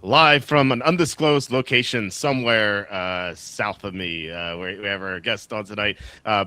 live from an undisclosed location somewhere south of me. We have our guest on tonight.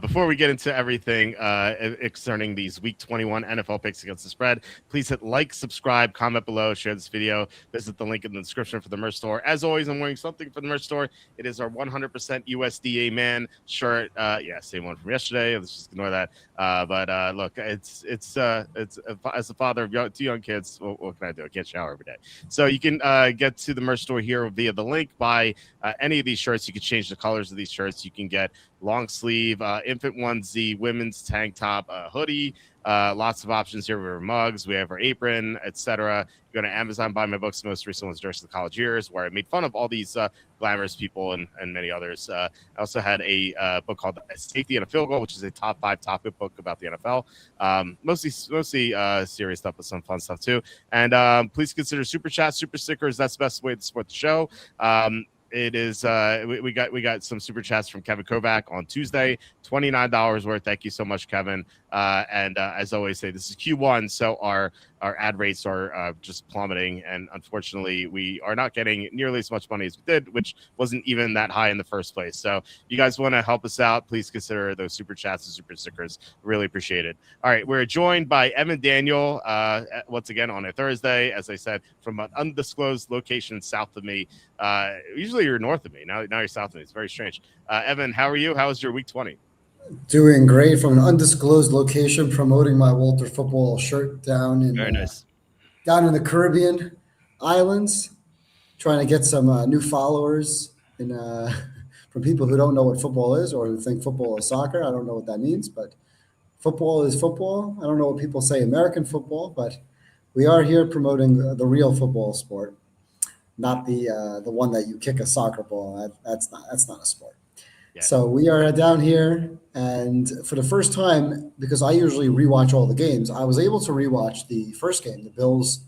Before we get into everything concerning these Week 21 NFL picks against the spread, please hit like, subscribe, comment below, share this video. Visit the link in the description for the merch store. As always, I'm wearing something for the merch store. It is our 100% USDA man shirt. Yeah, same one from yesterday. Let's just ignore that. But look, it's as a father of two young kids, what can I do? I can't shower every day. So you can get to the merch store here via the link. Buy any of these shirts. You can change the colors of these shirts. You can get long sleeve, infant onesie, women's tank top, hoodie. Lots of options here. We have mugs, we have our apron, etc. Go to Amazon, buy my books. The most recent one's Dress the College Years, where I made fun of all these glamorous people and many others. I also had a book called Safety and a Field Goal, which is a top 5 topic book about the NFL. Mostly serious stuff, but some fun stuff too. And please consider super chats, super stickers. That's the best way to support the show. It is we got some super chats from Kevin Kovac on Tuesday, $29 worth. Thank you so much, Kevin. And as always say, this is Q1, so our ad rates are just plummeting, and unfortunately we are not getting nearly as much money as we did, which wasn't even that high in the first place. So if you guys want to help us out, please consider those super chats and super stickers. Really appreciate it. All right, we're joined by Evan Daniel once again on a Thursday, as I said, from an undisclosed location south of me. Usually you're north of me, now you're south of me. It's very strange. Evan, how are you? How was your week 20? Doing great from an undisclosed location, promoting my Walter football shirt down in Very nice. Down in the Caribbean islands, trying to get some new followers in from people who don't know what football is or who think football is soccer. I don't know what that means, but football is football. I don't know what people say American football, but we are here promoting the real football sport, not the one that you kick a soccer ball. That's not a sport. Yeah. So we are down here, and for the first time, because I usually rewatch all the games, I was able to rewatch the first game, the Bills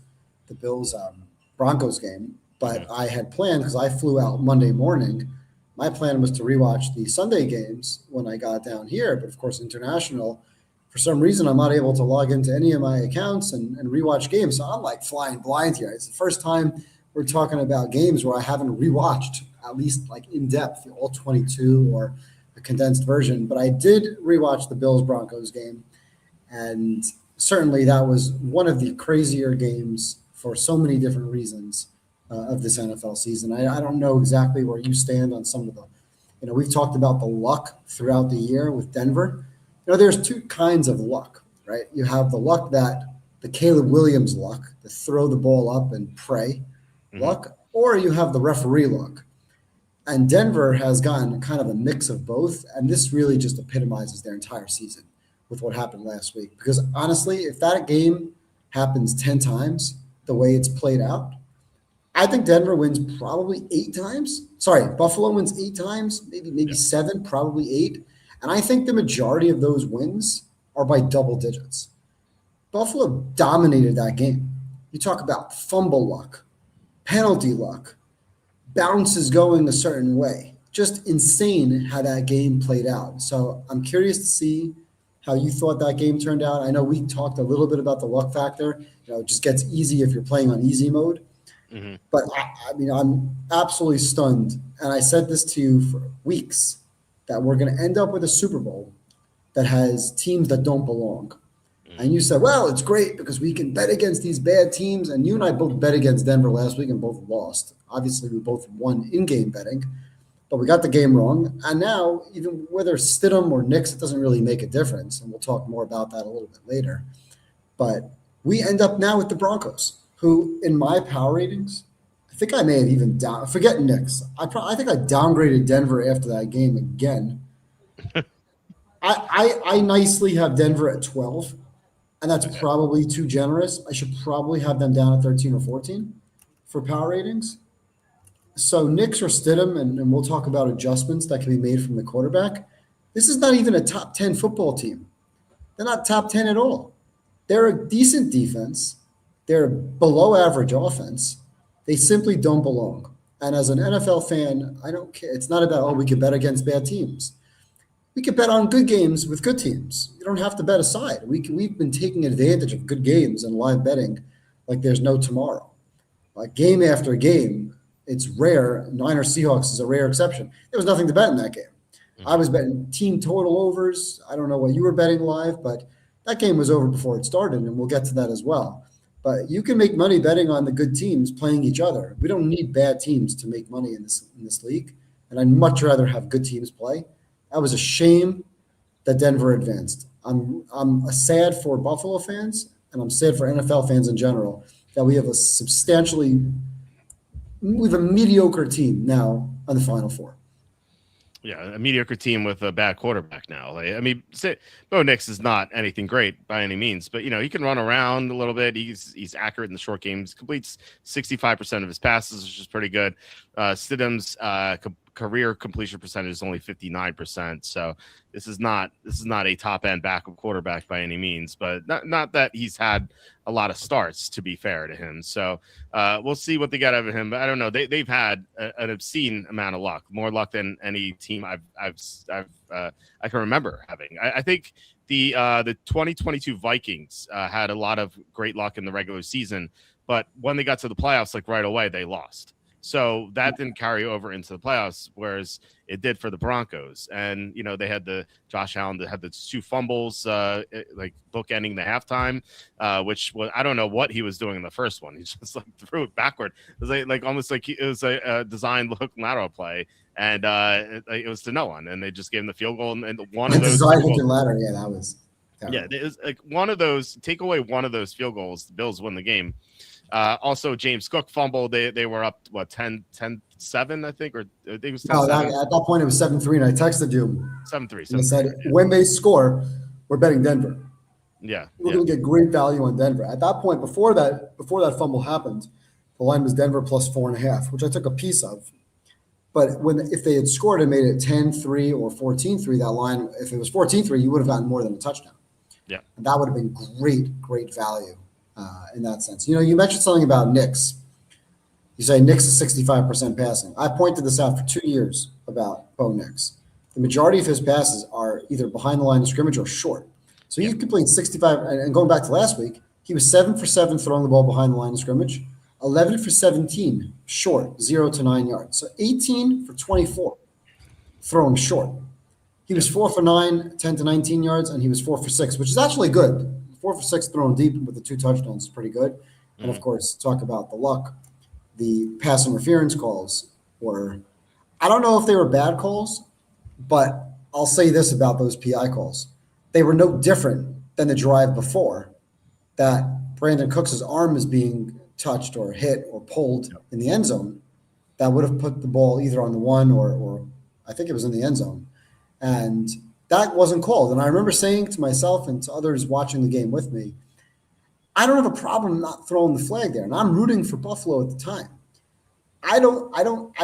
Broncos game. But I had planned, because I flew out Monday morning, my plan was to rewatch the Sunday games when I got down here. But of course, international, for some reason, I'm not able to log into any of my accounts and rewatch games. So I'm like flying blind here. It's the first time we're talking about games where I haven't rewatched, at least like in depth, all 22 or a condensed version. But I did rewatch the Bills Broncos game, and certainly that was one of the crazier games for so many different reasons of this NFL season. I don't know exactly where you stand on some of the, we've talked about the luck throughout the year with Denver. There's two kinds of luck, right? You have the luck the Caleb Williams luck, to throw the ball up and pray luck, or you have the referee luck. And Denver has gotten kind of a mix of both, and this really just epitomizes their entire season with what happened last week. Because honestly, if that game happens 10 times the way it's played out, I think Denver wins probably 8 times. Sorry, Buffalo wins 8 times, maybe 7, probably 8. And I think the majority of those wins are by double digits. Buffalo dominated that game. You talk about fumble luck, penalty luck, bounces going a certain way. Just insane how that game played out. So I'm curious to see how you thought that game turned out. I know we talked a little bit about the luck factor. It just gets easy if you're playing on easy mode. But I'm absolutely stunned. And I said this to you for weeks, that we're going to end up with a Super Bowl that has teams that don't belong. And you said, well, it's great because we can bet against these bad teams. And you and I both bet against Denver last week and both lost. Obviously, we both won in-game betting, but we got the game wrong. And now, even whether Stidham or Knicks, it doesn't really make a difference. And we'll talk more about that a little bit later. But we end up now with the Broncos, who, in my power ratings, I think I may have even forget Knicks. I think I downgraded Denver after that game again. I nicely have Denver at 12, and that's probably too generous. I should probably have them down at 13 or 14 for power ratings. So Knicks or Stidham, and we'll talk about adjustments that can be made from the quarterback. This is not even a top 10 football team. They're not top 10 at all. They're a decent defense. They're a below average offense. They simply don't belong. And as an NFL fan, I don't care. It's not about, we can bet against bad teams. We can bet on good games with good teams. You don't have to bet aside. We've been taking advantage of good games and live betting like there's no tomorrow. like game after game. It's rare. Niners Seahawks is a rare exception. There was nothing to bet in that game. I was betting team total overs. I don't know what you were betting live, but that game was over before it started, and we'll get to that as well. But you can make money betting on the good teams playing each other. We don't need bad teams to make money in this league, and I'd much rather have good teams play. That was a shame that Denver advanced. I'm sad for Buffalo fans, and I'm sad for NFL fans in general that we have a mediocre team now on the Final Four. Yeah, a mediocre team with a bad quarterback now. I mean, Bo Nix is not anything great by any means, but he can run around a little bit. He's accurate in the short games. Completes 65% of his passes, which is pretty good. Stidham's career completion percentage is only 59%. So this is not a top end backup quarterback by any means, but not that he's had a lot of starts, to be fair to him. So we'll see what they got out of him. But I don't know. They've had an obscene amount of luck, more luck than any team I can remember having. I think the 2022 Vikings had a lot of great luck in the regular season, but when they got to the playoffs, like right away, they lost. So that didn't carry over into the playoffs, whereas it did for the Broncos. And, they had Josh Allen that had the 2 fumbles, like bookending the halftime, which was, I don't know what he was doing in the first one. He just like threw it backward. It was like almost like it was a designed hook lateral play. And it was to no one. And they just gave him the field goal. And one of those. Designed hook and ladder. Yeah, that was. Terrible. Yeah, it was like one of those. Take away one of those field goals, the Bills win the game. Also, James Cook fumbled. They were up, 10-7, I think, or I think it was 10-7. No, at that point, it was 7-3, and I texted you. 7-3. And I said, when they score, we're betting Denver. Yeah. We're going to get great value on Denver. At that point, before that fumble happened, the line was Denver plus 4.5, which I took a piece of. But if they had scored and made it 10-3 or 14-3, that line, if it was 14-3, you would have gotten more than a touchdown. Yeah. And that would have been great value. In that sense. You mentioned something about Nix. You say Nix is 65% passing. I pointed this out for 2 years about Bo Nix. The majority of his passes are either behind the line of scrimmage or short. So he completed 65, and going back to last week, he was 7 for 7 throwing the ball behind the line of scrimmage, 11 for 17 short, 0 to 9 yards. So 18 for 24 throwing short. He was 4 for 9, 10 to 19 yards, and he was 4 for 6, which is actually good. 4 for 6 thrown deep with the 2 touchdowns is pretty good. And of course, talk about the luck. The pass interference calls were, I don't know if they were bad calls, but I'll say this about those PI calls. They were no different than the drive before, that Brandon Cooks' arm is being touched or hit or pulled in the end zone. That would have put the ball either on the 1 or I think it was in the end zone. And that wasn't called. And I remember saying to myself and to others watching the game with me, I don't have a problem not throwing the flag there. And I'm rooting for Buffalo at the time. I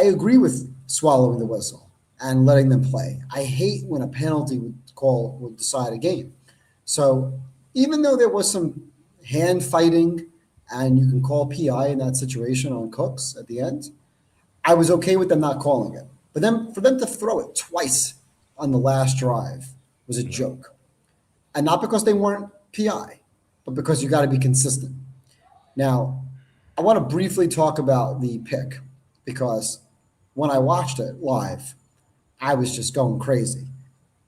agree with swallowing the whistle and letting them play. I hate when a penalty would decide a game. So even though there was some hand fighting and you can call PI in that situation on Cooks at the end, I was okay with them not calling it. But then for them to throw it twice on the last drive was a joke. And not because they weren't PI, but because you got to be consistent. Now, I want to briefly talk about the pick because when I watched it live, I was just going crazy.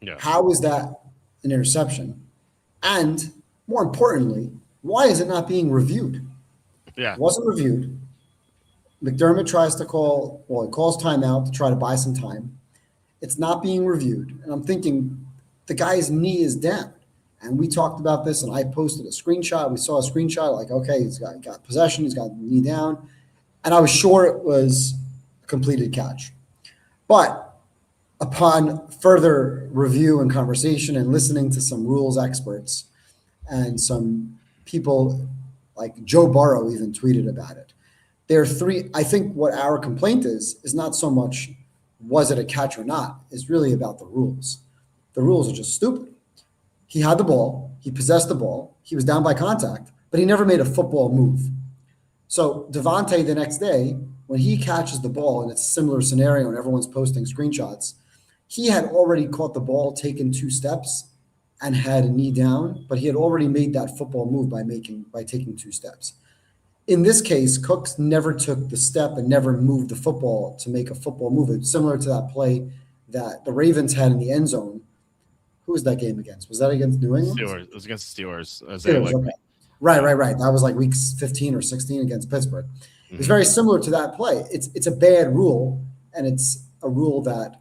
Yeah. How is that an interception? And more importantly, why is it not being reviewed? Yeah. It wasn't reviewed. McDermott he calls timeout to try to buy some time. It's not being reviewed. And I'm thinking the guy's knee is down. And we talked about this, and I posted a screenshot. We saw a screenshot like, okay, he's got possession. He's got the knee down. And I was sure it was a completed catch. But upon further review and conversation and listening to some rules experts and some people like Joe Burrow even tweeted about it, there are 3. I think what our complaint is not so much was it a catch or not, it's really about the rules. The rules are just stupid. He had the ball, he possessed the ball, he was down by contact, but he never made a football move. So Devontae the next day, when he catches the ball, and it's a similar scenario and everyone's posting screenshots, he had already caught the ball, taken 2 steps, and had a knee down, but he had already made that football move by taking 2 steps. In this case, Cooks never took the step and never moved the football to make a football move. It's similar to that play that the Ravens had in the end zone. Who was that game against? Was that against New England? Steelers. It was against the Steelers. Isaiah Steelers, Likely. okay. Right. That was like week 15 or 16 against Pittsburgh. It's very similar to that play. It's a bad rule, and it's a rule that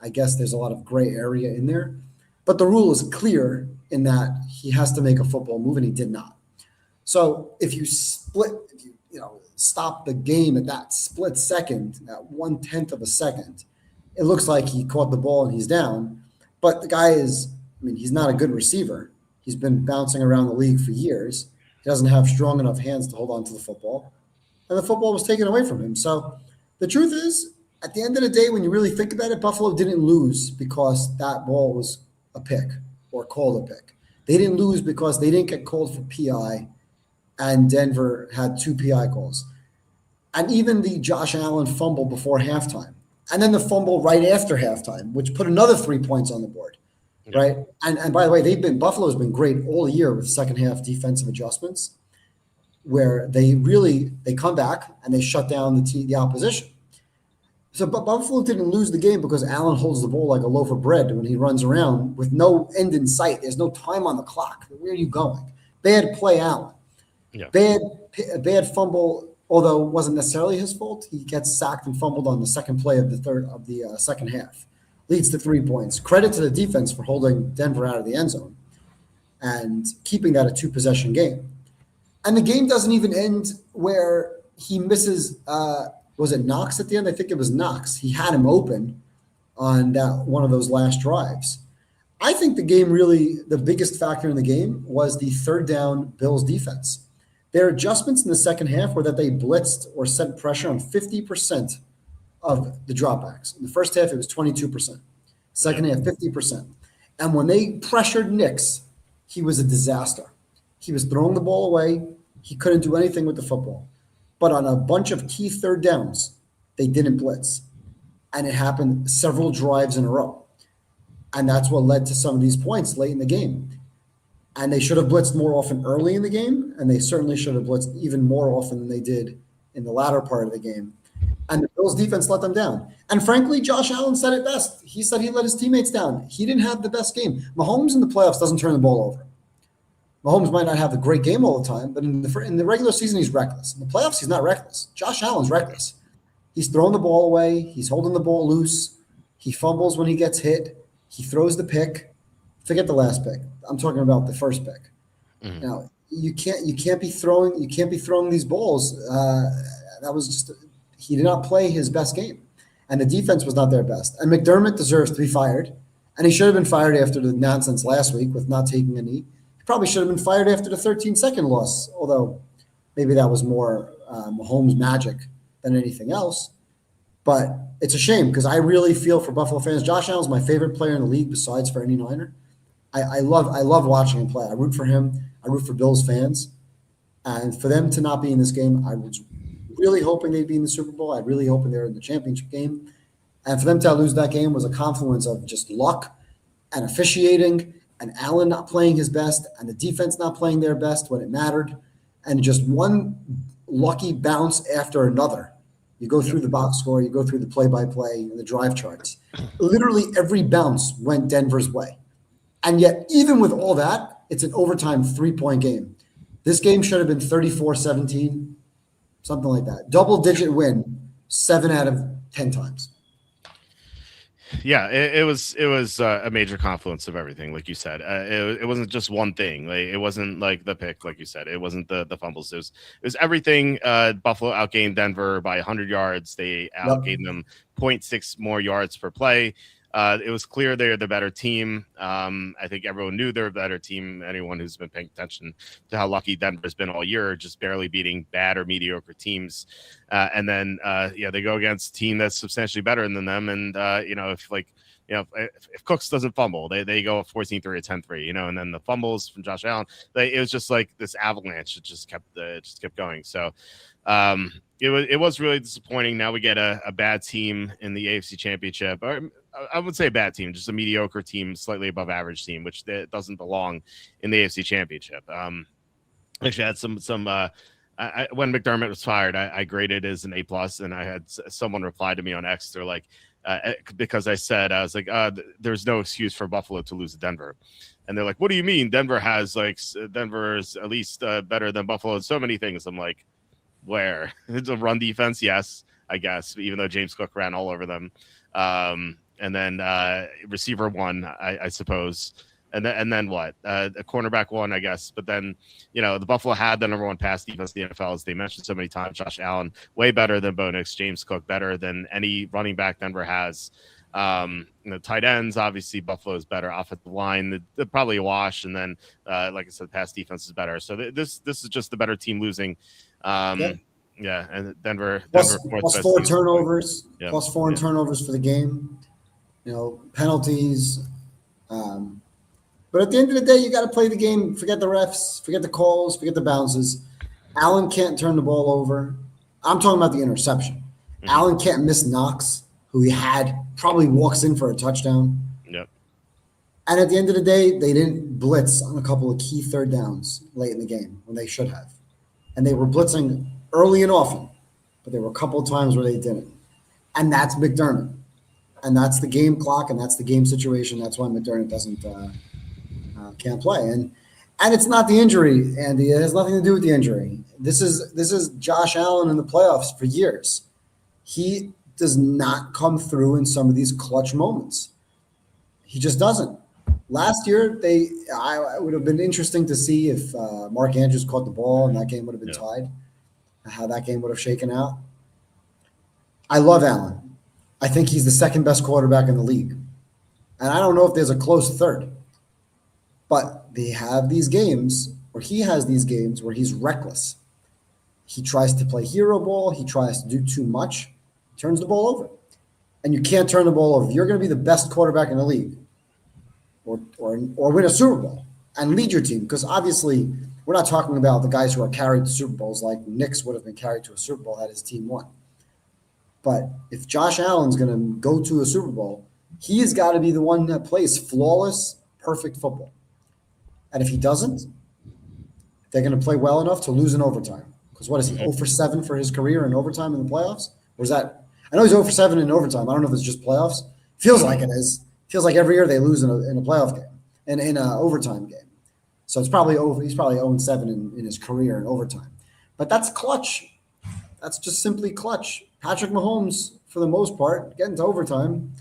I guess there's a lot of gray area in there. But the rule is clear in that he has to make a football move, and he did not. So if you stop the game at that split second, at 1/10 of a second, it looks like he caught the ball and he's down. But the guy he's not a good receiver. He's been bouncing around the league for years. He doesn't have strong enough hands to hold on to the football. And the football was taken away from him. So the truth is, at the end of the day, when you really think about it, Buffalo didn't lose because that ball was a pick or called a pick. They didn't lose because they didn't get called for PI and Denver had 2 PI calls. And even the Josh Allen fumble before halftime, and then the fumble right after halftime, which put another 3 points on the board, right? And by the way, Buffalo's been great all year with second half defensive adjustments, where they come back and they shut down the opposition. So, but Buffalo didn't lose the game because Allen holds the ball like a loaf of bread when he runs around with no end in sight. There's no time on the clock. Where are you going? Bad play, Allen. Yeah. Bad fumble, although it wasn't necessarily his fault. He gets sacked and fumbled on the second play of the second half. Leads to 3 points. Credit to the defense for holding Denver out of the end zone and keeping that a 2-possession game. And the game doesn't even end where he misses. Was it Knox at the end? I think it was Knox. He had him open on that one of those last drives. I think the biggest factor in the game was the third down Bills defense. Their adjustments in the second half were that they blitzed or sent pressure on 50% of the dropbacks. In the first half, it was 22%. Second half, 50%. And when they pressured Nix, he was a disaster. He was throwing the ball away. He couldn't do anything with the football. But on a bunch of key third downs, they didn't blitz. And it happened several drives in a row. And that's what led to some of these points late in the game. And they should have blitzed more often early in the game, and they certainly should have blitzed even more often than they did in the latter part of the game. And the Bills defense let them down. And frankly, Josh Allen said it best. He said he let his teammates down. He didn't have the best game. Mahomes in the playoffs doesn't turn the ball over. Mahomes might not have a great game all the time, but in the regular season, he's reckless. In the playoffs, he's not reckless. Josh Allen's reckless. He's throwing the ball away. He's holding the ball loose. He fumbles when he gets hit. He throws the pick. Forget the last pick. I'm talking about the first pick. Mm-hmm. Now you can't be throwing these balls. That was just he did not play his best game, and the defense was not their best. And McDermott deserves to be fired, and he should have been fired after the nonsense last week with not taking a knee. He probably should have been fired after the 13-second loss, although maybe that was more Mahomes' magic than anything else. But it's a shame because I really feel for Buffalo fans. Josh Allen's my favorite player in the league besides for any Niner. I love watching him play. I root for him. I root for Bills fans. And for them to not be in this game, I was really hoping they'd be in the Super Bowl. I really hoping they're in the championship game. And for them to lose that game was a confluence of just luck and officiating and Allen not playing his best and the defense not playing their best when it mattered. And just one lucky bounce after another. You go through the box score, you go through the play-by-play and the drive charts. Literally every bounce went Denver's way. And yet, even with all that, it's an overtime 3-point game. This game should have been 34-17, something like that. Double-digit win 7 out of 10 times. Yeah, it was a major confluence of everything, like you said. It wasn't just one thing. Like it wasn't like the pick, like you said. It wasn't the fumbles. It was everything. Buffalo outgained Denver by 100 yards. They outgained them 0.6 more yards per play. It was clear they're the better team. I think everyone knew they're a better team. Anyone who's been paying attention to how lucky Denver's been all year, just barely beating bad or mediocre teams. And then, they go against a team that's substantially better than them. And, if Cooks doesn't fumble, they go 14-3 or 10-3, and then the fumbles from Josh Allen, it was just like this avalanche. It just kept going. So, it was really disappointing. Now we get a bad team in the AFC Championship, or I would say a bad team, just a mediocre team, slightly above average team, which doesn't belong in the AFC Championship. Actually had some when McDermott was fired, I graded as an A+, and I had someone reply to me on X. They're like, because I said, I was like, there's no excuse for Buffalo to lose to Denver. And they're like, what do you mean? Denver is at least better than Buffalo in so many things. I'm like, where? It's a run defense, yes, I guess, even though James Cook ran all over them. And then receiver one, I suppose. And then what? A cornerback one, I guess. But then, the Buffalo had the number one pass defense in the NFL, as they mentioned so many times. Josh Allen, way better than Bo Nix. James Cook, better than any running back Denver has. Tight ends, obviously, Buffalo is better. Offensive line, they're probably a wash. And then, like I said, pass defense is better. So this is just the better team losing. Yeah, and Denver plus 4 turnovers, yeah. plus 4 in turnovers for the game. Penalties. But at the end of the day, you got to play the game. Forget the refs, forget the calls, forget the bounces. Allen can't turn the ball over. I'm talking about the interception. Mm-hmm. Allen can't miss Knox, who he had, probably walks in for a touchdown. Yep. And at the end of the day, they didn't blitz on a couple of key third downs late in the game when they should have. And they were blitzing early and often, but there were a couple of times where they didn't. And that's McDermott. And that's the game clock, and that's the game situation. That's why McDermott can't play. And it's not the injury, Andy. It has nothing to do with the injury. This is Josh Allen in the playoffs for years. He does not come through in some of these clutch moments. He just doesn't. Last year, I would have been interesting to see if Mark Andrews caught the ball and that game would have been tied, how that game would have shaken out. I love Allen. I think he's the second best quarterback in the league. And I don't know if there's a close third. But they have these games, or he has these games where he's reckless. He tries to play hero ball. He tries to do too much. He turns the ball over. And you can't turn the ball over. You're going to be the best quarterback in the league or win a Super Bowl and lead your team. Because obviously, we're not talking about the guys who are carried to Super Bowls like Knicks would have been carried to a Super Bowl had his team won. But if Josh Allen's going to go to a Super Bowl, he has got to be the one that plays flawless, perfect football. And if he doesn't, they're going to play well enough to lose in overtime. Because what is he, 0 for 7 for his career in overtime in the playoffs? Or is that – I know he's 0 for 7 in overtime. I don't know if it's just playoffs. Feels like it is. Feels like every year they lose in a playoff game, in an overtime game. So it's probably over. He's probably 0 and 7 in his career in overtime. But that's clutch. That's just simply clutch. Patrick Mahomes, for the most part, getting to overtime.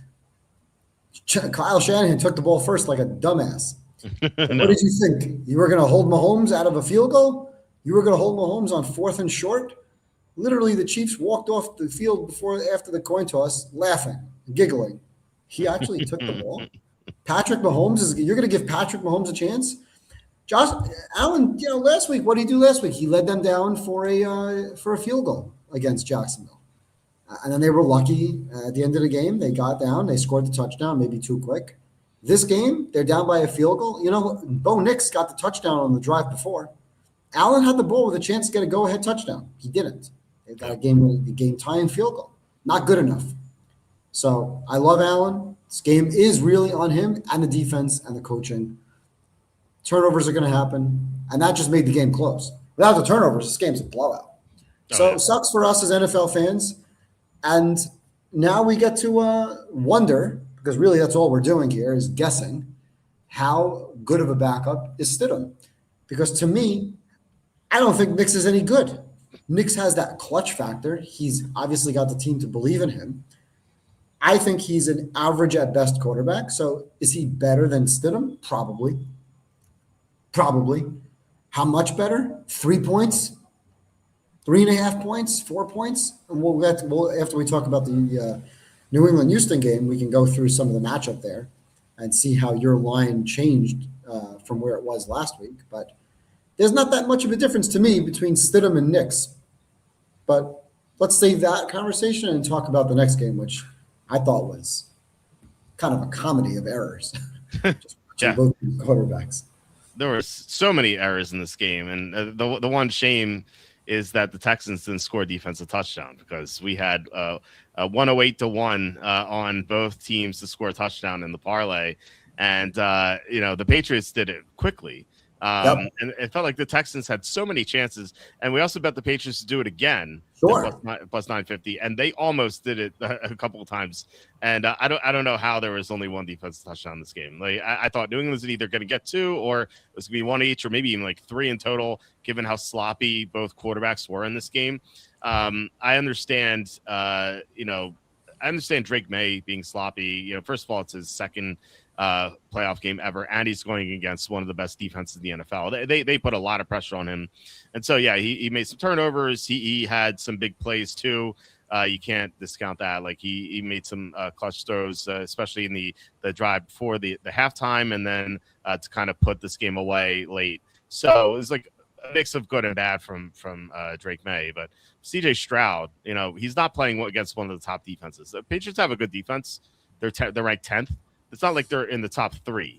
Kyle Shanahan took the ball first like a dumbass. No. What did you think? You were going to hold Mahomes out of a field goal? You were going to hold Mahomes on 4th and short? Literally, the Chiefs walked off the field after the coin toss, laughing, giggling. He actually took the ball. Patrick Mahomes you're going to give Patrick Mahomes a chance? Josh Allen, last week, what did he do last week? He led them down for a field goal against Jacksonville. And then they were lucky at the end of the game. They got down. They scored the touchdown, maybe too quick. This game, they're down by a field goal. Bo Nix got the touchdown on the drive before. Allen had the ball with a chance to get a go-ahead touchdown. He didn't. They got a game-tying field goal. Not good enough. So I love Allen. This game is really on him and the defense and the coaching. Turnovers are going to happen, and that just made the game close. Without the turnovers, this game's a blowout. So it sucks for us as NFL fans. And now we get to wonder, because really that's all we're doing here is guessing, how good of a backup is Stidham. Because to me, I don't think Nix is any good. Nix has that clutch factor. He's obviously got the team to believe in him. I think he's an average at best quarterback. So is he better than Stidham? Probably. How much better? 3 points? 3.5 points? 4 points? And we'll after we talk about the New England-Houston game, we can go through some of the matchup there and see how your line changed from where it was last week. But there's not that much of a difference to me between Stidham and Nix. But let's save that conversation and talk about the next game, which I thought was kind of a comedy of errors. Just watching both quarterbacks. There were so many errors in this game, and the one shame is that the Texans didn't score a defensive touchdown, because we had 108-1 on both teams to score a touchdown in the parlay, and the Patriots did it quickly. Yep. And it felt like the Texans had so many chances, and we also bet the Patriots to do it again. Sure. Plus 950, and they almost did it a couple of times. And I don't know how there was only one defensive touchdown in this game. Like I thought New England was either going to get two, or it was going to be one each, or maybe even like three in total, given how sloppy both quarterbacks were in this game. I understand, I understand Drake May being sloppy. First of all, it's his second playoff game ever, and he's going against one of the best defenses in the NFL. They put a lot of pressure on him, and so yeah, he made some turnovers. He had some big plays too. You can't discount that. Like he made some clutch throws, especially in the drive before the halftime, and then to kind of put this game away late. So it was like a mix of good and bad from Drake May. But CJ Stroud, he's not playing against one of the top defenses. The Patriots have a good defense. They're ranked 10th. It's not like they're in the top three,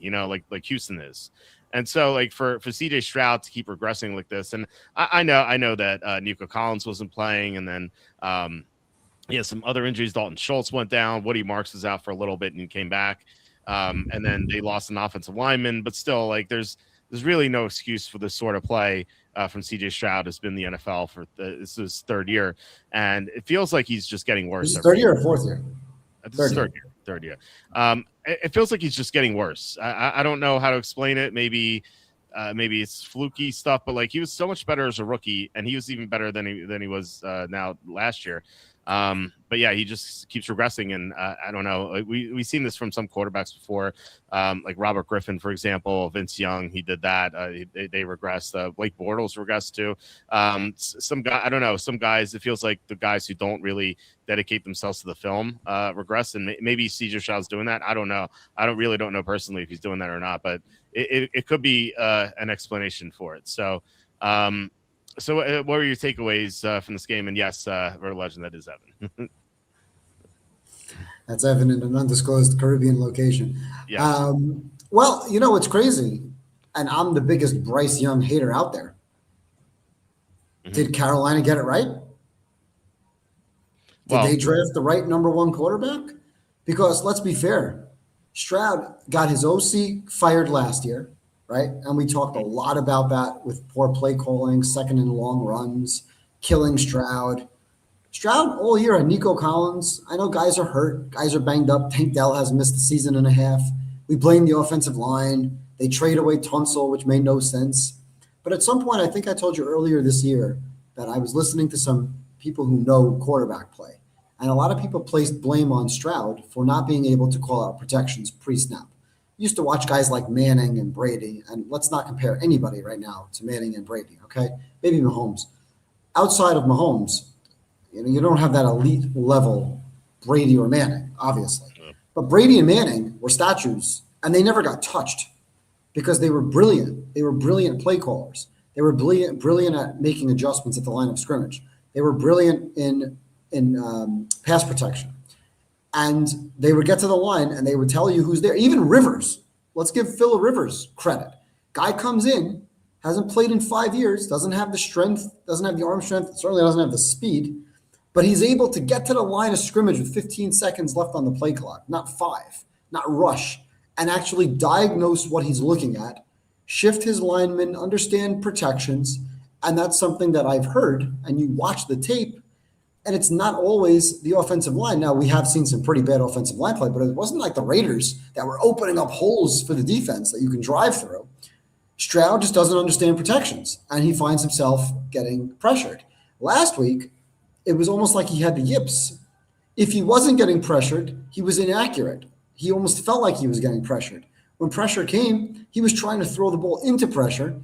like Houston is. And so, like for CJ Stroud to keep regressing like this, and I know that Nico Collins wasn't playing, and then he has some other injuries. Dalton Schultz went down. Woody Marks was out for a little bit and came back, and then they lost an offensive lineman. But still, like there's really no excuse for this sort of play from CJ Stroud. Has been in the NFL for this is his third year, and it feels like he's just getting worse. Third year or fourth year? Third year. It feels like he's just getting worse. I don't know how to explain it. Maybe it's fluky stuff, but like he was so much better as a rookie, and he was even better than he was now last year. But yeah, he just keeps regressing, and I don't know. We've seen this from some quarterbacks before, like Robert Griffin, for example, Vince Young. He did that. They regressed. Blake Bortles regressed too. Some guy, I don't know. Some guys, it feels like the guys who don't really dedicate themselves to the film regress, and maybe CJ Stroud's doing that. I don't know. I don't know personally if he's doing that or not, but it could be an explanation for it. So. So what were your takeaways from this game? And yes, we're a legend. That is Evan. That's Evan in an undisclosed Caribbean location. Yes. Well, it's crazy, and I'm the biggest Bryce Young hater out there. Mm-hmm. Did Carolina get it right? Did they draft the right number one quarterback? Because let's be fair, Stroud got his OC fired last year. Right. And we talked a lot about that with poor play calling, second and long runs, killing Stroud. Stroud all year had Nico Collins. I know guys are hurt. Guys are banged up. Tank Dell has missed a season and a half. We blame the offensive line. They trade away Tunsil, which made no sense. But at some point, I think I told you earlier this year that I was listening to some people who know quarterback play. And a lot of people placed blame on Stroud for not being able to call out protections pre-snap. Used to watch guys like Manning and Brady, and let's not compare anybody right now to Manning and Brady, okay? Maybe Mahomes. Outside of Mahomes, you don't have that elite level Brady or Manning, obviously. But Brady and Manning were statues, and they never got touched because they were brilliant. They were brilliant play callers. They were brilliant at making adjustments at the line of scrimmage. They were brilliant in pass protection. And they would get to the line and they would tell you who's there. Even Rivers. Let's give Phil Rivers credit. Guy comes in, hasn't played in 5 years, doesn't have the strength, doesn't have the arm strength, certainly doesn't have the speed, but he's able to get to the line of scrimmage with 15 seconds left on the play clock, not 5, not rush, and actually diagnose what he's looking at, shift his linemen, understand protections, and that's something that I've heard, and you watch the tape, and it's not always the offensive line. Now, we have seen some pretty bad offensive line play, but it wasn't like the Raiders that were opening up holes for the defense that you can drive through. Stroud just doesn't understand protections, and he finds himself getting pressured. Last week, it was almost like he had the yips. If he wasn't getting pressured, he was inaccurate. He almost felt like he was getting pressured. When pressure came, he was trying to throw the ball into pressure,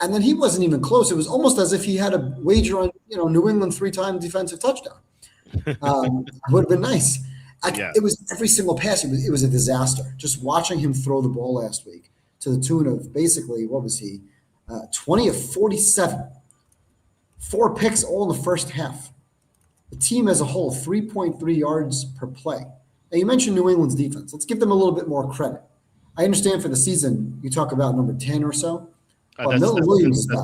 and then he wasn't even close. It was almost as if he had a wager on, New England 3-time defensive touchdown. Would have been nice. It was every single pass. It was a disaster. Just watching him throw the ball last week to the tune of basically, what was he? 20 of 47. 4 picks all in the first half. The team as a whole, 3.3 yards per play. Now, you mentioned New England's defense. Let's give them a little bit more credit. I understand for the season, you talk about number 10 or so. That's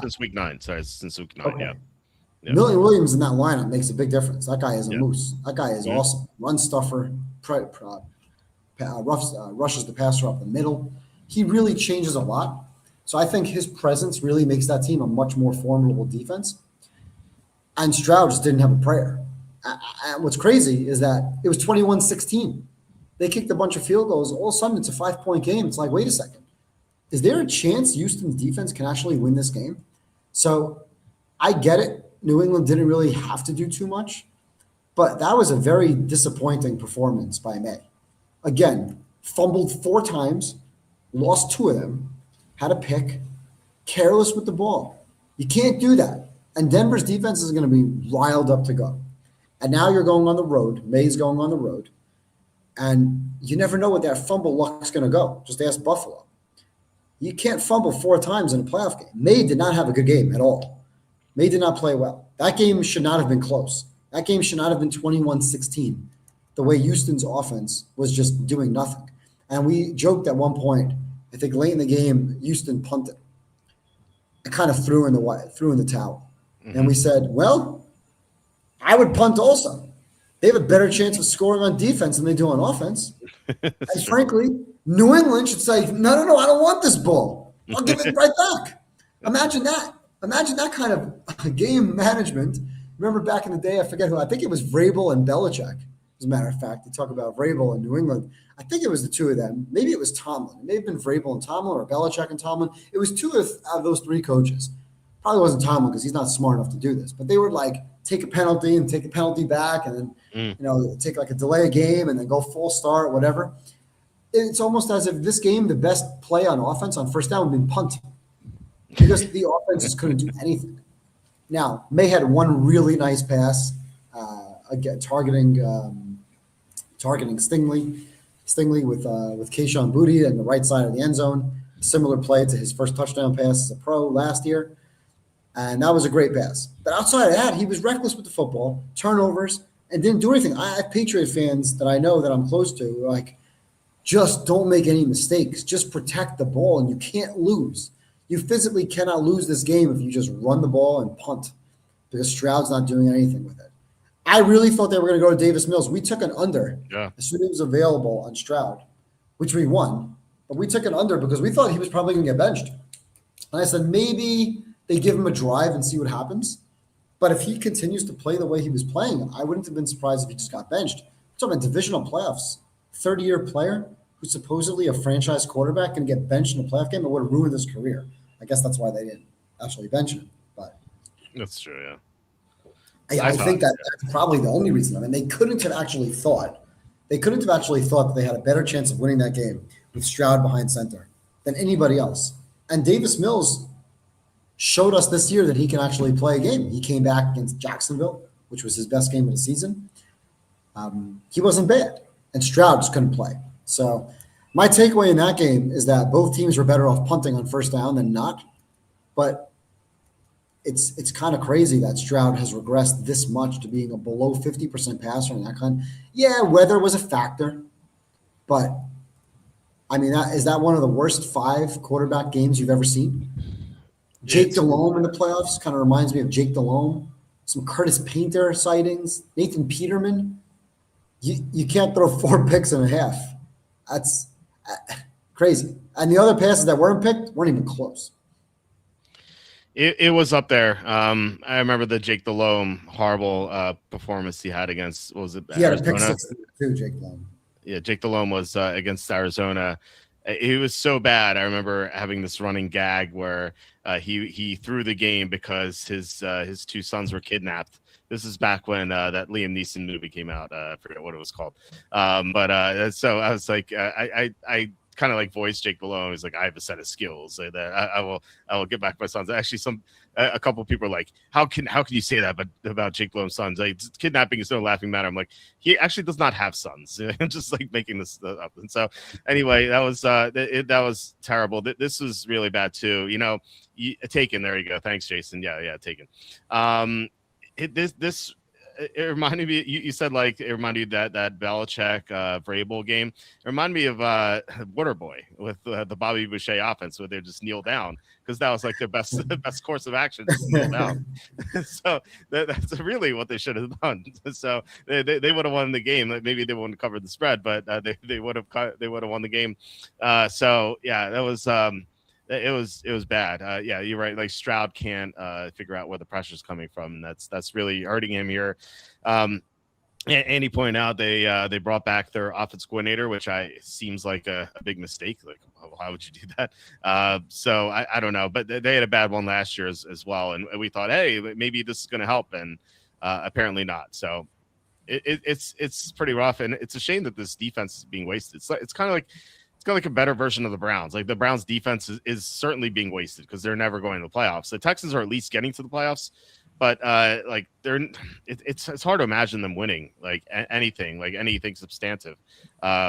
since week 9. Sorry, since week 9, okay. Yeah. Milton Williams in that lineup makes a big difference. That guy is a moose. That guy is awesome. Run stuffer, rushes the passer up the middle. He really changes a lot. So I think his presence really makes that team a much more formidable defense. And Stroud just didn't have a prayer. And what's crazy is that it was 21-16. They kicked a bunch of field goals. All of a sudden, it's a 5-point game. It's like, wait a second. Is there a chance Houston's defense can actually win this game? So I get it. New England didn't really have to do too much, but that was a very disappointing performance by May. Again, fumbled 4 times, lost 2 of them, had a pick, careless with the ball. You can't do that. And Denver's defense is going to be riled up to go. And now you're going on the road. May's going on the road. And you never know what that fumble luck's going to go. Just ask Buffalo. You can't fumble 4 times in a playoff game. May did not have a good game at all. May did not play well. That game should not have been close. That game should not have been 21-16. The way Houston's offense was just doing nothing. And we joked at one point, I think late in the game, Houston punted. It kind of threw in the towel. Mm-hmm. And we said, well, I would punt also. They have a better chance of scoring on defense than they do on offense. And frankly, New England should say, no, I don't want this ball. I'll give it right back. Imagine that. Imagine that kind of game management. Remember back in the day, I forget who, I think it was Vrabel and Belichick. As a matter of fact, they talk about Vrabel and New England. I think it was the 2 of them. Maybe it was Tomlin. It may have been Vrabel and Tomlin or Belichick and Tomlin. It was 2 of those 3 coaches. Probably wasn't Tomlin because he's not smart enough to do this. But they would like take a penalty and take the penalty back and then, take like a delay a game and then go full start, whatever. It's almost as if this game, the best play on offense on first down would be punt because the offense just couldn't do anything. Now, May had one really nice pass, again, targeting Stingley with Kayshon Boutte on the right side of the end zone. Similar play to his first touchdown pass as a pro last year. And that was a great pass. But outside of that, he was reckless with the football, turnovers, and didn't do anything. I have Patriot fans that I know that I'm close to, like, just don't make any mistakes. Just protect the ball, and you can't lose. You physically cannot lose this game if you just run the ball and punt because Stroud's not doing anything with it. I really thought they were going to go to Davis Mills. We took an under as soon as it was available on Stroud, which we won. But we took an under because we thought he was probably going to get benched. And I said, maybe they give him a drive and see what happens. But if he continues to play the way he was playing, I wouldn't have been surprised if he just got benched. We're talking about divisional playoffs. 30-year player who's supposedly a franchise quarterback and get benched in a playoff game, it would have ruined his career. I guess that's why they didn't actually bench him. But that's true, yeah. I think that's probably the only reason. I mean, they couldn't have actually thought that they had a better chance of winning that game with Stroud behind center than anybody else. And Davis Mills showed us this year that he can actually play a game. He came back against Jacksonville, which was his best game of the season. He wasn't bad, and Stroud just couldn't play. So my takeaway in that game is that both teams were better off punting on first down than not. But it's kind of crazy that Stroud has regressed this much to being a below 50% passer and that kind. Yeah, weather was a factor, but I mean, is that one of the worst 5 quarterback games you've ever seen? Jake Delhomme in the playoffs kind of reminds me of Jake Delhomme. Some Curtis Painter sightings. Nathan Peterman. You can't throw 4 picks and a half. That's crazy. And the other passes that weren't picked weren't even close. It was up there. I remember the Jake Delhomme horrible performance he had against, what was it? He had a pick 6 too, Jake Delhomme. Yeah, Jake Delhomme was against Arizona. He was so bad. I remember having this running gag where he threw the game because his 2 sons were kidnapped. This is back when that Liam Neeson movie came out. I forget what it was called. But so I was like, I kind of like voiced Jake Delhomme. He's like, I have a set of skills that I will get back my sons. Actually, a couple of people are like, how can you say that about Jake Delhomme's sons? Like, kidnapping is no laughing matter. I'm like, he actually does not have sons. I'm just like making this up. And so anyway, that was terrible. This was really bad too. Taken. There you go. Thanks, Jason. Yeah, Taken. It reminded me. You said like it reminded you that Belichick Vrabel game. It reminded me of Waterboy with the Bobby Boucher offense, where they just kneel down because that was like their best course of action, just kneel down. So that's really what they should have done. So they would have won the game. Maybe they wouldn't cover the spread, but they would have won the game. So yeah, that was. it was bad. Yeah, you're right. Like Stroud can't figure out where the pressure's coming from. And that's really hurting him here. Um, and he pointed out they brought back their offense coordinator, which seems like a big mistake. Like, why would you do that? So I don't know, but they had a bad one last year as well, and we thought, hey, maybe this is going to help, and apparently not. So it's pretty rough, and it's a shame that this defense is being wasted. It's kind of like a better version of the Browns. Like the Browns defense is certainly being wasted because they're never going to the playoffs. The Texans are at least getting to the playoffs, but like it's hard to imagine them winning like anything substantive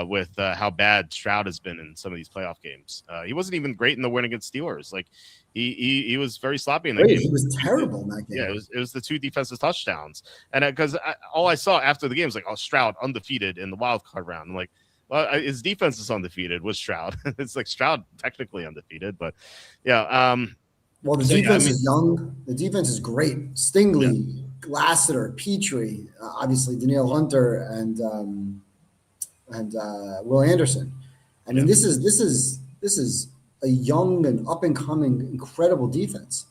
with how bad Stroud has been in some of these playoff games. He wasn't even great in the win against Steelers. Like he was very sloppy in that game. He was terrible in that game. Yeah, it was the 2 defensive touchdowns, and because all I saw after the game was like, oh, Stroud undefeated in the wild card round. I'm like, well, his defense is undefeated with Stroud. It's like Stroud technically undefeated, but yeah. Well, the defense is young. The defense is great. Stingley, Lassiter, Petrie, obviously Danielle Hunter, and Will Anderson. I mean, this is a young and up and coming incredible defense.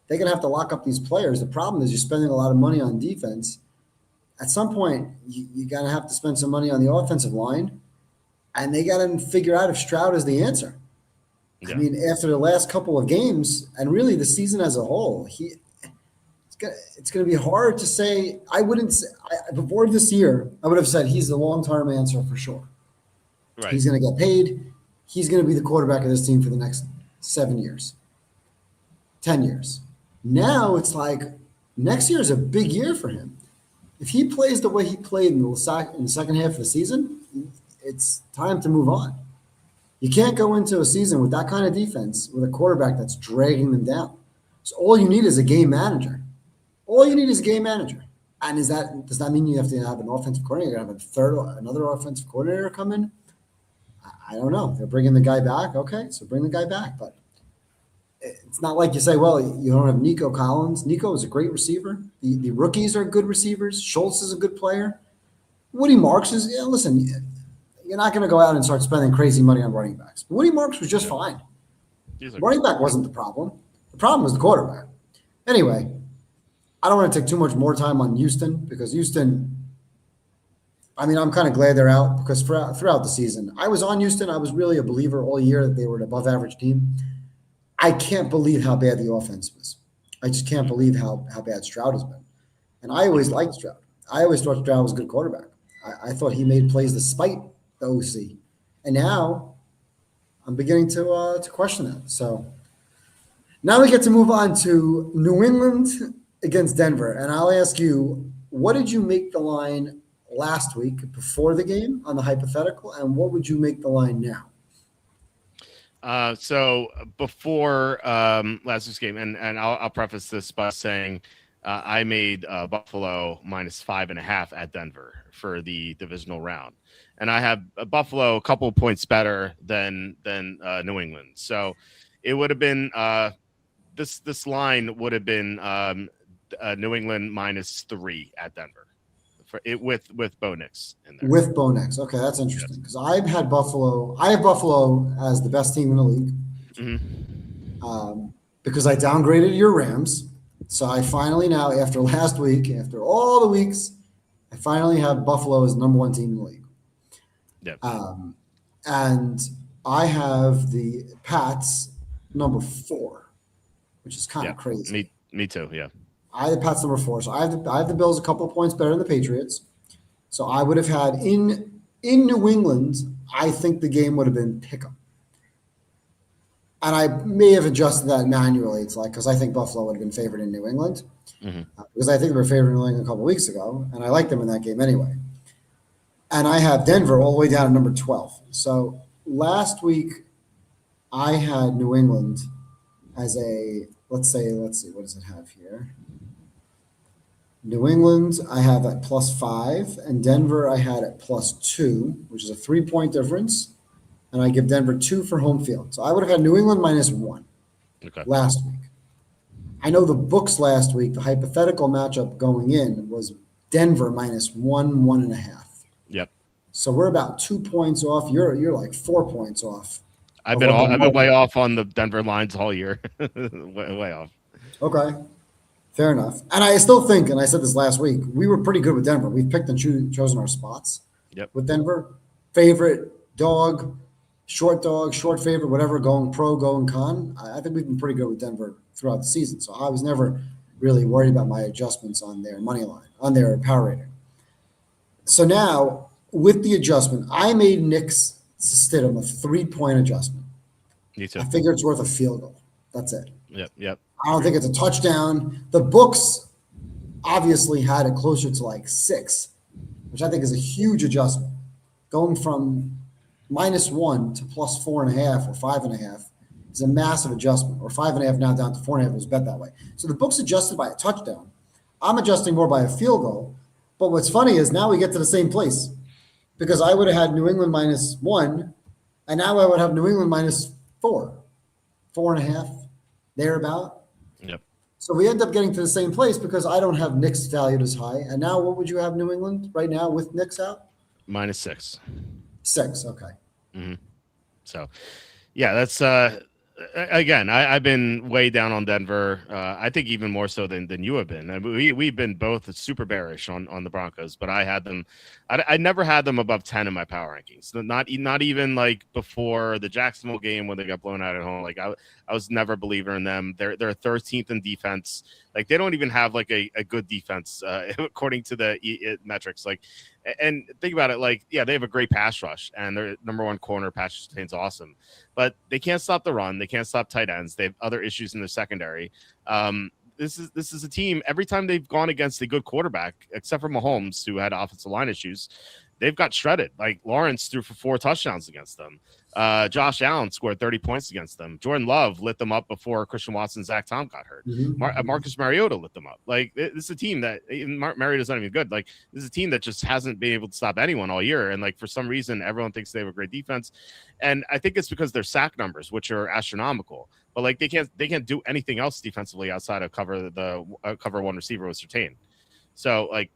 They're gonna have to lock up these players. The problem is you're spending a lot of money on defense. At some point, you're gonna have to spend some money on the offensive line, and they got to figure out if Stroud is the answer. Yeah. I mean, after the last couple of games, and really the season as a whole, it's going to be hard to say. I wouldn't say before this year. I would have said he's the long-term answer for sure. Right. He's going to get paid. He's going to be the quarterback of this team for the next 7 years, 10 years. Now it's like next year is a big year for him. If he plays the way he played in the second half of the season, it's time to move on. You can't go into a season with that kind of defense with a quarterback that's dragging them down. So all you need is a game manager. All you need is a game manager. And does that mean you have to have an offensive coordinator? You're going to have another offensive coordinator come in? I don't know. They're bringing the guy back. Okay, so bring the guy back. But it's not like you say, well, you don't have Nico Collins. Nico is a great receiver. The rookies are good receivers. Schultz is a good player. Woody Marks is, listen, you're not going to go out and start spending crazy money on running backs. Woody Marks was just fine. Running back wasn't the problem. The problem was the quarterback. Anyway, I don't want to take too much more time on Houston because Houston, I mean, I'm kind of glad they're out because throughout the season, I was on Houston. I was really a believer all year that they were an above average team. I can't believe how bad the offense was. I just can't believe how bad Stroud has been. And I always liked Stroud. I always thought Stroud was a good quarterback. I thought he made plays despite the OC. And now I'm beginning to question that. So now we get to move on to New England against Denver. And I'll ask you, what did you make the line last week before the game on the hypothetical? And what would you make the line now? So before last week's game, and I'll preface this by saying I made Buffalo -5.5 at Denver for the divisional round, and I have Buffalo a couple of points better than New England. So it would have been this line would have been New England -3 at Denver. For it with Bo Nix in there. With Bo Nix. Okay, that's interesting because I have Buffalo as the best team in the league. Mm-hmm. Because I downgraded your Rams. So I finally now, after last week, after all the weeks, I finally have Buffalo as the number 1 team in the league. Yep. And I have the Pats number 4, which is kind of crazy. Me too, yeah. I have the Pats number 4, so I have the Bills a couple of points better than the Patriots. So I would have had in New England, I think the game would have been pick'em. And I may have adjusted that manually. It's like because I think Buffalo would have been favored in New England because I think they were favored in New England a couple of weeks ago, and I liked them in that game anyway. And I have Denver all the way down to number 12. So last week I had New England as a let's see, what does it have here? New England, I have at +5, and Denver, I had at +2, which is a 3-point difference. And I give Denver 2 for home field. So I would have had New England -1 last week. I know the books last week, the hypothetical matchup going in was Denver -1, 1.5. Yep. So we're about 2 points off. You're like 4 points off. of what the I've been way market. off on the Denver lines all year. Way off. Okay, fair enough. And I still think, and I said this last week, we were pretty good with Denver. We've picked and chosen our spots Yep. with Denver. Favorite dog, short favorite, whatever, going pro, going con. I think we've been pretty good with Denver throughout the season. So I was never really worried about my adjustments on their money line, on their power rating. So now with the adjustment, I made Nick's Stidham a 3-point adjustment. Me too. I figure it's worth a field goal. That's it. Yep. I don't think it's a touchdown. The books obviously had it closer to like 6, which I think is a huge adjustment. Going from -1 to +4.5 or 5.5 is a massive adjustment, or 5.5 now down to 4.5 was bet that way. So the book's adjusted by a touchdown. I'm adjusting more by a field goal. But what's funny is now we get to the same place, because I would have had New England -1, and now I would have New England -4, 4.5, thereabout. Yep. So we end up getting to the same place because I don't have Knicks valued as high. And now what would you have New England right now with Knicks out? -6. 6. Okay. So, yeah, that's again. I've been way down on Denver. I think even more so than you have been. I mean, we've been both super bearish on the Broncos, but I had them. I never had them above 10 in my power rankings. Not even like before the Jacksonville game when they got blown out at home. Like I was never a believer in them. They're 13th in defense. Like they don't even have like a good defense according to the metrics. Like, and think about it. Like, yeah, they have a great pass rush, and their number one corner pass rush awesome, but they can't stop the run. They can't stop tight ends. They have other issues in their secondary. This is a team. Every time they've gone against a good quarterback, except for Mahomes, who had offensive line issues, they've got shredded. Like Lawrence threw for 4 touchdowns against them. Josh Allen scored 30 points against them. Jordan Love lit them up before Christian Watson, Zach Tom got hurt. Marcus Mariota lit them up. Like this is a team that Mariota's not even good. Like this is a team that just hasn't been able to stop anyone all year. And like for some reason, everyone thinks they have a great defense. And I think it's because their sack numbers, which are astronomical. But like they can't do anything else defensively outside of cover one receiver with Surtain. So like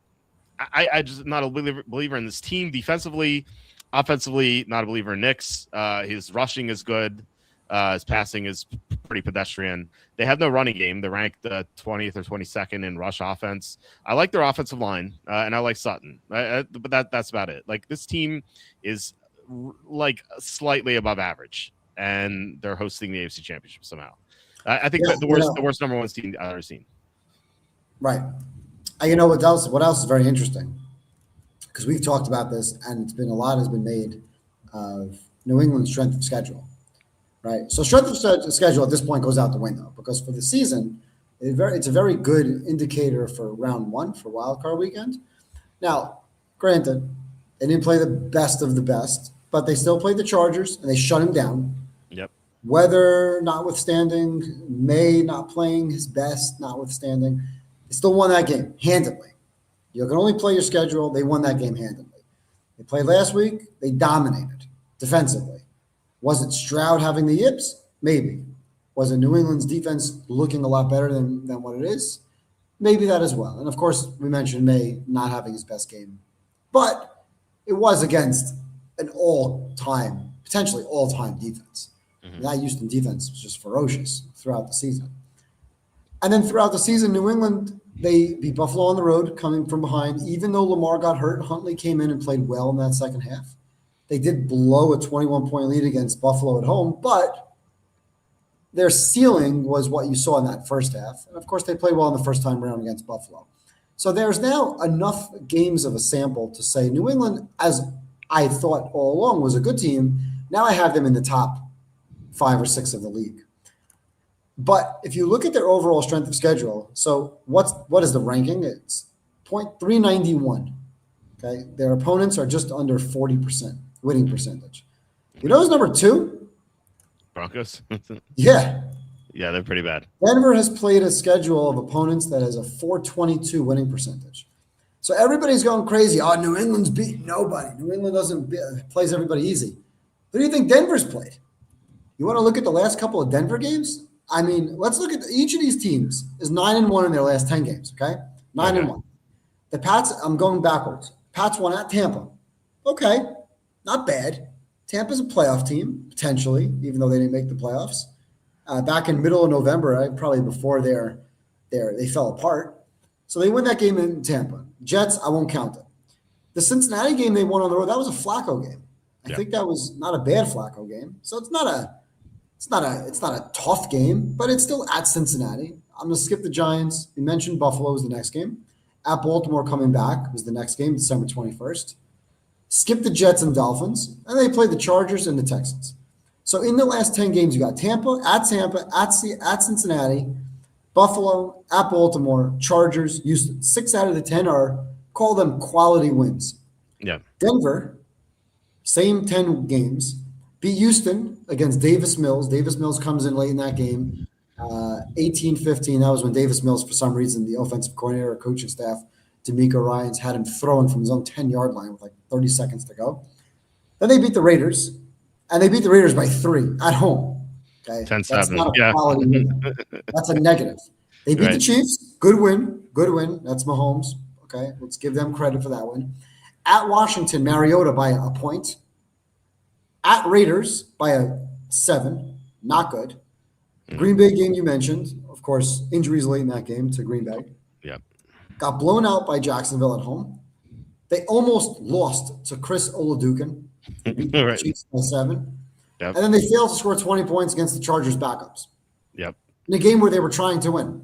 I just not a believer in this team defensively. Offensively, not a believer in Knicks. His rushing is good. His passing is pretty pedestrian. They have no running game. They're ranked 20th or 22nd in rush offense. I like their offensive line, and I like Sutton. But that's about it. Like this team is like slightly above average, and they're hosting the AFC Championship somehow. I think the worst number one team I've ever seen. Right. You know what else? What else is very interesting? Because we've talked about this, and a lot has been made of New England's strength of schedule, right? So strength of schedule at this point goes out the window, because for the season, it's a very good indicator for round 1 for wild card weekend. Now, granted, they didn't play the best of the best, but they still played the Chargers, and they shut him down. Yep. Weather notwithstanding, May not playing his best notwithstanding, they still won that game handedly. You can only play your schedule. They won that game handedly. They played last week. They dominated defensively. Was it Stroud having the yips? Maybe. Was it New England's defense looking a lot better than what it is? Maybe that as well. And, of course, we mentioned May not having his best game. But it was against an potentially all-time defense. Mm-hmm. That Houston defense was just ferocious throughout the season. And then throughout the season, New England, they beat Buffalo on the road, coming from behind. Even though Lamar got hurt, Huntley came in and played well in that second half. They did blow a 21-point lead against Buffalo at home, but their ceiling was what you saw in that first half. And, of course, they played well in the first time around against Buffalo. So there's now enough games of a sample to say New England, as I thought all along, was a good team. Now I have them in the top 5 or 6 of the league. But if you look at their overall strength of schedule, so what is the ranking? It's 0.391. Okay, their opponents are just under 40% winning percentage. You know who's number 2? Broncos. Yeah, they're pretty bad. Denver has played a schedule of opponents that has a 422 winning percentage. So everybody's going crazy. Oh, New England's beating nobody. New England plays everybody easy. Who do you think Denver's played? You want to look at the last couple of Denver games? I mean, let's look at each of these teams is 9-1 in their last 10 games. Okay, 9-1. The Pats. I'm going backwards. Pats won at Tampa. Okay, not bad. Tampa's a playoff team, potentially, even though they didn't make the playoffs. Back in middle of November, probably before they fell apart. So they win that game in Tampa. Jets, I won't count it. The Cincinnati game they won on the road, that was a Flacco game. I think that was not a bad Flacco game. So it's not a tough game, but it's still at Cincinnati. I'm gonna skip the Giants. You mentioned Buffalo was the next game. At Baltimore coming back was the next game, December 21st. Skip the Jets and Dolphins, and they played the Chargers and the Texans. So in the last 10 games, you got Tampa, at Cincinnati, Buffalo, at Baltimore, Chargers, Houston. 6 out of the 10 call them quality wins. Yeah. Denver, same 10 games, beat Houston against Davis Mills. Davis Mills comes in late in that game, 18-15. That was when Davis Mills, for some reason, the offensive coordinator or coaching staff, D'Amico Ryans, had him throwing from his own 10-yard line with like 30 seconds to go. Then they beat the Raiders, and they beat the Raiders by 3 at home. Okay, 10-7. That's not a quality win. That's a negative. They beat the Chiefs. Good win. That's Mahomes. Okay, let's give them credit for that win. At Washington, Mariota by a point. At Raiders by a 7. Not good. Green Bay game you mentioned. Of course, injuries late in that game to Green Bay. Yep. Got blown out by Jacksonville at home. They almost lost to Chris Oladukin. Right. Chiefs by 7. Yep. And then they failed to score 20 points against the Chargers backups. Yep. In a game where they were trying to win.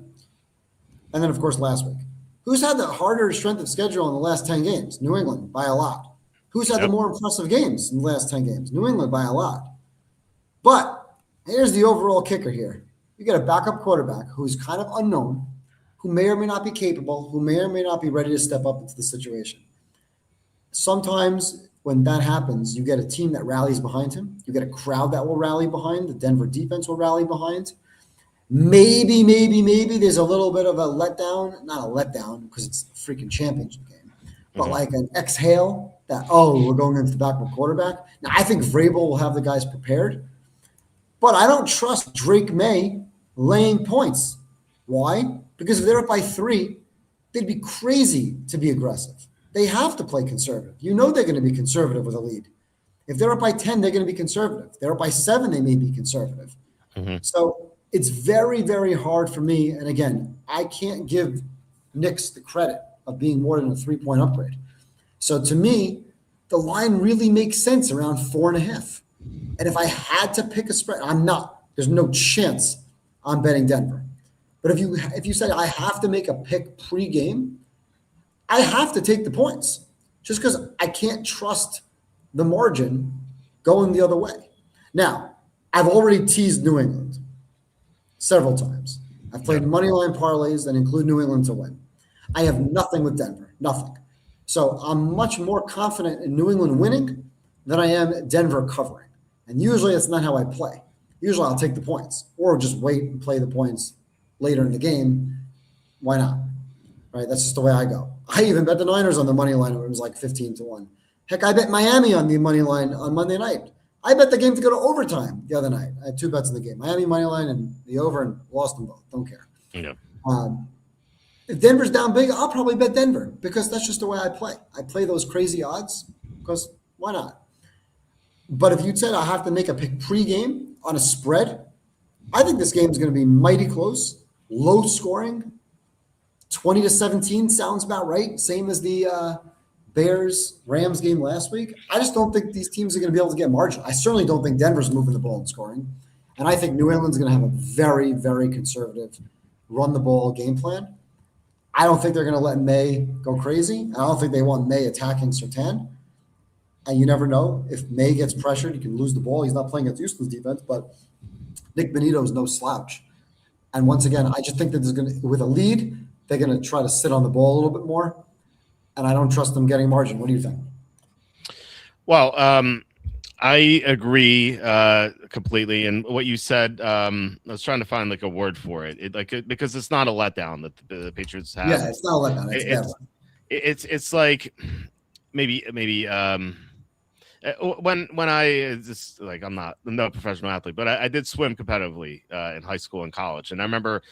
And then, of course, last week. Who's had the harder strength of schedule in the last 10 games? New England by a lot. Who's had the more impressive games in the last 10 games? New England by a lot. But here's the overall kicker here. You get a backup quarterback who's kind of unknown, who may or may not be capable, who may or may not be ready to step up into the situation. Sometimes when that happens, you get a team that rallies behind him. You get a crowd that will rally behind. The Denver defense will rally behind. Maybe there's a little bit of a letdown. Not a letdown because it's a freaking championship game. But like an exhale that, we're going into the backup quarterback. Now, I think Vrabel will have the guys prepared. But I don't trust Drake May laying points. Why? Because if they're up by 3, they'd be crazy to be aggressive. They have to play conservative. You know they're going to be conservative with a lead. If they're up by 10, they're going to be conservative. If they're up by 7, they may be conservative. So it's very, very hard for me. And again, I can't give Knicks the credit of being more than a 3-point upgrade. So to me, the line really makes sense around 4.5. And if I had to pick a spread, I'm not. There's no chance I'm betting Denver. But if you say I have to make a pick pre-game, I have to take the points just because I can't trust the margin going the other way. Now, I've already teased New England several times. I've played moneyline parlays that include New England to win. I have nothing with Denver, nothing. So I'm much more confident in New England winning than I am Denver covering. And usually that's not how I play. Usually I'll take the points or just wait and play the points later in the game. Why not? Right? That's just the way I go. I even bet the Niners on the money line when it was like 15-1. Heck, I bet Miami on the money line on Monday night. I bet the game to go to overtime the other night. I had 2 bets in the game. Miami money line and the over, and lost them both. Don't care. Yeah. If Denver's down big, I'll probably bet Denver because that's just the way I play. I play those crazy odds because why not? But if you said I have to make a pick pre-game on a spread, I think this game is going to be mighty close, low scoring. 20-17 sounds about right. Same as the Bears-Rams game last week. I just don't think these teams are going to be able to get margin. I certainly don't think Denver's moving the ball and scoring. And I think New England's going to have a very, very conservative run-the-ball game plan. I don't think they're going to let May go crazy. I don't think they want May attacking Surtain. And you never know. If May gets pressured, you can lose the ball. He's not playing against Houston's defense, but Nick Benito is no slouch. And once again, I just think that there's going to, with a lead, they're going to try to sit on the ball a little bit more. And I don't trust them getting margin. What do you think? Well, I agree completely. And what you said, I was trying to find like a word for it. Because it's not a letdown that the Patriots have. Yeah, it's not a letdown. It's like maybe when I just like I'm no professional athlete, but I did swim competitively in high school and college, and I remember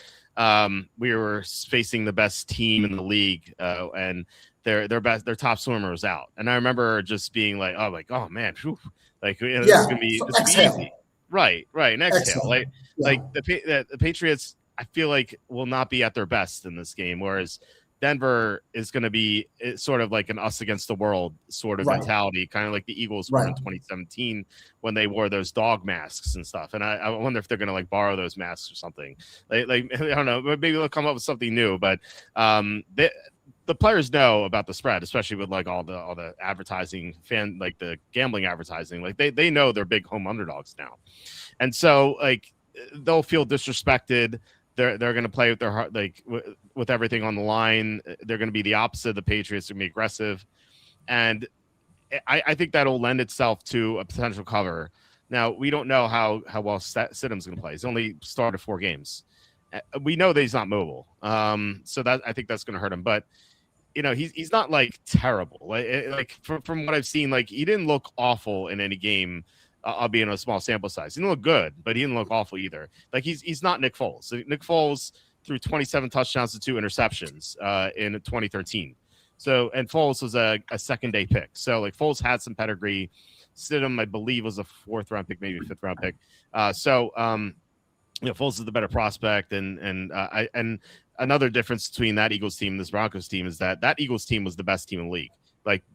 we were facing the best team in the league, and their top swimmer was out. And I remember just being like, oh man, whew, like this is Yeah. gonna be So this gonna be exhale. easy. Right, and exhale. Exhale. Like Yeah. the Patriots, I feel like will not be at their best in this game, whereas Denver is going to be sort of like an us against the world sort of Right. mentality, kind of like the Eagles were Right. in 2017 when they wore those dog masks and stuff. And I wonder if they're going to like borrow those masks or something. Like I don't know, maybe they'll come up with something new. But the players know about the spread, especially with like all the advertising, like the gambling advertising. Like they know they're big home underdogs now, and so like they'll feel disrespected. They're going to play with their heart, like with everything on the line. They're going to be the opposite of the Patriots. They're going to be aggressive, and I think that'll lend itself to a potential cover. Now we don't know how well Stidham's going to play. He's only started 4 games. We know that he's not mobile, so that I think that's going to hurt him. But he's not like terrible. Like from what I've seen, like he didn't look awful in any game. I'll be in a small sample size. He didn't look good, but he didn't look awful either. Like he's not Nick Foles. So Nick Foles threw 27 touchdowns to 2 interceptions in 2013. So and Foles was a second day pick. So like Foles had some pedigree. Stidham, I believe, was a 4th round pick, maybe a 5th round pick. Foles is the better prospect, and another difference between that Eagles team and this Broncos team is that Eagles team was the best team in the league.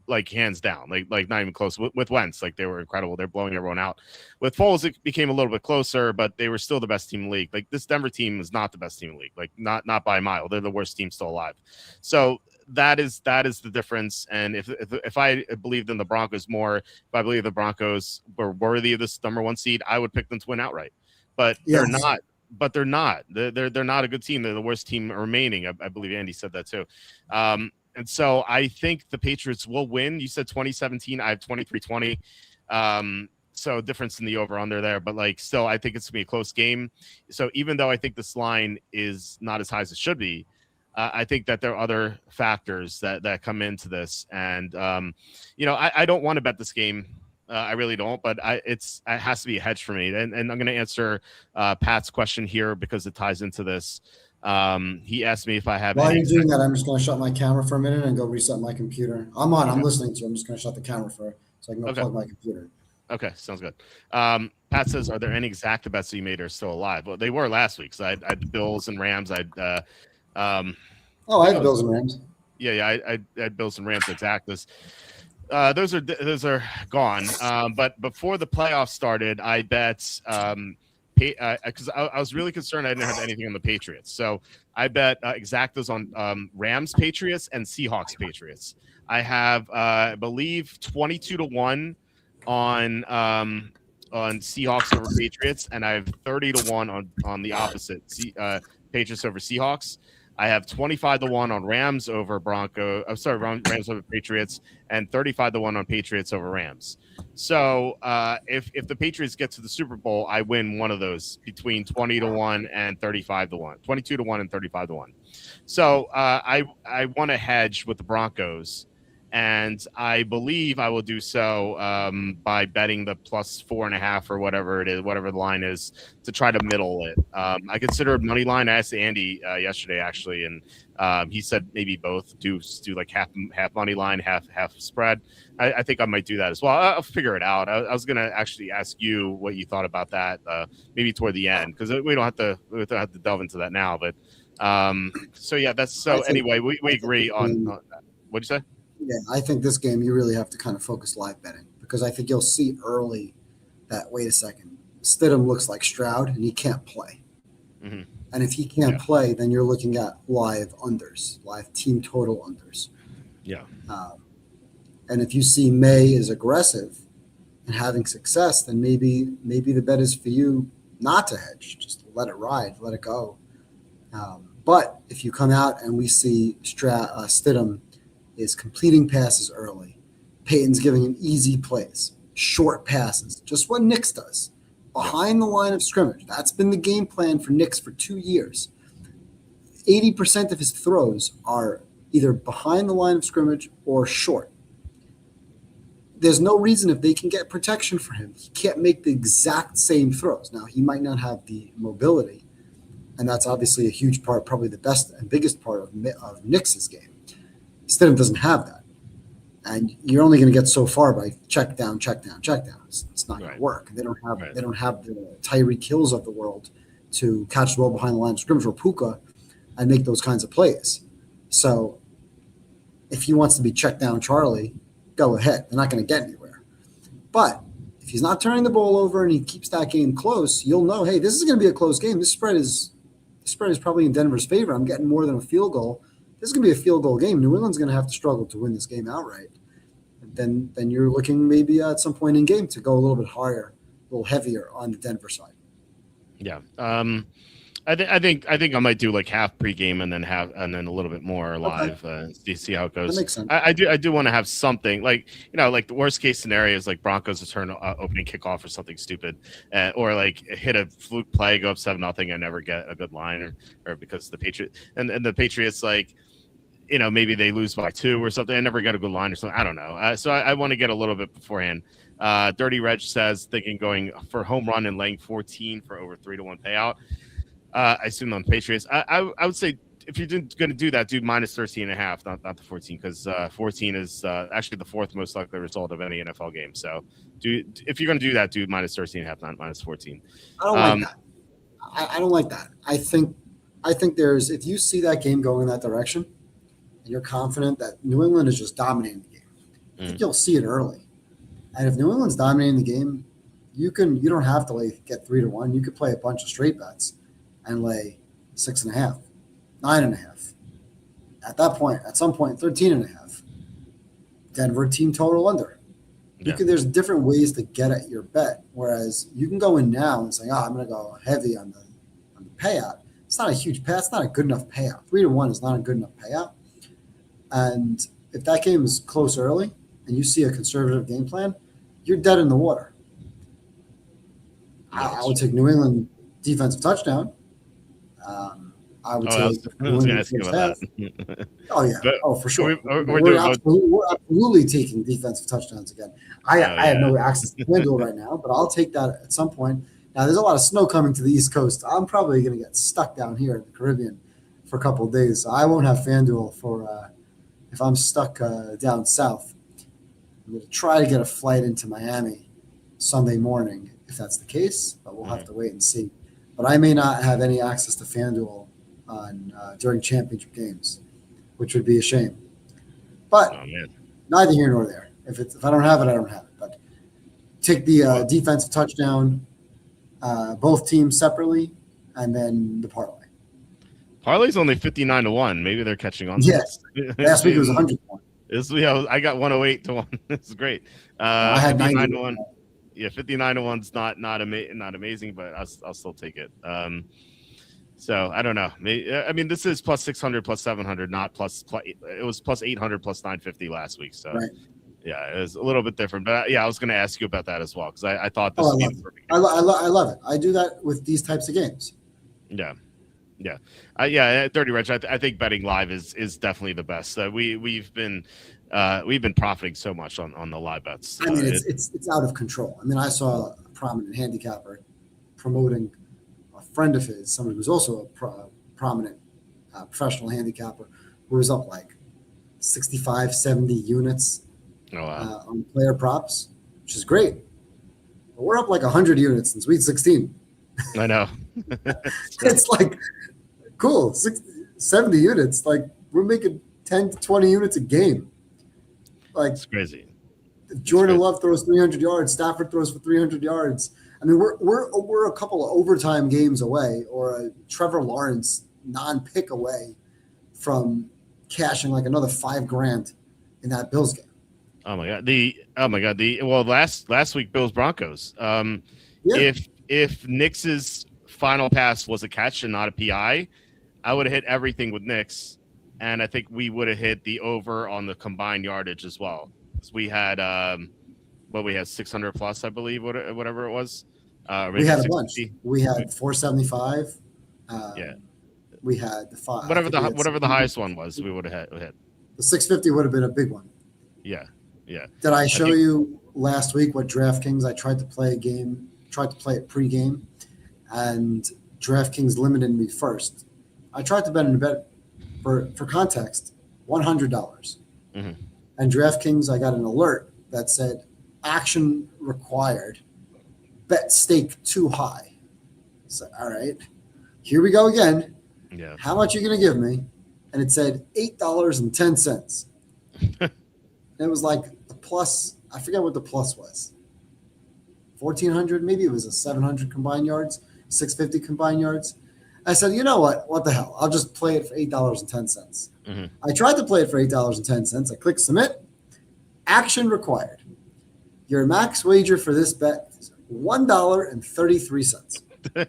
Like hands down, like not even close with Wentz. Like they were incredible. They're blowing everyone out. With Foles, it became a little bit closer, but they were still the best team in the league. Like this Denver team is not the best team in the league. Like not by a mile. They're the worst team still alive. So that is the difference. And if I believed in the Broncos more, if I believe the Broncos were worthy of this number 1 seed, I would pick them to win outright. But they're not. But they're not. They're not a good team. They're the worst team remaining. I believe Andy said that too. And so I think the Patriots will win. You said 2017. I have 23-20. So difference in the over-under there. But, like, still, I think it's going to be a close game. So even though I think this line is not as high as it should be, I think that there are other factors that come into this. And, I don't want to bet this game. I really don't, but it has to be a hedge for me. And I'm going to answer Pat's question here because it ties into this. He asked me if I have. While you're doing that, I'm just going to shut my camera for a minute and go reset my computer. I'm on. Okay. I'm listening to you. I'm just going to shut the camera so I can go plug my computer. Okay, sounds good. Pat says, "Are there any exact bets that you made are still alive?" Well, they were last week. So I had Bills and Rams. I had Bills and Rams. Yeah, I had Bills and Rams exactas. Those are gone. But before the playoffs started, I bet because I was really concerned I didn't have anything on the Patriots. So I bet exactas on Rams Patriots and Seahawks Patriots. I have I believe 22-1 on Seahawks over Patriots, and I have 30-1 on the opposite Patriots over Seahawks. I have 25-1 on Rams over Rams over Patriots, and 35-1 on Patriots over Rams. So if the Patriots get to the Super Bowl, I win one of those between 20-1 and 35-1, 22-1 and 35-1. So I want to hedge with the Broncos, and I believe I will do so by betting the +4.5 or whatever it is, whatever the line is, to try to middle it. I considered money line. I asked Andy yesterday actually, and he said maybe both do like half money line, half spread. I think I might do that as well. I'll figure it out. I was gonna actually ask you what you thought about that, maybe toward the end, because we don't have to delve into that now. But so yeah, that's so. Anyway, we agree on what'd you say? Yeah, I think this game you really have to kind of focus live betting, because I think you'll see early that, wait a second, Stidham looks like Stroud and he can't play. Mm-hmm. And if he can't play, then you're looking at live unders, live team total unders. Yeah. And if you see May is aggressive and having success, then maybe the bet is for you not to hedge, just let it ride, let it go. But if you come out and we see Stidham is completing passes early, Peyton's giving him easy plays, short passes, just what Nix does, behind the line of scrimmage. That's been the game plan for Nix for 2 years. 80% of his throws are either behind the line of scrimmage or short. There's no reason, if they can get protection for him, he can't make the exact same throws. Now, he might not have the mobility, And that's obviously a huge part, probably the best and biggest part of Knicks' game. Stidham doesn't have that. And you're only going to get so far by check down, check down, check down. It's not going to work. They don't have the Tyreek Hills of the world to catch the ball behind the line of scrimmage or Puka and make those kinds of plays. So if he wants to be check down Charlie, go ahead. They're not going to get anywhere. But if he's not turning the ball over and he keeps that game close, you'll know, hey, this is going to be a close game. The spread is probably in Denver's favor. I'm getting more than a field goal. This is going to be a field goal game. New England's going to have to struggle to win this game outright. Then you're looking maybe at some point in game to go a little bit higher, a little heavier on the Denver side. Yeah. I think I might do like half pregame and then a little bit more live. See how it goes. That makes sense. I do want to have something like like the worst case scenario is like Broncos return opening kickoff or something stupid, or like hit a fluke play, go up 7-0, and never get a good line, or because the Patriots like maybe they lose by 2 or something. I never get a good line or something. I don't know. So I want to get a little bit beforehand. Dirty Reg says thinking going for home run and laying 14 for over 3-1 payout. I assume on Patriots. I would say if you're going to do that, do minus 13.5, not the 14, because 14 is actually the 4th most likely result of any NFL game. So if you're going to do that, do minus 13.5, not minus 14. I don't like that. I don't like that. I think if you see that game going in that direction, and you're confident that New England is just dominating the game, I think you'll see it early. And if New England's dominating the game, you don't have to get 3-1. You could play a bunch of straight bets and lay 6.5, 9.5. At some point, 13.5. Denver team total under. Yeah. There's different ways to get at your bet. Whereas you can go in now and say, I'm going to go heavy on the payout. It's not a huge payout. It's not a good enough payout. 3-1 is not a good enough payout. And if that game is close early and you see a conservative game plan, you're dead in the water. I would take New England defensive touchdown. I would take New England first half. Oh, yeah. For sure. We're absolutely taking defensive touchdowns again. I have no access to FanDuel right now, but I'll take that at some point. Now, there's a lot of snow coming to the East Coast. I'm probably going to get stuck down here in the Caribbean for a couple of days. So I won't have FanDuel for if I'm stuck down south. I'm going to try to get a flight into Miami Sunday morning if that's the case, but we'll have to wait and see. But I may not have any access to FanDuel during championship games, which would be a shame. But neither here nor there. If I don't have it, I don't have it. But take the defensive touchdown, both teams separately, and then the parlay. Parlay's only 59-1. Maybe they're catching on. Yes. Last week it was 100-1. I got 108-1. This is great. I had 59-1. Yeah, 59-1's not amazing, but I'll still take it. So I don't know. I mean, this is plus 600, plus 700, not plus. It was plus 800, plus 950 last week. So yeah, it was a little bit different. But I was going to ask you about that as well because I thought this would be the perfect game. I love it. I do that with these types of games. Yeah. Dirty Rich. I think betting live is definitely the best. We've been profiting so much on the live bets. I mean, it's out of control. I mean, I saw a prominent handicapper promoting a friend of his, somebody who's also a prominent professional handicapper, who was up like 65, 70 units on player props, which is great. But we're up like 100 units since week 16. I know. It's like, cool, 70 units. Like, we're making 10 to 20 units a game. Like, it's crazy. Jordan Love throws 300 yards. Stafford throws for 300 yards. I mean, we're a couple of overtime games away, or a Trevor Lawrence non-pick away from cashing like another $5,000 in that Bills game. Oh my god. Last week Bills Broncos. If Knicks's final pass was a catch and not a PI, I would have hit everything with Knicks, and I think we would have hit the over on the combined yardage as well. We had we had 600 plus, I believe, whatever it was. We had a bunch. We had 475. We had the 5. Whatever the highest one was, we would have hit. The 650 would have been a big one. Yeah. Did I show you last week what DraftKings? I tried to play a game, tried to play it pregame, and DraftKings limited me first. I tried to bet in a bet for context, $100. Mm-hmm. And DraftKings, I got an alert that said action required, bet stake too high. So, all right, here we go again. Yeah. How much are you going to give me? And it said $8.10. And it was like the plus, I forget what the plus was. 1,400, maybe it was a 700 combined yards, 650 combined yards. I said, you know what? What the hell? I'll just play it for $8.10. Mm-hmm. I tried to play it for $8.10. I clicked submit. Action required. Your max wager for this bet is $1.33.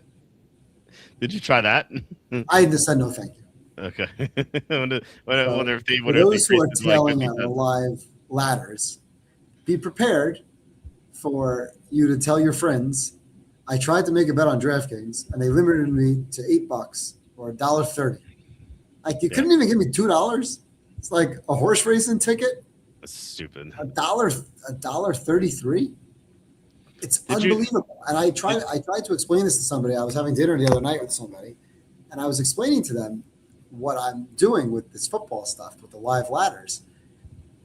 Did you try that? I just said no, thank you. Okay. I wonder if they For would have those who are increased it to like tailing 50 on cents. live ladders, be prepared for you to tell your friends. I tried to make a bet on DraftKings, and they limited me to $8 or $1.30. Like you couldn't even give me $2. It's like a horse racing ticket. That's stupid. $1.33. It's unbelievable. And I tried to explain this to somebody. I was having dinner the other night with somebody, and I was explaining to them what I'm doing with this football stuff with the live ladders.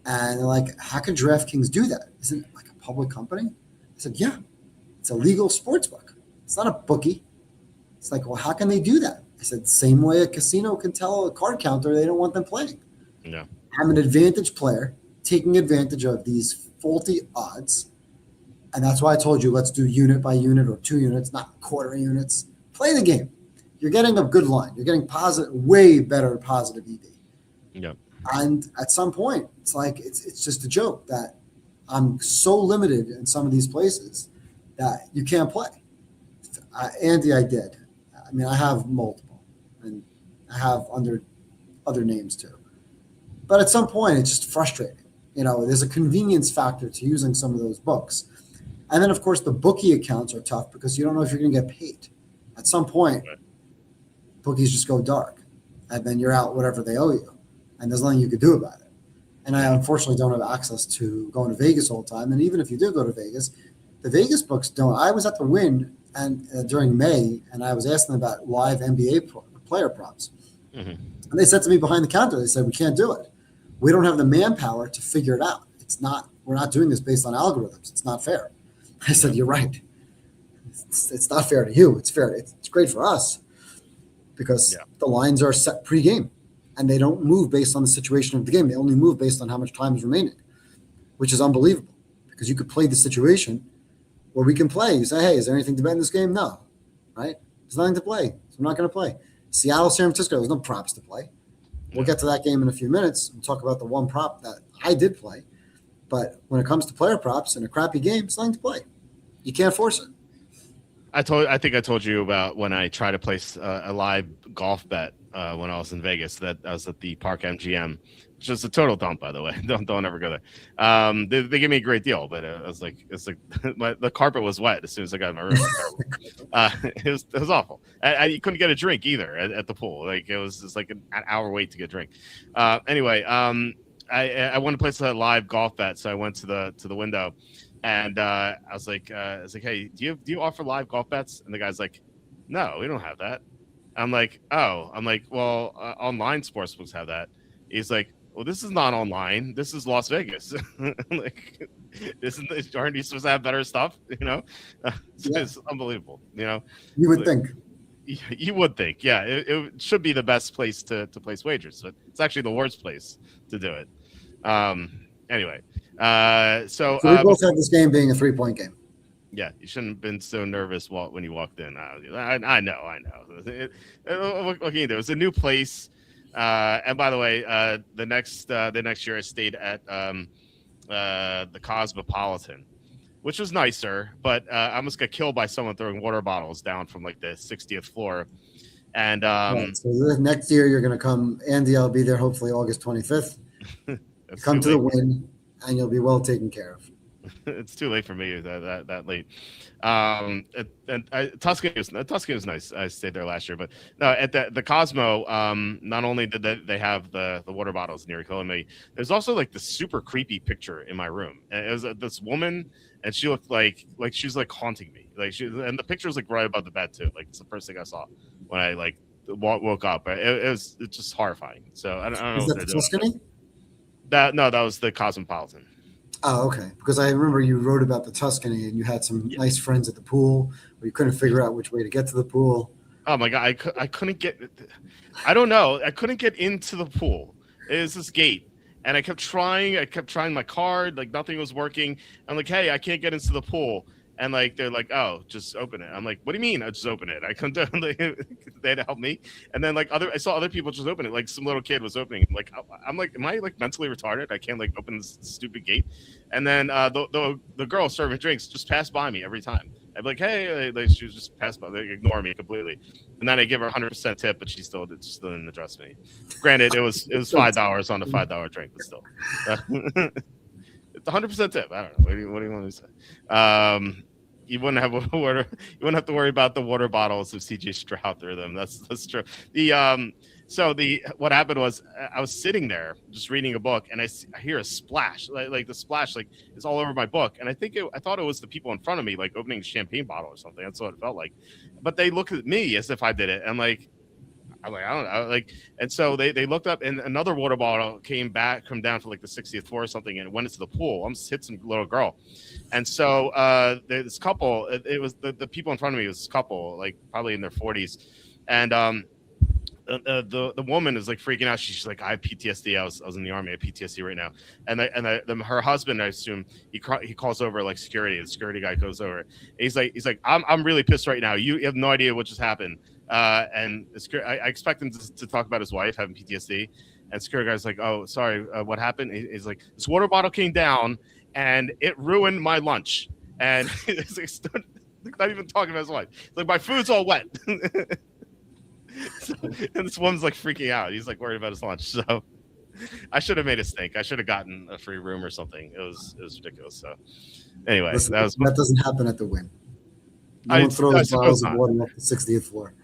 And they're like, how can DraftKings do that? Isn't it like a public company? I said, yeah, it's a legal sports book. It's not a bookie. It's like, well, how can they do that? I said, same way a casino can tell a card counter they don't want them playing. No. I'm an advantage player taking advantage of these faulty odds. And that's why I told you, let's do unit by unit or 2 units, not quarter units. Play the game. You're getting a good line. You're getting positive, way better positive EV. Yep. And at some point, it's like it's just a joke that I'm so limited in some of these places that you can't play. Andy, I did. I mean, I have multiple, and I have under other names too. But at some point, it's just frustrating. You know, there's a convenience factor to using some of those books. And then, of course, the bookie accounts are tough because you don't know if you're going to get paid. At some point, bookies just go dark, and then you're out whatever they owe you, and there's nothing you could do about it. And I unfortunately don't have access to going to Vegas all the time. And even if you do go to Vegas, the Vegas books don't. I was at the Wynn and during May, and I was asking about live NBA player props. Mm-hmm. And they said to me behind the counter, they said, we can't do it. We don't have the manpower to figure it out. We're not doing this based on algorithms. It's not fair. I said, you're right. It's not fair to you. It's fair. It's great for us because the lines are set pre-game and they don't move based on the situation of the game. They only move based on how much time is remaining, which is unbelievable because you could play the situation where we can play. You say, hey, is there anything to bet in this game? No, right? There's nothing to play. So I'm not going to play. Seattle, San Francisco, there's no props to play. We'll get to that game in a few minutes. We'll talk about the one prop that I did play. But when it comes to player props in a crappy game, it's nothing to play. You can't force it. I think I told you about when I tried to place a live golf bet when I was in Vegas. That I was at the Park MGM, which is a total dump, by the way. Don't ever go there. They gave me a great deal, but I was like, it's like the carpet was wet as soon as I got in my room. It was awful. I couldn't get a drink either at the pool. Like it was just like an hour wait to get a drink. Anyway, I wanted to place a live golf bet, so I went to the window. And I was like, hey, do you offer live golf bets? And the guy's like, no, we don't have that. I'm like, oh, well, online sportsbooks have that. He's like, well, this is not online. This is Las Vegas. Like, aren't you supposed to have better stuff? You know, it's unbelievable. You know, you would think. You would think, yeah. It should be the best place to place wagers, but it's actually the worst place to do it. Anyway. So we both had this game being a 3-point game. Yeah, you shouldn't have been so nervous, Walt, when you walked in. I know. What can you do? It's a new place, and by the way, the next year I stayed at the Cosmopolitan, which was nicer, but I almost got killed by someone throwing water bottles down from like the 60th floor. And right, so next year you're going to come, Andy. I'll be there hopefully August 25th. Come to the Wynn. And you'll be well taken care of. It's too late for me that late. Tuscany was nice. I stayed there last year, but no, at the Cosmo. Not only did they have the water bottles near killing me, there's also like this super creepy picture in my room. And it was this woman, and she looked like she was like haunting me. Like and the picture was like right above the bed too. Like it's the first thing I saw when I like woke up. It's just horrifying. So I don't know Is what that they're the doing. Tuscany? That was the Cosmopolitan. Oh, okay. Because I remember you wrote about the Tuscany and you had some nice friends at the pool, but you couldn't figure out which way to get to the pool. Oh my god, I couldn't get. I don't know. I couldn't get into the pool. It was this gate, and I kept trying. I kept trying my card. Like nothing was working. I'm like, hey, I can't get into the pool. And like they're like, oh, just open it. I'm like, what do you mean? I just open it. I couldn't. They had to help me. And then like I saw other people just open it. Like some little kid was opening. Like I'm like, am I like mentally retarded? I can't like open this stupid gate. And then the girl serving drinks just passed by me every time. I'd be like, hey, like she was just passed by. They ignore me completely. And then I give her 100% tip, but she still didn't address me. Granted, it was $5 on a $5 drink, but still, it's 100% tip. I don't know. What do you want me to say? You wouldn't have water. You wouldn't have to worry about the water bottles if CJ Stroud threw them. That's true. What happened was I was sitting there just reading a book, and I hear a splash, like the splash like is all over my book, and I thought it was the people in front of me like opening a champagne bottle or something. That's what it felt like. But they looked at me as if I did it, and like I'm like, I don't know. Like, and so they looked up and another water bottle come down to like the 60th floor or something and it went into the pool. Almost hit some little girl. And so this couple, it was the people in front of me was this couple, like probably in their 40s. And the woman is like freaking out. She's like, I have PTSD. I was in the army. I have PTSD right now. And her husband, I assume, he calls over like security. The security guy goes over. He's like, I'm really pissed right now. You have no idea what just happened. And I expect him to talk about his wife having PTSD. And security guy's like, oh, sorry, what happened? He's like, this water bottle came down and it ruined my lunch. And he's like, not even talking about his wife. He's like, my food's all wet. So, and this woman's like freaking out. He's like worried about his lunch. So I should have made a stink. I should have gotten a free room or something. It was ridiculous. So anyway, Listen, that doesn't happen at the Wynn. No one throws bottles of water off the 60th floor.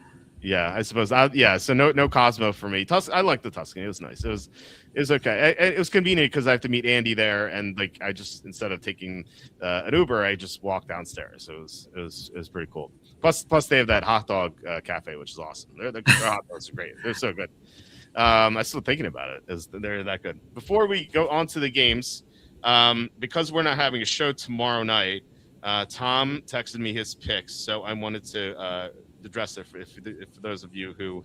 Yeah, I suppose. So no Cosmo for me. I like the Tuscany. It was nice. It was okay. It was convenient because I have to meet Andy there, and like I just instead of taking an Uber, I just walked downstairs. It was pretty cool. Plus they have that hot dog cafe, which is awesome. Their hot dogs are great. They're so good. I'm still thinking about it. They're that good. Before we go on to the games, because we're not having a show tomorrow night, Tom texted me his picks, so I wanted to address it for those of you who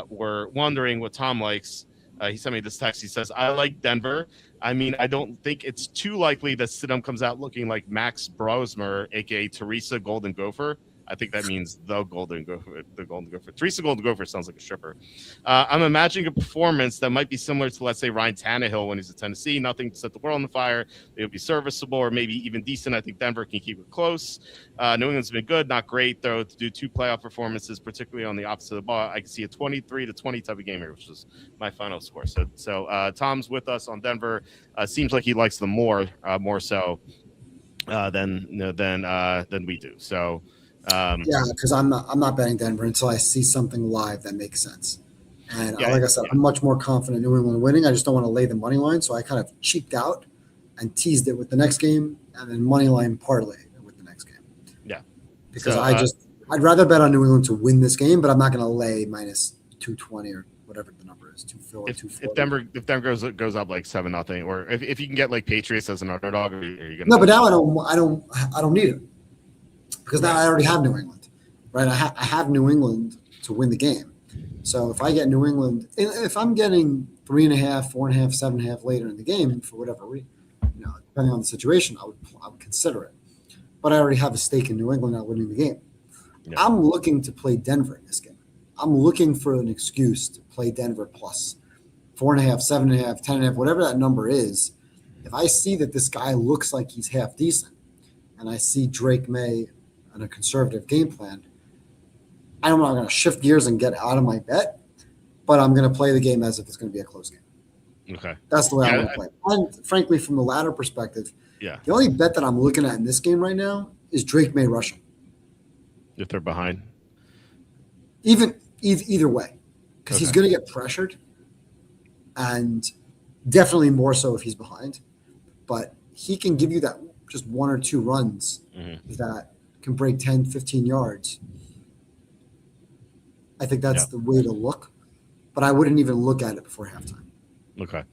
were wondering what Tom likes. He sent me this text. He says, I like Denver. I mean, I don't think it's too likely that Stidham comes out looking like Max Brosmer, aka Teresa Golden Gopher. I think that means the Golden Gopher. Teresa Golden Gopher sounds like a stripper. I'm imagining a performance that might be similar to, let's say, Ryan Tannehill when he's at Tennessee. Nothing to set the world on fire. It would be serviceable or maybe even decent. I think Denver can keep it close. New England's been good, not great, though, to do two playoff performances, particularly on the opposite of the ball. I can see a 23-20 type of game here, which is my final score. So Tom's with us on Denver. Seems like he likes them more so than we do. So. Yeah, because I'm not betting Denver until I see something live that makes sense. And like I said, yeah. I'm much more confident New England winning. I just don't want to lay the money line, so I kind of cheaped out and teased it with the next game, and then money line parlay with the next game. Yeah, because I'd rather bet on New England to win this game, but I'm not going to lay minus 220 or whatever the number is, 240. If Denver goes up like 7-0, or if you can get like Patriots as an underdog, are you gonna? No, but now I don't need it. Because now I already have New England, right? I have New England to win the game. So if I get New England, if I'm getting 3.5, 4.5, 7.5 later in the game for whatever reason, depending on the situation, I would consider it. But I already have a stake in New England not winning the game. Yeah. I'm looking to play Denver in this game. I'm looking for an excuse to play Denver plus 4.5, 7.5, 10.5, whatever that number is. If I see that this guy looks like he's half decent, and I see Drake May and a conservative game plan, I'm not going to shift gears and get out of my bet, but I'm going to play the game as if it's going to be a close game. Okay. That's the way I'm going to play. And frankly, from the latter perspective, Yeah, The only bet that I'm looking at in this game right now is Drake May rushing. if they're behind. Either way, because he's Okay. going to get pressured, and definitely more so if he's behind. But he can give you that just one or two runs Hmm. that can break 10, 15 yards. I think Yeah. that's the way to look, but I wouldn't even look at it before halftime. Okay.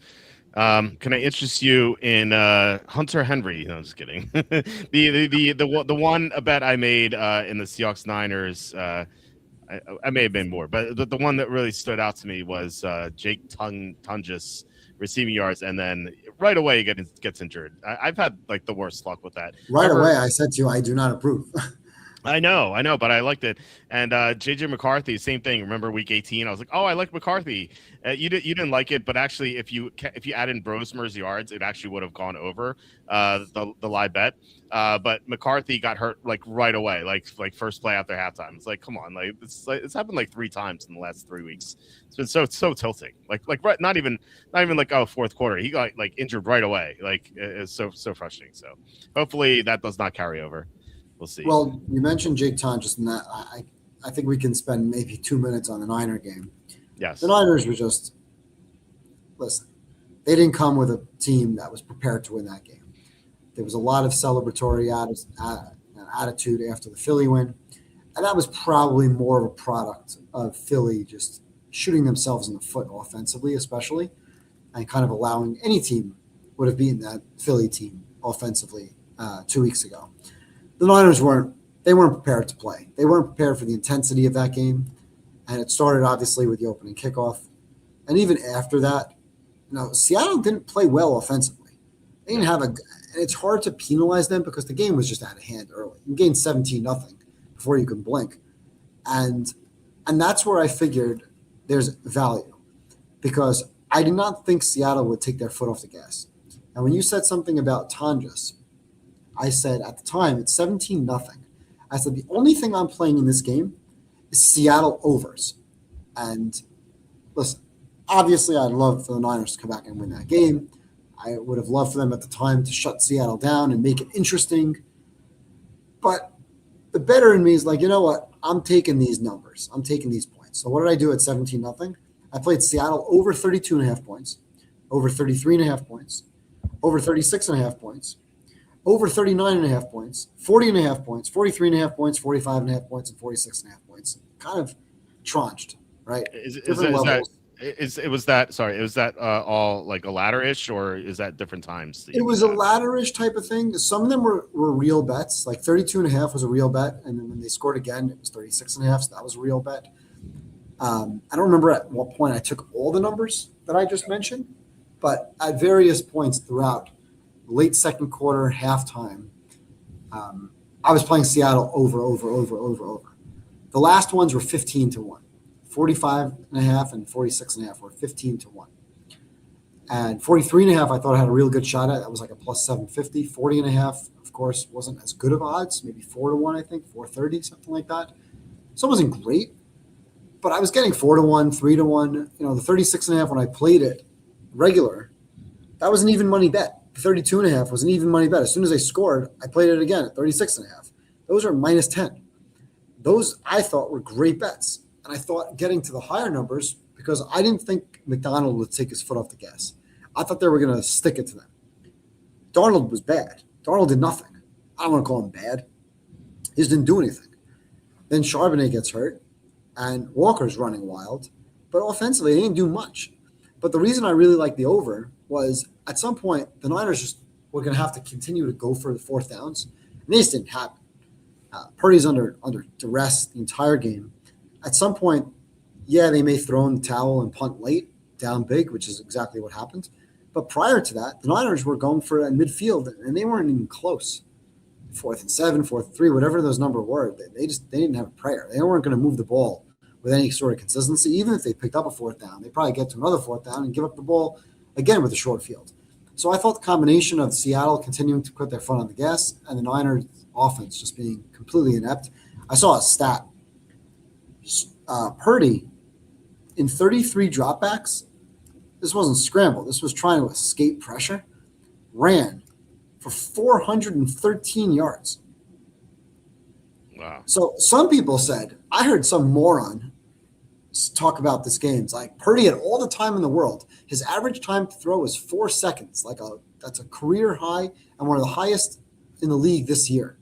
Can I interest you in Hunter Henry? No, I'm just kidding. The one bet I made in the Seahawks Niners. I may have been more, but the one that really stood out to me was Jake Tungus receiving yards, and then right away gets injured. I've had like the worst luck with that. Right Remember, away, I said to you, I do not approve. I know, but I liked it. And JJ McCarthy, same thing. Remember week 18? I was like, oh, I like McCarthy. You didn't like it, but actually, if you add in Brosmer's yards, it actually would have gone over the live bet. But McCarthy got hurt like right away, like first play after halftime. It's like, come on, it's happened like 3 times in the last 3 weeks. It's been so tilting. Like right, not even like fourth quarter. He got like injured right away. Like it's so frustrating. So hopefully that does not carry over. We'll see. Well, you mentioned Jake Tonjes, and that I think we can spend maybe 2 minutes on the Niner game. Yes. The Niners were just listen. They didn't come with a team that was prepared to win that game. There was a lot of celebratory attitude after the Philly win, and that was probably more of a product of Philly just shooting themselves in the foot offensively, especially, and kind of allowing any team would have beaten that Philly team offensively 2 weeks ago. The Niners weren't prepared to play. They weren't prepared for the intensity of that game. And it started obviously with the opening kickoff. And even after that, Seattle didn't play well offensively. They didn't have and it's hard to penalize them because the game was just out of hand early. You gained 17-0 before you can blink. And that's where I figured there's value because I did not think Seattle would take their foot off the gas. And when you said something about Tonjes, I said at the time, it's 17-0. I said, the only thing I'm playing in this game is Seattle overs. And listen, obviously I'd love for the Niners to come back and win that game. I would have loved for them at the time to shut Seattle down and make it interesting. But the better in me is like, you know what? I'm taking these numbers. I'm taking these points. So what did I do at 17-0? I played Seattle over 32.5 points, over 33.5 points, over 36.5 points, over 39.5 points, 40.5 points, 43.5 points, 45.5 points, and 46.5 points. Kind of tranched, right? Different levels. Was that all like a ladder-ish, or is that different times? It was a ladder-ish type of thing. Some of them were real bets. Like 32.5 was a real bet. And then when they scored again, it was 36.5. So that was a real bet. I don't remember at what point I took all the numbers that I just mentioned, but at various points throughout late second quarter, halftime, I was playing Seattle over. The last ones were 15-1, 45.5 and 46.5 were 15-1. And 43.5, I thought I had a real good shot at. That was like a plus 750. 40.5, of course, wasn't as good of odds, maybe 4-1, I think, 430, something like that. So it wasn't great, but I was getting 4-1, 3-1. The 36.5 when I played it regular, that was an even money bet. 32.5 was an even money bet. As soon as they scored, I played it again at 36.5. Those are minus 10. Those I thought were great bets. And I thought getting to the higher numbers because I didn't think McDonald would take his foot off the gas. I thought they were going to stick it to them. Darnold was bad. Darnold did nothing. I don't want to call him bad. He just didn't do anything. Then Charbonnet gets hurt and Walker's running wild. But offensively, they didn't do much. But the reason I really liked the over was at some point, the Niners just were going to have to continue to go for the fourth downs. And they just didn't happen. Purdy's under duress the entire game. At some point, they may throw in the towel and punt late, down big, which is exactly what happened. But prior to that, the Niners were going for a midfield, and they weren't even close. 4th and 7, 4th and 3, whatever those numbers were, they didn't have a prayer. They weren't going to move the ball with any sort of consistency. Even if they picked up a fourth down, they probably get to another fourth down and give up the ball again with a short field. So I thought the combination of Seattle continuing to put their foot on the gas and the Niners offense just being completely inept. I saw a stat. Purdy, in 33 dropbacks, this wasn't scramble. This was trying to escape pressure, ran for 413 yards. Wow. So some people said, I heard some moron talk about this game. It's like Purdy had all the time in the world. His average time to throw was 4 seconds. That's a career high and one of the highest in the league this year.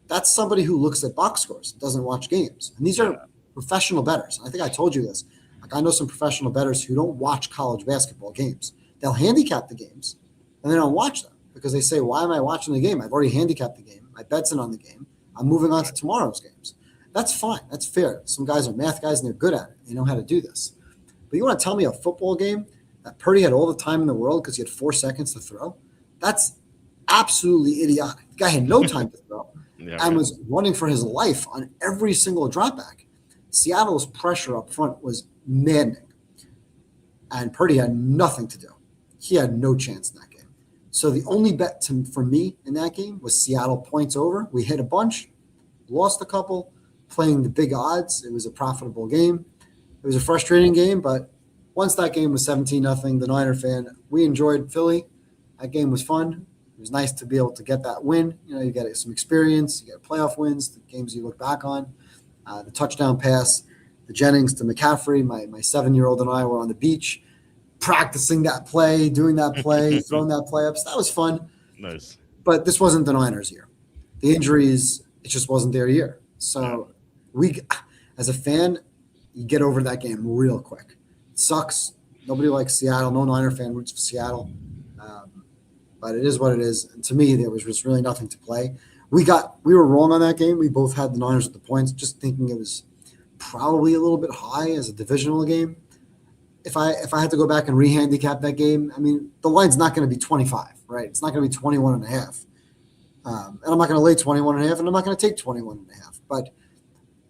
That's somebody who looks at box scores, doesn't watch games. And these are professional bettors. I think I told you this. Like I know some professional bettors who don't watch college basketball games. They'll handicap the games and they don't watch them because they say, why am I watching the game? I've already handicapped the game. My bet's in on the game. I'm moving on to tomorrow's games. That's fine. That's fair. Some guys are math guys and they're good at it. They know how to do this. But you want to tell me a football game that Purdy had all the time in the world because he had 4 seconds to throw? That's absolutely idiotic. The guy had no time to throw and was running for his life on every single dropback. Seattle's pressure up front was maddening. And Purdy had nothing to do. He had no chance in that game. So the only bet for me in that game was Seattle points over. We hit a bunch, lost a couple, playing the big odds. It was a profitable game. It was a frustrating game, but once that game was 17-0, the Niner fan, we enjoyed Philly. That game was fun. It was nice to be able to get that win. You know, you get some experience, you get playoff wins, the games you look back on. The touchdown pass, the Jennings to McCaffrey. My 7-year-old and I were on the beach practicing that play, doing that play, throwing that play up. So that was fun. Nice. But this wasn't the Niners' year. The injuries, it just wasn't their year. So we, as a fan, you get over that game real quick. It sucks. Nobody likes Seattle. No Niner fan roots for Seattle. But it is what it is. And to me, there was just really nothing to play. We were wrong on that game. We both had the Niners with the points, just thinking it was probably a little bit high as a divisional game. If I had to go back and re-handicap that game, I mean, the line's not going to be 25, right? It's not going to be 21 and a half. And I'm not going to lay 21 and a half, and I'm not going to take 21 and a half. But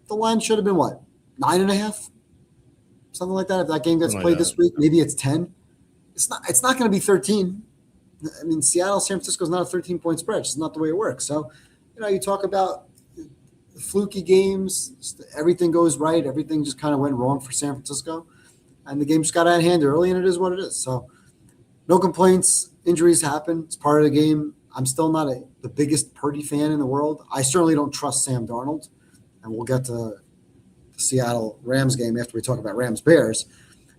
the line should have been what? 9.5? Something like that. If that game gets played this week, maybe it's 10. It's not going to be 13. I mean, Seattle, San Francisco is not a 13-point spread. It's not the way it works. So, you talk about the fluky games. Everything goes right. Everything just kind of went wrong for San Francisco. And the game just got out of hand early, and it is what it is. So, no complaints. Injuries happen. It's part of the game. I'm still not the biggest Purdy fan in the world. I certainly don't trust Sam Darnold. And we'll get to the Seattle Rams game after we talk about Rams-Bears.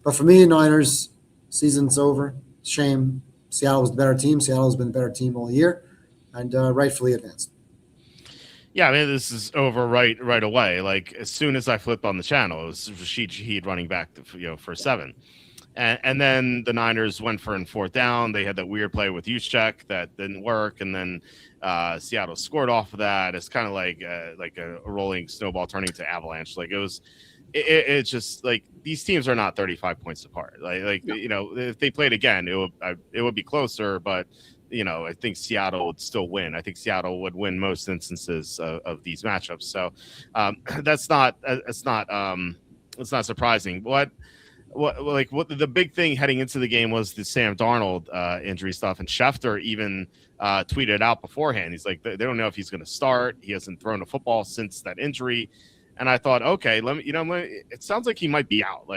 But for me, Niners, season's over. Shame. Seattle was the better team. Seattle has been the better team all year and rightfully advanced. Yeah, I mean, this is over right away. Like, as soon as I flipped on the channel, it was Rashid Shaheed running back for 7. And then the Niners went for 4th down. They had that weird play with Juszczyk that didn't work. And then Seattle scored off of that. It's kind of like a rolling snowball turning to avalanche. Like, it's just like these teams are not 35 points apart. No. If they played again, it would be closer, but I think Seattle would still win. I think Seattle would win most instances of these matchups. So it's not surprising. What the big thing heading into the game was the Sam Darnold injury stuff, and Schefter even tweeted out beforehand. He's like, they don't know if he's going to start. He hasn't thrown a football since that injury. And I thought, okay, it sounds like he might be out.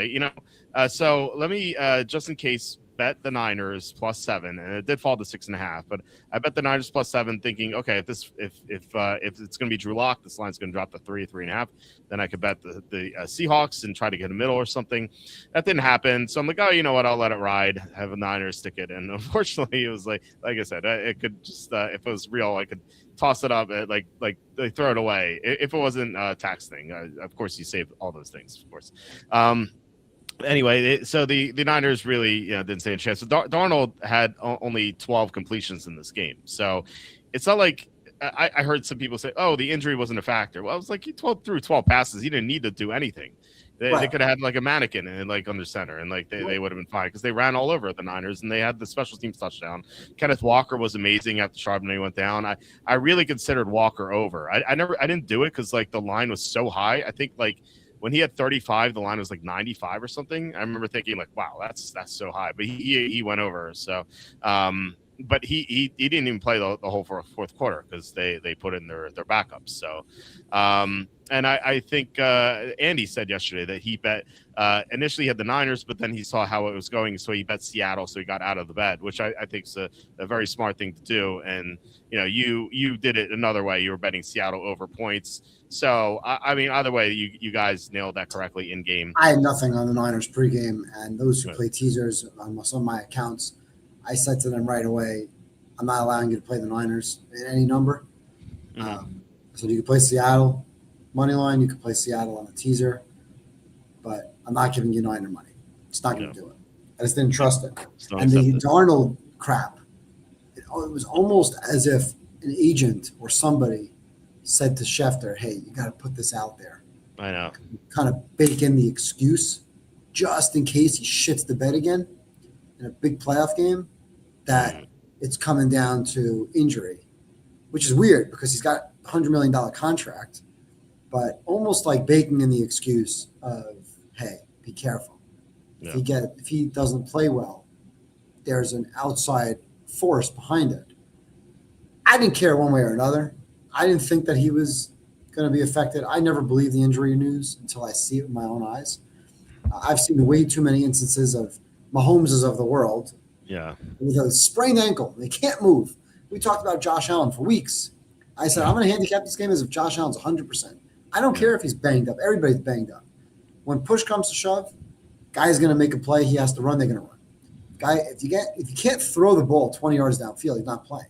So let me just in case bet the Niners +7, and it did fall to 6.5. But I bet the Niners +7, thinking, okay, if it's going to be Drew Lock, this line's going to drop to 3.5. Then I could bet the Seahawks and try to get a middle or something. That didn't happen. So I'm like, oh, you know what? I'll let it ride. Have a Niners ticket. And unfortunately, it was like I said, it could just if it was real, I could toss it up, like they throw it away. If it wasn't a tax thing, of course you save all those things, of course. Anyway, so the Niners really didn't stand a chance. So Darnold had only 12 completions in this game. So it's not like I heard some people say, oh, the injury wasn't a factor. Well, I was like, he threw 12 passes. He didn't need to do anything. They could have had like a mannequin and under center, and they would have been fine because they ran all over the Niners, and they had the special teams touchdown. Kenneth Walker was amazing after Charbonnet went down. I really considered Walker over. I didn't do it because the line was so high. I think when he had 35, the line was 95 or something. I remember thinking wow, that's so high, but he went over. So but he didn't even play the whole fourth quarter because they put in their backups. So, and I think Andy said yesterday that he bet initially he had the Niners, but then he saw how it was going, so he bet Seattle, so he got out of the bet, which I think is a very smart thing to do. And you did it another way. You were betting Seattle over points. So I mean, either way, you guys nailed that correctly in game. I had nothing on the Niners pregame, and those who play teasers on some of my accounts, I said to them right away, I'm not allowing you to play the Niners in any number. So you can play Seattle money line, you can play Seattle on a teaser, but I'm not giving you Niner money. It's not going to do it. I just didn't trust it. And the Darnold crap, it was almost as if an agent or somebody said to Schefter, hey, you got to put this out there. I know. Kind of bake in the excuse just in case he shits the bed again in a big playoff game that it's coming down to injury, which is weird because he's got a $100 million contract, but almost like baking in the excuse of, hey, be careful. Yeah. If he doesn't play well, there's an outside force behind it. I didn't care one way or another. I didn't think that he was going to be affected. I never believe the injury news until I see it with my own eyes. I've seen way too many instances of Mahomeses of the world. Yeah. With a sprained ankle. They can't move. We talked about Josh Allen for weeks. I said, I'm going to handicap this game as if Josh Allen's 100%. I don't care if he's banged up. Everybody's banged up. When push comes to shove, guy's going to make a play. He has to run. They're going to run. Guy, if you can't throw the ball 20 yards downfield, he's not playing.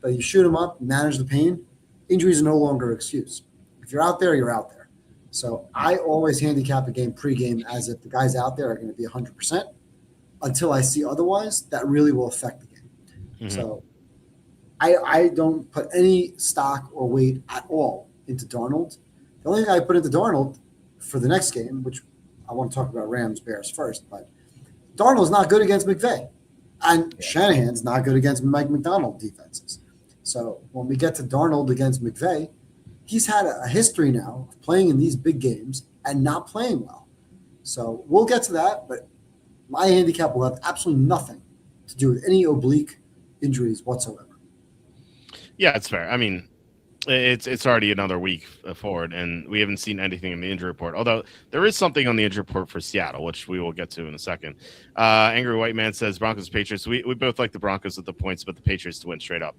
But you shoot him up, manage the pain, injuries are no longer an excuse. If you're out there, you're out there. So I always handicap a game pregame as if the guys out there are going to be 100%. Until I see otherwise, that really will affect the game. Mm-hmm. So I don't put any stock or weight at all into Darnold. The only thing I put into Darnold for the next game, which I want to talk about Rams-Bears first, but Darnold's not good against McVay. And Shanahan's not good against Mike McDonald defenses. So when we get to Darnold against McVay, he's had a history now of playing in these big games and not playing well. So we'll get to that, but my handicap will have absolutely nothing to do with any oblique injuries whatsoever. Yeah, it's fair. I mean, it's already another week forward, and we haven't seen anything in the injury report. Although there is something on the injury report for Seattle, which we will get to in a second. Angry White Man says Broncos Patriots. We both like the Broncos with the points, but the Patriots to win straight up.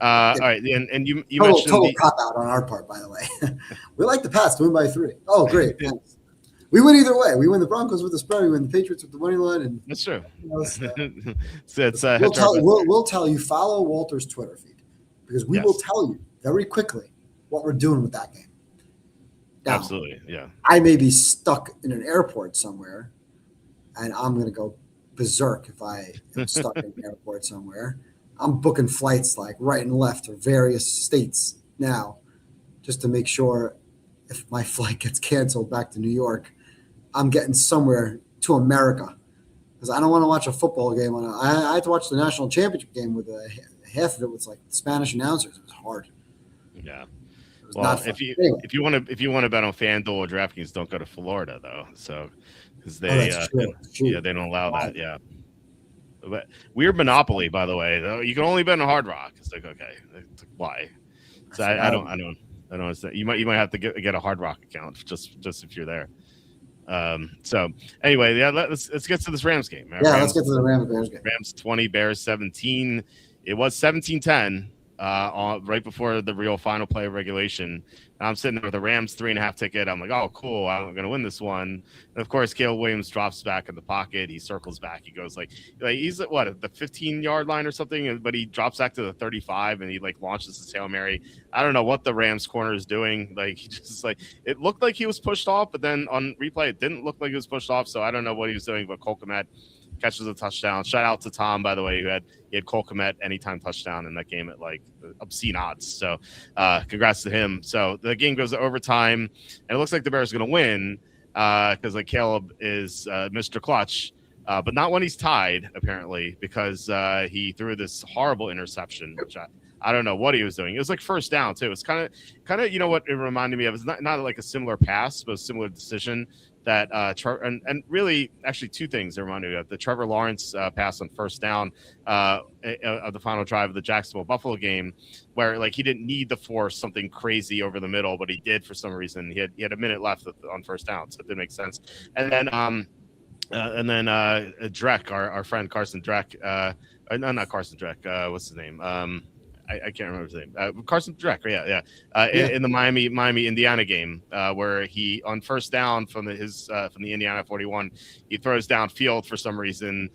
All right, and you mentioned total cop out on our part, by the way. We like the Pats to win by 3. Oh, great. We win either way. We win the Broncos with the spread. We win the Patriots with the money line. And that's true. We'll tell you. Follow Walter's Twitter feed because we will tell you very quickly what we're doing with that game. Now, absolutely, yeah. I may be stuck in an airport somewhere, and I'm going to go berserk if I am stuck in an airport somewhere. I'm booking flights like right and left to various states now just to make sure if my flight gets canceled back to New York, I'm getting somewhere to America because I don't want to watch a football game. I had to watch the national championship game with half of it was like Spanish announcers. It was hard. Yeah. It was not fun. If you want to bet on FanDuel or DraftKings, don't go to Florida though. So because they they don't allow that. Yeah. But weird monopoly, by the way. Though you can only bet on Hard Rock. It's like okay, why? So I don't understand. You might have to get a Hard Rock account just if you're there. So anyway, let's get to this Rams game. Let's get to the Rams-Bears game. Rams 20, Bears 17. It was 17-10 right before the real final play of regulation. And I'm sitting there with the Rams 3.5 ticket. I'm like, oh, cool. I'm going to win this one. And of course, Caleb Williams drops back in the pocket. He circles back. He goes like he's at the 15-yard line or something, but he drops back to the 35 and he launches his Hail Mary. I don't know what the Rams corner is doing. He just it looked like he was pushed off, but then on replay, it didn't look like he was pushed off. So I don't know what he was doing, but Cole Kmet catches a touchdown. Shout out to Tom, by the way, who had Cole Kmet anytime touchdown in that game at obscene odds. So congrats to him. So the game goes to overtime, and it looks like the Bears are going to win because Caleb is Mr. Clutch, but not when he's tied, apparently, because he threw this horrible interception, which I don't know what he was doing. It was first down, too. It's kind of what it reminded me of. It's not like a similar pass, but a similar decision. that and really actually two things that remind me of the Trevor Lawrence pass on first down of the final drive of the Jacksonville Buffalo game, where like he didn't need to force something crazy over the middle, but he did for some reason. He had a minute left on first down, so it didn't make sense. And then Drek, our friend Carson Drek, no, not Carson Drek. What's his name? I can't remember his name. Carson Drek, yeah. In the Miami Indiana game, where he on first down from the Indiana 41, he throws downfield for some reason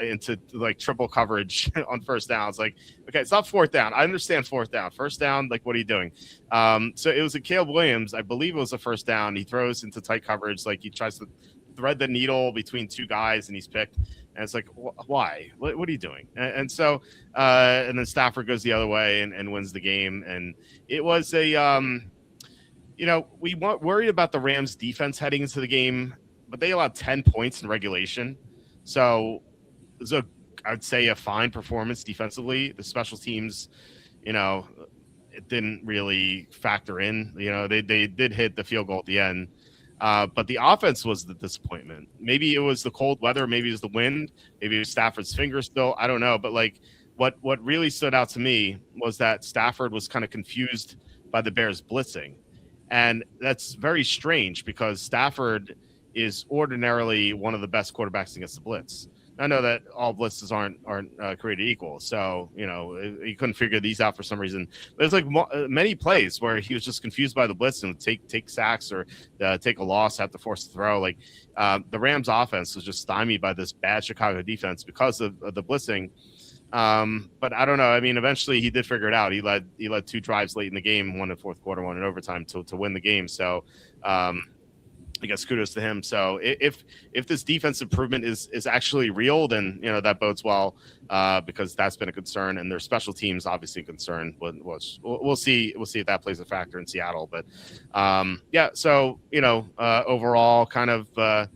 into like triple coverage on first down. It's like, okay, it's not fourth down. I understand fourth down. First down, like, what are you doing? So it was a Caleb Williams, I believe it was a first down. He throws into tight coverage, like he tries to thread the needle between two guys, and he's picked. And it's like, why? What are you doing? And so, and then Stafford goes the other way and wins the game. And it was we weren't worried about the Rams defense heading into the game, but they allowed 10 points in regulation. So it was I'd say a fine performance defensively. The special teams, it didn't really factor in. They did hit the field goal at the end. But the offense was the disappointment. Maybe it was the cold weather. Maybe it was the wind. Maybe it was Stafford's finger still. I don't know. But like what really stood out to me was that Stafford was kind of confused by the Bears blitzing. And that's very strange because Stafford is ordinarily one of the best quarterbacks against the blitz. I know that all blitzes aren't created equal, so he couldn't figure these out for some reason. There's like many plays where he was just confused by the blitz and would take sacks or take a loss, have to force the throw. Like the Rams' offense was just stymied by this bad Chicago defense because of the blitzing. But I don't know. I mean, eventually he did figure it out. He led 2 drives late in the game, one in fourth quarter, one in overtime to win the game. So. I guess kudos to him. So if this defense improvement is actually real, then that bodes well because that's been a concern, and their special teams obviously a concern. But we'll see if that plays a factor in Seattle. But so overall, kind of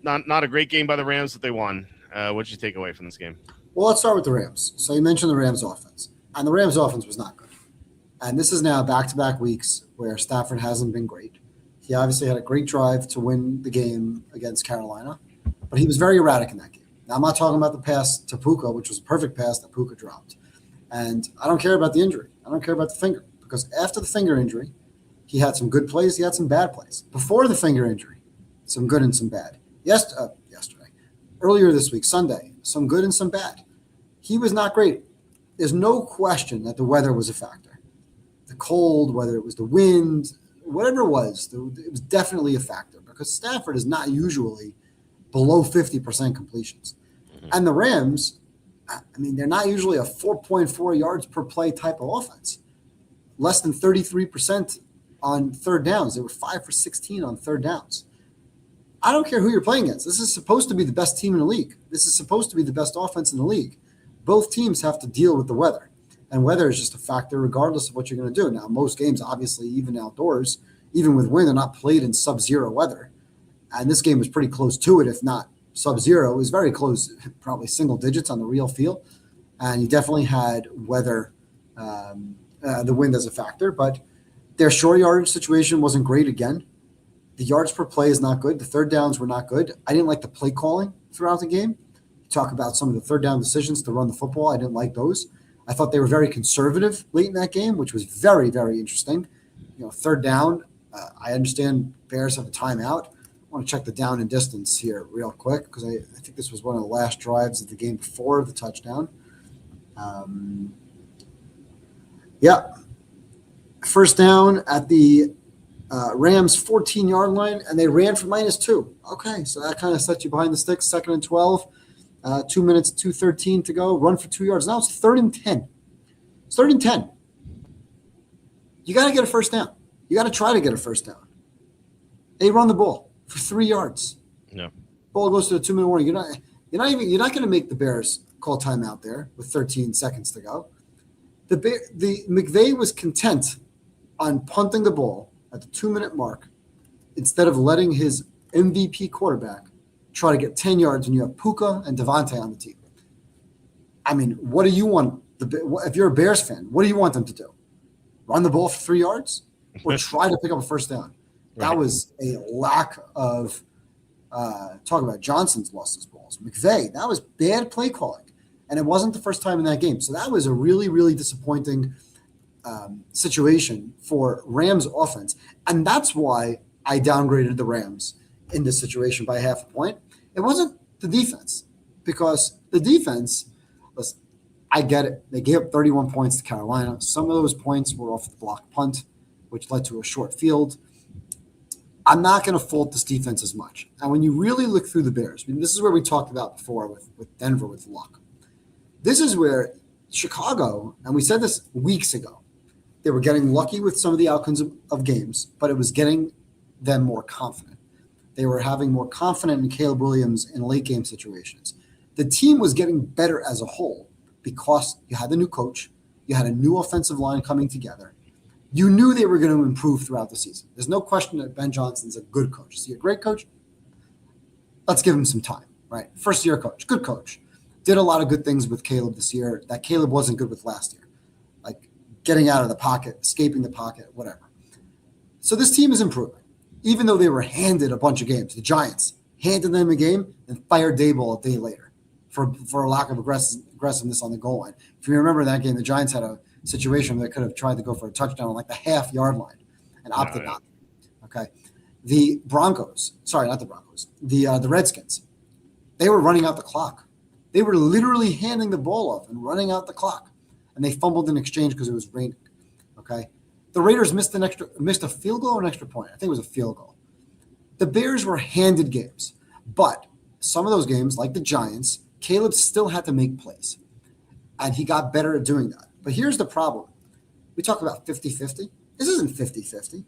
not a great game by the Rams, but they won. What did you take away from this game? Well, let's start with the Rams. So you mentioned the Rams offense, and the Rams offense was not good. And this is now back-to-back weeks where Stafford hasn't been great. He obviously had a great drive to win the game against Carolina, but he was very erratic in that game. Now, I'm not talking about the pass to Puka, which was a perfect pass that Puka dropped. And I don't care about the injury. I don't care about the finger, because after the finger injury, he had some good plays. He had some bad plays. Before the finger injury, some good and some bad. Yesterday, earlier this week, Sunday, some good and some bad. He was not great. There's no question that the weather was a factor. The cold, whether it was the wind, whatever it was definitely a factor because Stafford is not usually below 50% completions. Mm-hmm. And the Rams, I mean, they're not usually a 4.4 yards per play type of offense. Less than 33% on third downs. They were 5 for 16 on third downs. I don't care who you're playing against. This is supposed to be the best team in the league. This is supposed to be the best offense in the league. Both teams have to deal with the weather. And weather is just a factor regardless of what you're going to do. Now, most games, obviously, even outdoors, even with wind, are not played in sub-zero weather. And this game was pretty close to it, if not sub-zero. It was very close, probably single digits on the real feel. And you definitely had weather, the wind as a factor. But their short yardage situation wasn't great again. The yards per play is not good. The third downs were not good. I didn't like the play calling throughout the game. You talk about some of the third down decisions to run the football. I didn't like those. I thought they were very conservative late in that game, which was very, very interesting. Third down, I understand Bears have a timeout. I want to check the down and distance here real quick because I think this was one of the last drives of the game before the touchdown. First down at the Rams 14-yard line, and they ran for -2. Okay, so that kind of set you behind the sticks, 2nd and 12. 2 minutes, 2:13 to go. Run for 2 yards. Now it's 3rd and 10. It's 3rd and 10. You got to get a first down. You got to try to get a first down. They run the ball for 3 yards. No. Ball goes to the 2-minute warning. You're not going to make the Bears call timeout there with 13 seconds to go. The McVay was content on punting the ball at the 2-minute mark instead of letting his MVP quarterback try to get 10 yards when you have Puka and Devontae on the team. I mean, what do you want? If you're a Bears fan, what do you want them to do? Run the ball for 3 yards or try to pick up a first down? That Right. was a lack of talk about Johnson's lost his balls. McVay, that was bad play calling. And it wasn't the first time in that game. So that was a really, really disappointing situation for Rams offense. And that's why I downgraded the Rams in this situation by half a point. It wasn't the defense, because the defense, listen, I get it. They gave up 31 points to Carolina. Some of those points were off the block punt, which led to a short field. I'm not going to fault this defense as much. And when you really look through the Bears, I mean, this is where we talked about before with Denver with luck. This is where Chicago, and we said this weeks ago, they were getting lucky with some of the outcomes of games, but it was getting them more confident. They were having more confidence in Caleb Williams in late game situations. The team was getting better as a whole because you had the new coach, you had a new offensive line coming together. You knew they were going to improve throughout the season. There's no question that Ben Johnson's a good coach. Is he a great coach? Let's give him some time, right? First-year coach, good coach. Did a lot of good things with Caleb this year that Caleb wasn't good with last year, like getting out of the pocket, escaping the pocket, whatever. So this team is improving, even though they were handed a bunch of games. The Giants handed them a game and fired Daboll a day later for a lack of aggressiveness on the goal line. If you remember that game, the Giants had a situation where they could have tried to go for a touchdown on like the half-yard line and opted not. Okay. The Broncos, sorry, not the Broncos, the Redskins, they were running out the clock. They were literally handing the ball off and running out the clock, and they fumbled in exchange because it was raining. Okay. The Raiders missed a field goal or an extra point. I think it was a field goal. The Bears were handed games, but some of those games, like the Giants, Caleb still had to make plays, and he got better at doing that. But here's the problem. We talk about 50-50. This isn't 50-50.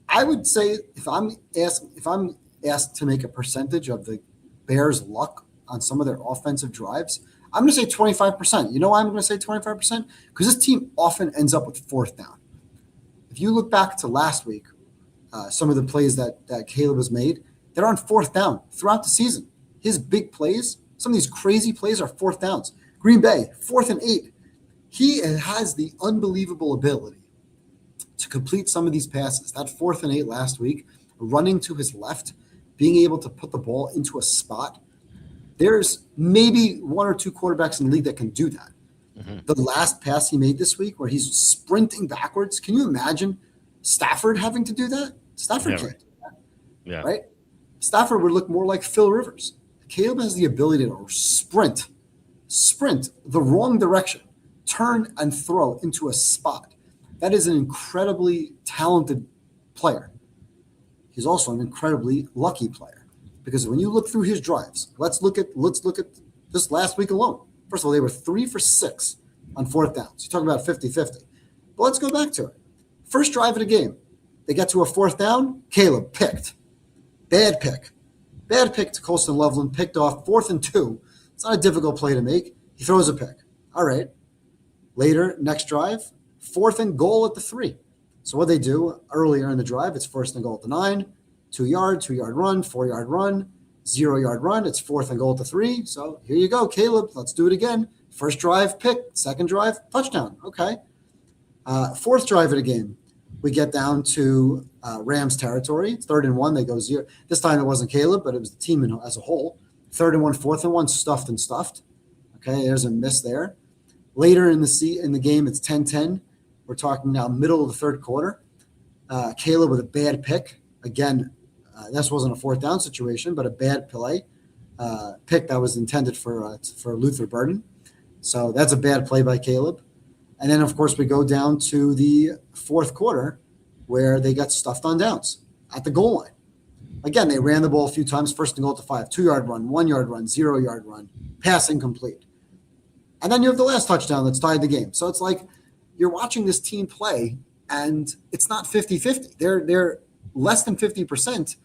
I would say if I'm asked to make a percentage of the Bears' luck on some of their offensive drives, I'm going to say 25%. You know why I'm going to say 25%? Because this team often ends up with fourth down. If you look back to last week, some of the plays that Caleb has made, they're on fourth down throughout the season. His big plays, some of these crazy plays are fourth downs. Green Bay, 4th and 8. He has the unbelievable ability to complete some of these passes. That 4th and 8 last week, running to his left, being able to put the ball into a spot. There's maybe one or two quarterbacks in the league that can do that. Mm-hmm. The last pass he made this week where he's sprinting backwards, can you imagine Stafford having to do that? Stafford can't do that. Yeah. Right? Stafford would look more like Phil Rivers. Caleb has the ability to sprint the wrong direction, turn and throw into a spot. That is an incredibly talented player. He's also an incredibly lucky player, because when you look through his drives, let's look at this last week alone. First of all, they were 3 for 6 on fourth downs. You talk about 50-50. But let's go back to it. First drive of the game, they get to a fourth down. Caleb picked. Bad pick to Colston Loveland, picked off 4th and 2. It's not a difficult play to make. He throws a pick. All right. Later, next drive, 4th and goal at the 3. So what they do earlier in the drive, it's 1st and goal at the 9, 2-yard run, 4-yard run, 0-yard run. It's 4th and goal at the 3. So here you go, Caleb. Let's do it again. First drive, pick. Second drive, touchdown. Okay. Fourth drive of the game, we get down to Rams territory. It's 3rd and 1. They go 0. This time it wasn't Caleb, but it was the team as a whole. 3rd and 1, 4th and 1, stuffed. Okay, there's a miss there. Later in the game, it's 10-10. We're talking now middle of the third quarter. Caleb with a bad pick. Again, this wasn't a fourth down situation, but a bad play. Pick that was intended for Luther Burden. So that's a bad play by Caleb. And then, of course, we go down to the fourth quarter where they got stuffed on downs at the goal line. Again, they ran the ball a few times, 1st and goal to 5, 2-yard run, 1-yard run, 0-yard run, pass incomplete. And then you have the last touchdown that's tied the game. So it's like you're watching this team play, and it's not 50-50. They're less than 50%,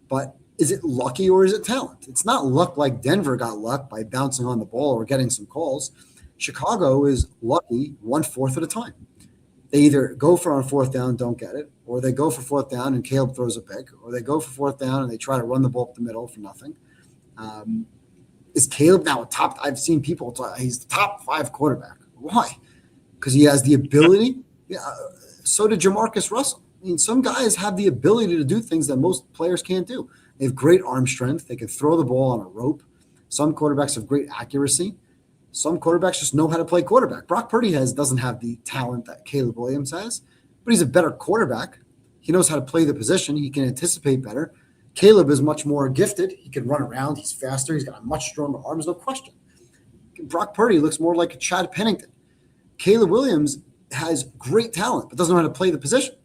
but is it lucky or is it talent? It's not luck like Denver got luck by bouncing on the ball or getting some calls. Chicago is lucky 1/4 at a time. They either go for on 4th down, don't get it, or they go for 4th down and Caleb throws a pick, or they go for 4th down and they try to run the ball up the middle for nothing. Is Caleb now a top? I've seen people talk, he's the top 5 quarterback. Why? Because he has the ability. Yeah. So did Jamarcus Russell. mean, some guys have the ability to do things that most players can't do. They have great arm strength. They can throw the ball on a rope. Some quarterbacks have great accuracy. Some quarterbacks just know how to play quarterback. Brock Purdy doesn't have the talent that Caleb Williams has, but he's a better quarterback. He knows how to play the position. He can anticipate better. Caleb is much more gifted. He can run around. He's faster. He's got much stronger arms, no question. Brock Purdy looks more like a Chad Pennington. Caleb Williams has great talent, but doesn't know how to play the position.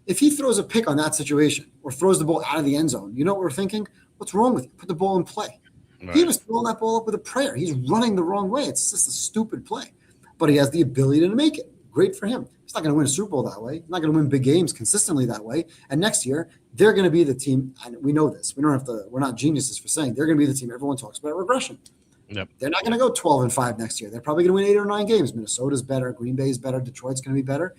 If he throws a pick on that situation or throws the ball out of the end zone, you know what we're thinking? What's wrong with you? Put the ball in play. Right. He was throwing that ball up with a prayer. He's running the wrong way. It's just a stupid play. But he has the ability to make it. Great for him. He's not going to win a Super Bowl that way. He's not going to win big games consistently that way. And next year, they're going to be the team, and we know this. We're not geniuses for saying they're going to be the team everyone talks about regression. Yep. They're not going to go 12-5 next year. They're probably going to win 8 or 9 games. Minnesota's better. Green Bay's better. Detroit's going to be better.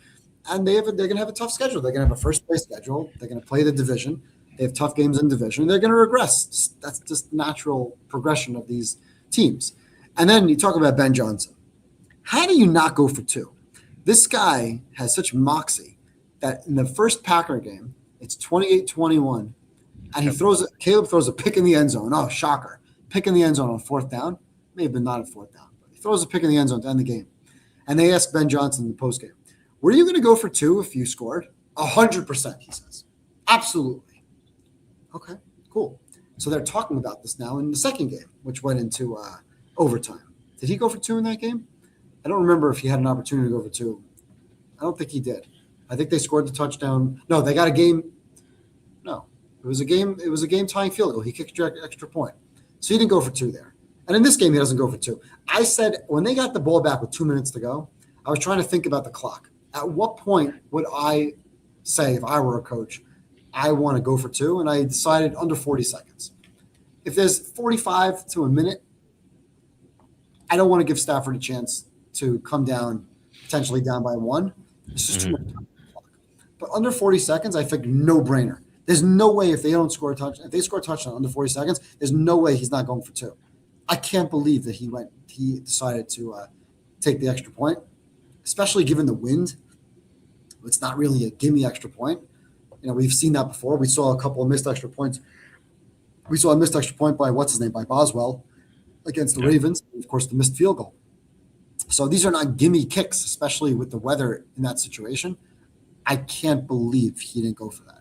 And they're going to have a tough schedule. They're going to have a first-place schedule. They're going to play the division. They have tough games in division. They're going to regress. That's just natural progression of these teams. And then you talk about Ben Johnson. How do you not go for 2? This guy has such moxie that in the first Packer game, it's 28-21, and Caleb throws a pick in the end zone. Oh, shocker. Pick in the end zone on 4th down. May have been not a 4th down, but he throws a pick in the end zone to end the game. And they asked Ben Johnson in the postgame, were you going to go for 2 if you scored? 100%, he says. Absolutely. Okay, cool. So they're talking about this now in the second game, which went into overtime. Did he go for 2 in that game? I don't remember if he had an opportunity to go for 2. I don't think he did. I think they scored the touchdown. No, they got a game. No, it was a game tying field goal. He kicked extra point. So he didn't go for 2 there. And in this game, he doesn't go for 2. I said when they got the ball back with 2 minutes to go, I was trying to think about the clock. At what point would I say, if I were a coach, I want to go for 2? And I decided under 40 seconds. If there's 45 to a minute, I don't want to give Stafford a chance to come down, potentially down by 1. It's just too much time. But under 40 seconds, I think no brainer. There's no way if they don't score a touchdown, if they score a touchdown under 40 seconds, there's no way he's not going for 2. I can't believe that he decided to take the extra point, especially given the wind. It's not really a gimme extra point. You know, we've seen that before. We saw a couple of missed extra points. We saw a missed extra point by by Boswell against the Ravens. And of course, the missed field goal. So these are not gimme kicks, especially with the weather in that situation. I can't believe he didn't go for that.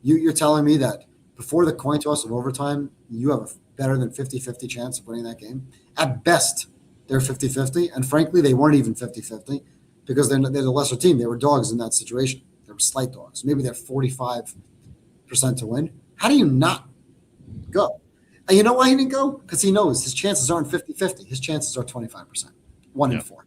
You're telling me that before the coin toss of overtime, you have a better than 50-50 chance of winning that game? At best, they're 50-50. And frankly, they weren't even 50-50 because they're the lesser team. They were dogs in that situation. They were slight dogs. Maybe they're 45% to win. How do you not go? And you know why he didn't go? Because he knows his chances aren't 50-50. His chances are 25%, 1 in 4.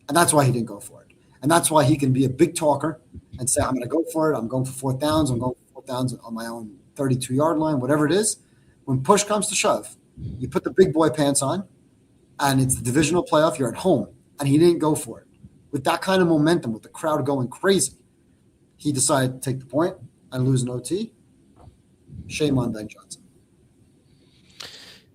And that's why he didn't go for it. And that's why he can be a big talker and say, I'm going to go for it. I'm going for 4th downs. I'm going for 4th downs on my own 32-yard line, whatever it is. When push comes to shove, you put the big boy pants on, and it's the divisional playoff. You're at home, and he didn't go for it. With that kind of momentum, with the crowd going crazy, he decided to take the point and lose an OT. Shame on Ben Johnson.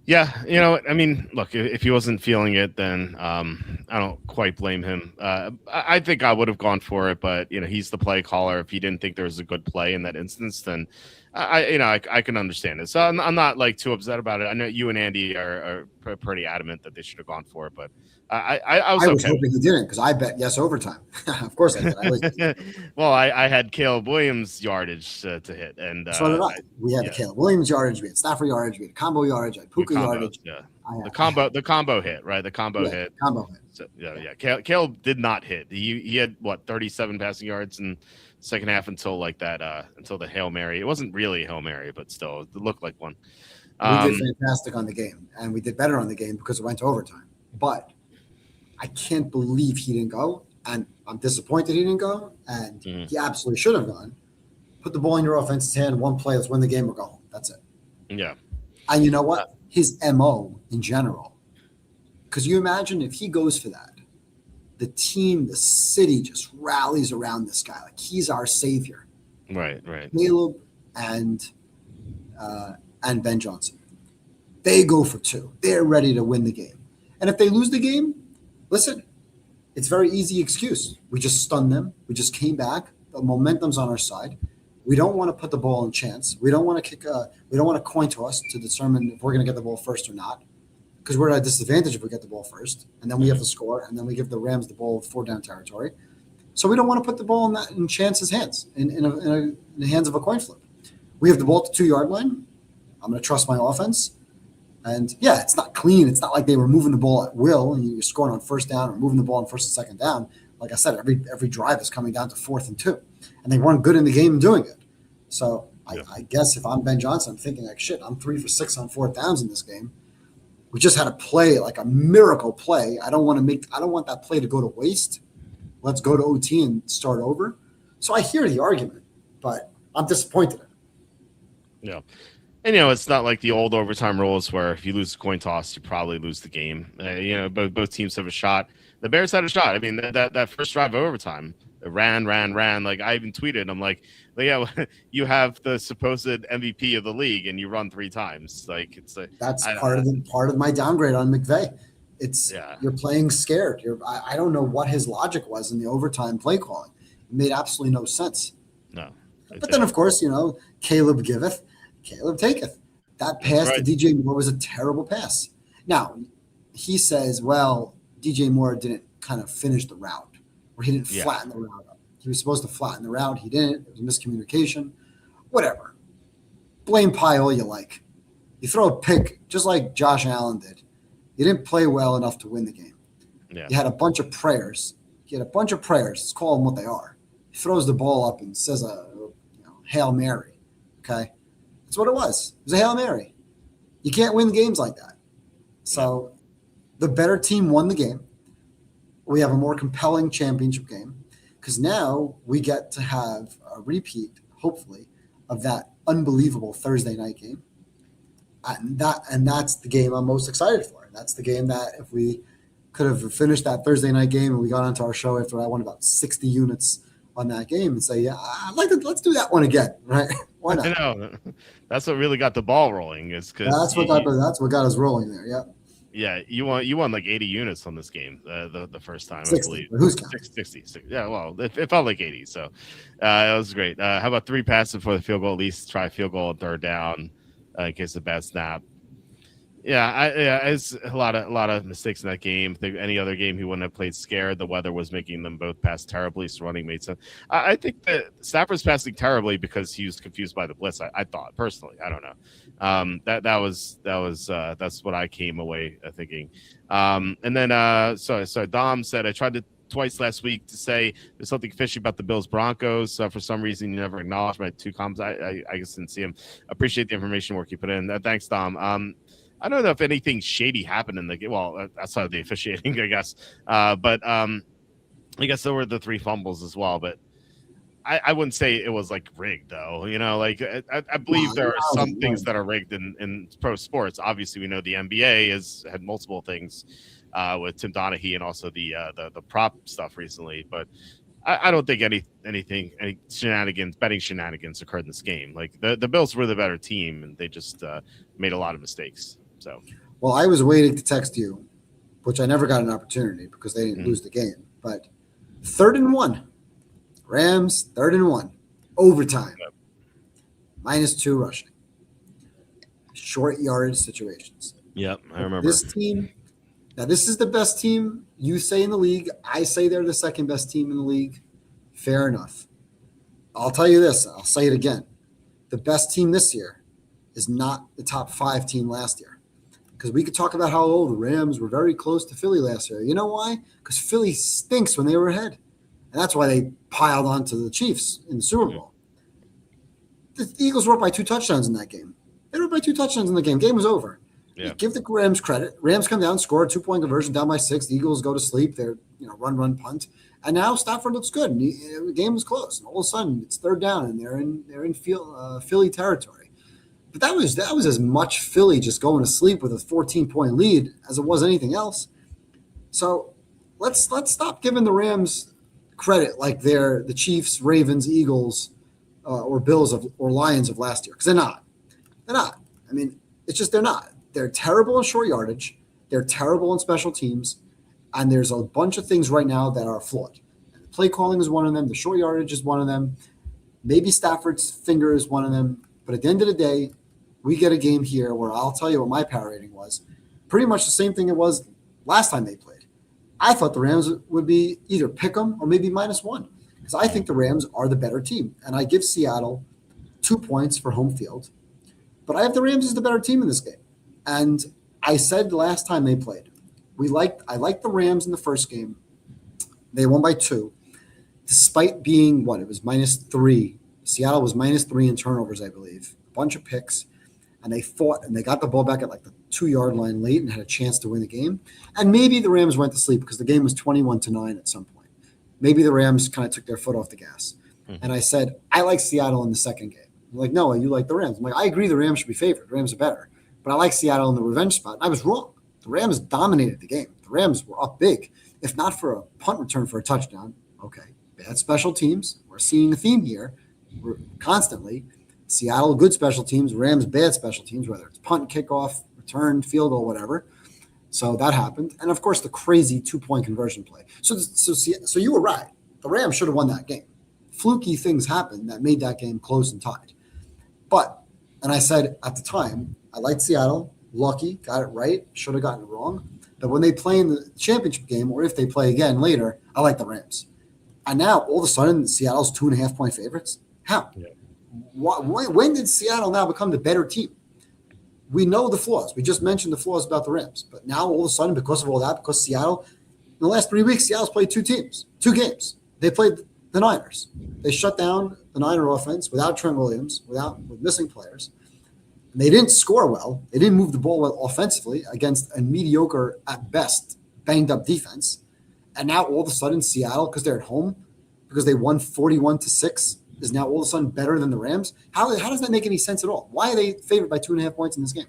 Yeah, you know, I mean, look, if he wasn't feeling it, then I don't quite blame him. I think I would have gone for it, but you know, he's the play caller. If he didn't think there was a good play in that instance, then I can understand it. So I'm not like too upset about it. I know you and Andy are pretty adamant that they should have gone for it, but I was okay. Hoping he didn't because I bet yes overtime. Of course I did. Well, I had Caleb Williams yardage to hit, and so did I. We had the Caleb Williams yardage, we had Stafford yardage, we had combo yardage, I had Puka yardage. Yeah, the combo hit, right? The combo hit. Combo hit. So, yeah. Caleb did not hit. He had 37 passing yards in second half until like that until the Hail Mary. It wasn't really a Hail Mary, but still it looked like one. We did fantastic on the game, and we did better on the game because it went to overtime. But I can't believe he didn't go, and I'm disappointed he didn't go, and he absolutely should have gone. Put the ball in your offense's hand, one play, let's win the game or go home. That's it. Yeah. And you know what? His MO in general, because you imagine if he goes for that, the team, the city just rallies around this guy. Like he's our savior. Right. Caleb and Ben Johnson. They go for 2. They're ready to win the game. And if they lose the game, listen, it's very easy excuse. We just stunned them. We just came back. The momentum's on our side. We don't want to put the ball in chance. We don't want to we don't want a coin toss to determine if we're going to get the ball first or not, because we're at a disadvantage if we get the ball first, and then we have to score, and then we give the Rams the ball 4 down territory. So we don't want to put the ball in Chance's hands, in the hands of a coin flip. We have the ball at the 2-yard line. I'm going to trust my offense. And yeah, it's not clean. It's not like they were moving the ball at will and you're scoring on first down or moving the ball on first and second down. Like I said, every drive is coming down to 4th and 2, and they weren't good in the game doing it. So I guess if I'm Ben Johnson, I'm thinking like, shit, I'm 3 for 6 on 4th downs in this game. We just had a play, like a miracle play. I don't want that play to go to waste. Let's go to OT and start over. So I hear the argument, but I'm disappointed. Yeah. And, it's not like the old overtime rules where if you lose a coin toss, you probably lose the game. Both teams have a shot. The Bears had a shot. I mean, that first drive of overtime, ran. Like, I even tweeted, I'm like, yeah, you have the supposed MVP of the league and you run 3 times. Like, that's part of my downgrade on McVay. You're playing scared. I don't know what his logic was in the overtime play calling. It made absolutely no sense. No. But then, of course, Caleb giveth, Caleb taketh. That pass to DJ Moore was a terrible pass. Now, he says, well, DJ Moore didn't kind of finish the route, or he didn't flatten the route up. He was supposed to flatten the route. He didn't. It was miscommunication. Whatever. Blame Pie all you like. You throw a pick just like Josh Allen did. You didn't play well enough to win the game. Yeah. You had a bunch of prayers. Let's call them what they are. He throws the ball up and says a Hail Mary. Okay? That's what it was. It was a Hail Mary. You can't win games like that. So the better team won the game. We have a more compelling championship game because now we get to have a repeat, hopefully, of that unbelievable Thursday night game. And that's the game I'm most excited for. That's the game that if we could have finished that Thursday night game and we got onto our show after I won about 60 units on that game and say, yeah, I'd like to, let's do that one again, right? Why not? I know. That's what really got the ball rolling. Is because that's what got us rolling there. Yeah. Yeah, you won like 80 units on this game the first time, 60, I believe. Who's counting? 60. Yeah, well, it felt like 80, so it was great. How about 3 passes before the field goal? At least try a field goal on 3rd down in case of bad snap. It's a lot of mistakes in that game. Any other game he wouldn't have played scared. The weather was making them both pass terribly, so running made sense. I think that Stafford's passing terribly because he was confused by the blitz. I thought personally, I don't know. That's what I came away thinking. And then so Dom said I tried to twice last week to say there's something fishy about the Bills Broncos. For some reason, you never acknowledged my 2 comments. I just didn't see him. Appreciate the information work you put in. Thanks, Dom. I don't know if anything shady happened in the game. Well, outside of the officiating, I guess. But I guess there were the 3 fumbles as well. But I wouldn't say it was like rigged, though. I believe there are some things that are rigged in pro sports. Obviously, we know the NBA has had multiple things with Tim Donaghy and also the prop stuff recently. But I don't think any shenanigans, betting shenanigans occurred in this game. Like the Bills were the better team, and they just made a lot of mistakes. So, well, I was waiting to text you, which I never got an opportunity because they didn't lose the game. But 3rd and 1, Rams 3rd and 1, overtime, -2 rushing, short yardage situations. Yep, I remember this team. Now, this is the best team you say in the league. I say they're the 2nd best team in the league. Fair enough. I'll tell you this. I'll say it again. The best team this year is not the top 5 team last year. Because we could talk about how the Rams were very close to Philly last year. You know why? Because Philly stinks when they were ahead. And that's why they piled on to the Chiefs in the Super Bowl. The Eagles were up by 2 touchdowns in that game. They were up by 2 touchdowns in the game. Game was over. Yeah. Give the Rams credit. Rams come down, score a 2-point conversion down by 6. The Eagles go to sleep. They're run, punt. And now Stafford looks good. And the game was close. And all of a sudden, it's 3rd down, and they're in Philly territory. But that was as much Philly just going to sleep with a 14-point lead as it was anything else. So let's stop giving the Rams credit like they're the Chiefs, Ravens, Eagles, or Bills or Lions of last year, because they're not. They're not. I mean, it's just they're not. They're terrible in short yardage. They're terrible in special teams, and there's a bunch of things right now that are flawed. And the play calling is one of them. The short yardage is one of them. Maybe Stafford's finger is one of them. But at the end of the day, we get a game here where I'll tell you what my power rating was. Pretty much the same thing it was last time they played. I thought the Rams would be either pick 'em or maybe -1 because I think the Rams are the better team. And I give Seattle 2 points for home field. But I have the Rams as the better team in this game. And I said last time they played, I liked the Rams in the first game. They won by 2, despite being it was -3. Seattle was -3 in turnovers, I believe. A bunch of picks. And they fought and they got the ball back at like the 2-yard line late and had a chance to win the game. And maybe the Rams went to sleep because the game was 21-9 at some point. Maybe the Rams kind of took their foot off the gas. Mm-hmm. And I said, I like Seattle in the second game. I'm like, no, you like the Rams. I'm like, I agree the Rams should be favored. The Rams are better. But I like Seattle in the revenge spot. And I was wrong. The Rams dominated the game. The Rams were up big. If not for a punt return for a touchdown, okay. Bad special teams. We're seeing a theme here. We're constantly. Seattle, good special teams. Rams, bad special teams, whether it's punt, kickoff, return, field goal, whatever. So that happened. And, of course, the crazy 2-point conversion play. So you were right. The Rams should have won that game. Fluky things happened that made that game close and tied. But, and I said at the time, I liked Seattle. Lucky, got it right. Should have gotten it wrong. But when they play in the championship game, or if they play again later, I like the Rams. And now, all of a sudden, Seattle's 2.5-point favorites? How? Yeah. When did Seattle now become the better team? We know the flaws. We just mentioned the flaws about the Rams. But now, all of a sudden, because of all that, because Seattle, in the last 3 weeks, Seattle's played 2 games. They played the Niners. They shut down the Niner offense without Trent Williams, with missing players. And they didn't score well. They didn't move the ball well offensively against a mediocre, at best, banged-up defense. And now, all of a sudden, Seattle, because they're at home, because they won 41-6, is now all of a sudden better than the Rams. How does that make any sense at all? Why are they favored by 2.5 points in this game?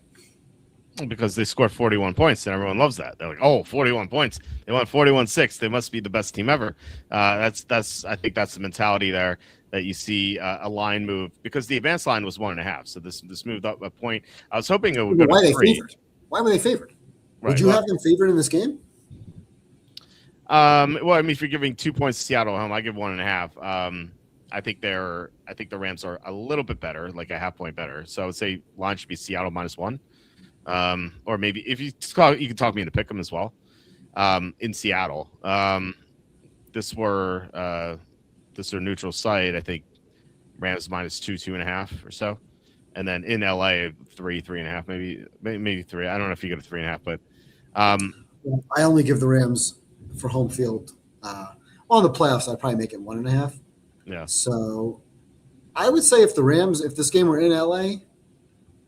Because they scored 41 points, and everyone loves that. They're like, 41 points. They won 41-6. They must be the best team ever. I think that's the mentality there that you see a line move, because the advanced line was 1.5. So this moved up a point. I was hoping it would go to 3. Why were they favored? Right. Would you have them favored in this game? Well, I mean, if you're giving 2 points to Seattle at home, I give 1.5. I think the Rams are a little bit better, like a half point better. So I would say line should be Seattle -1. Or maybe if you can talk me into pick them as well. In Seattle, this were neutral site. I think Rams -2, 2.5 or so, and then in LA 3.5, maybe 3. I don't know if you go to 3.5, but I only give the Rams for home field. On the playoffs, I'd probably make it 1.5. Yeah. So I would say if this game were in LA,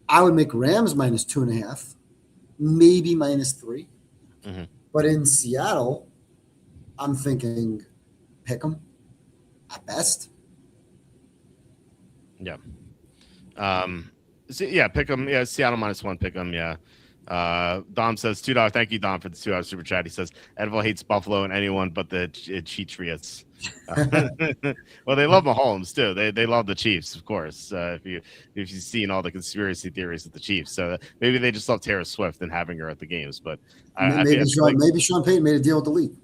I would make Rams -2.5, maybe -3. Mm-hmm. But in Seattle, I'm thinking pick 'em at best. Yeah. Pick 'em. Yeah, Seattle -1, pick 'em. Yeah. Dom says $2. Thank you, Dom, for the $2 super chat. He says Edville hates Buffalo and anyone but the Cheatriots. Well, they love Mahomes too. They love the Chiefs, of course. If you've seen all the conspiracy theories of the Chiefs, so maybe they just love Taylor Swift and having her at the games. But maybe Sean Payton made a deal with the league.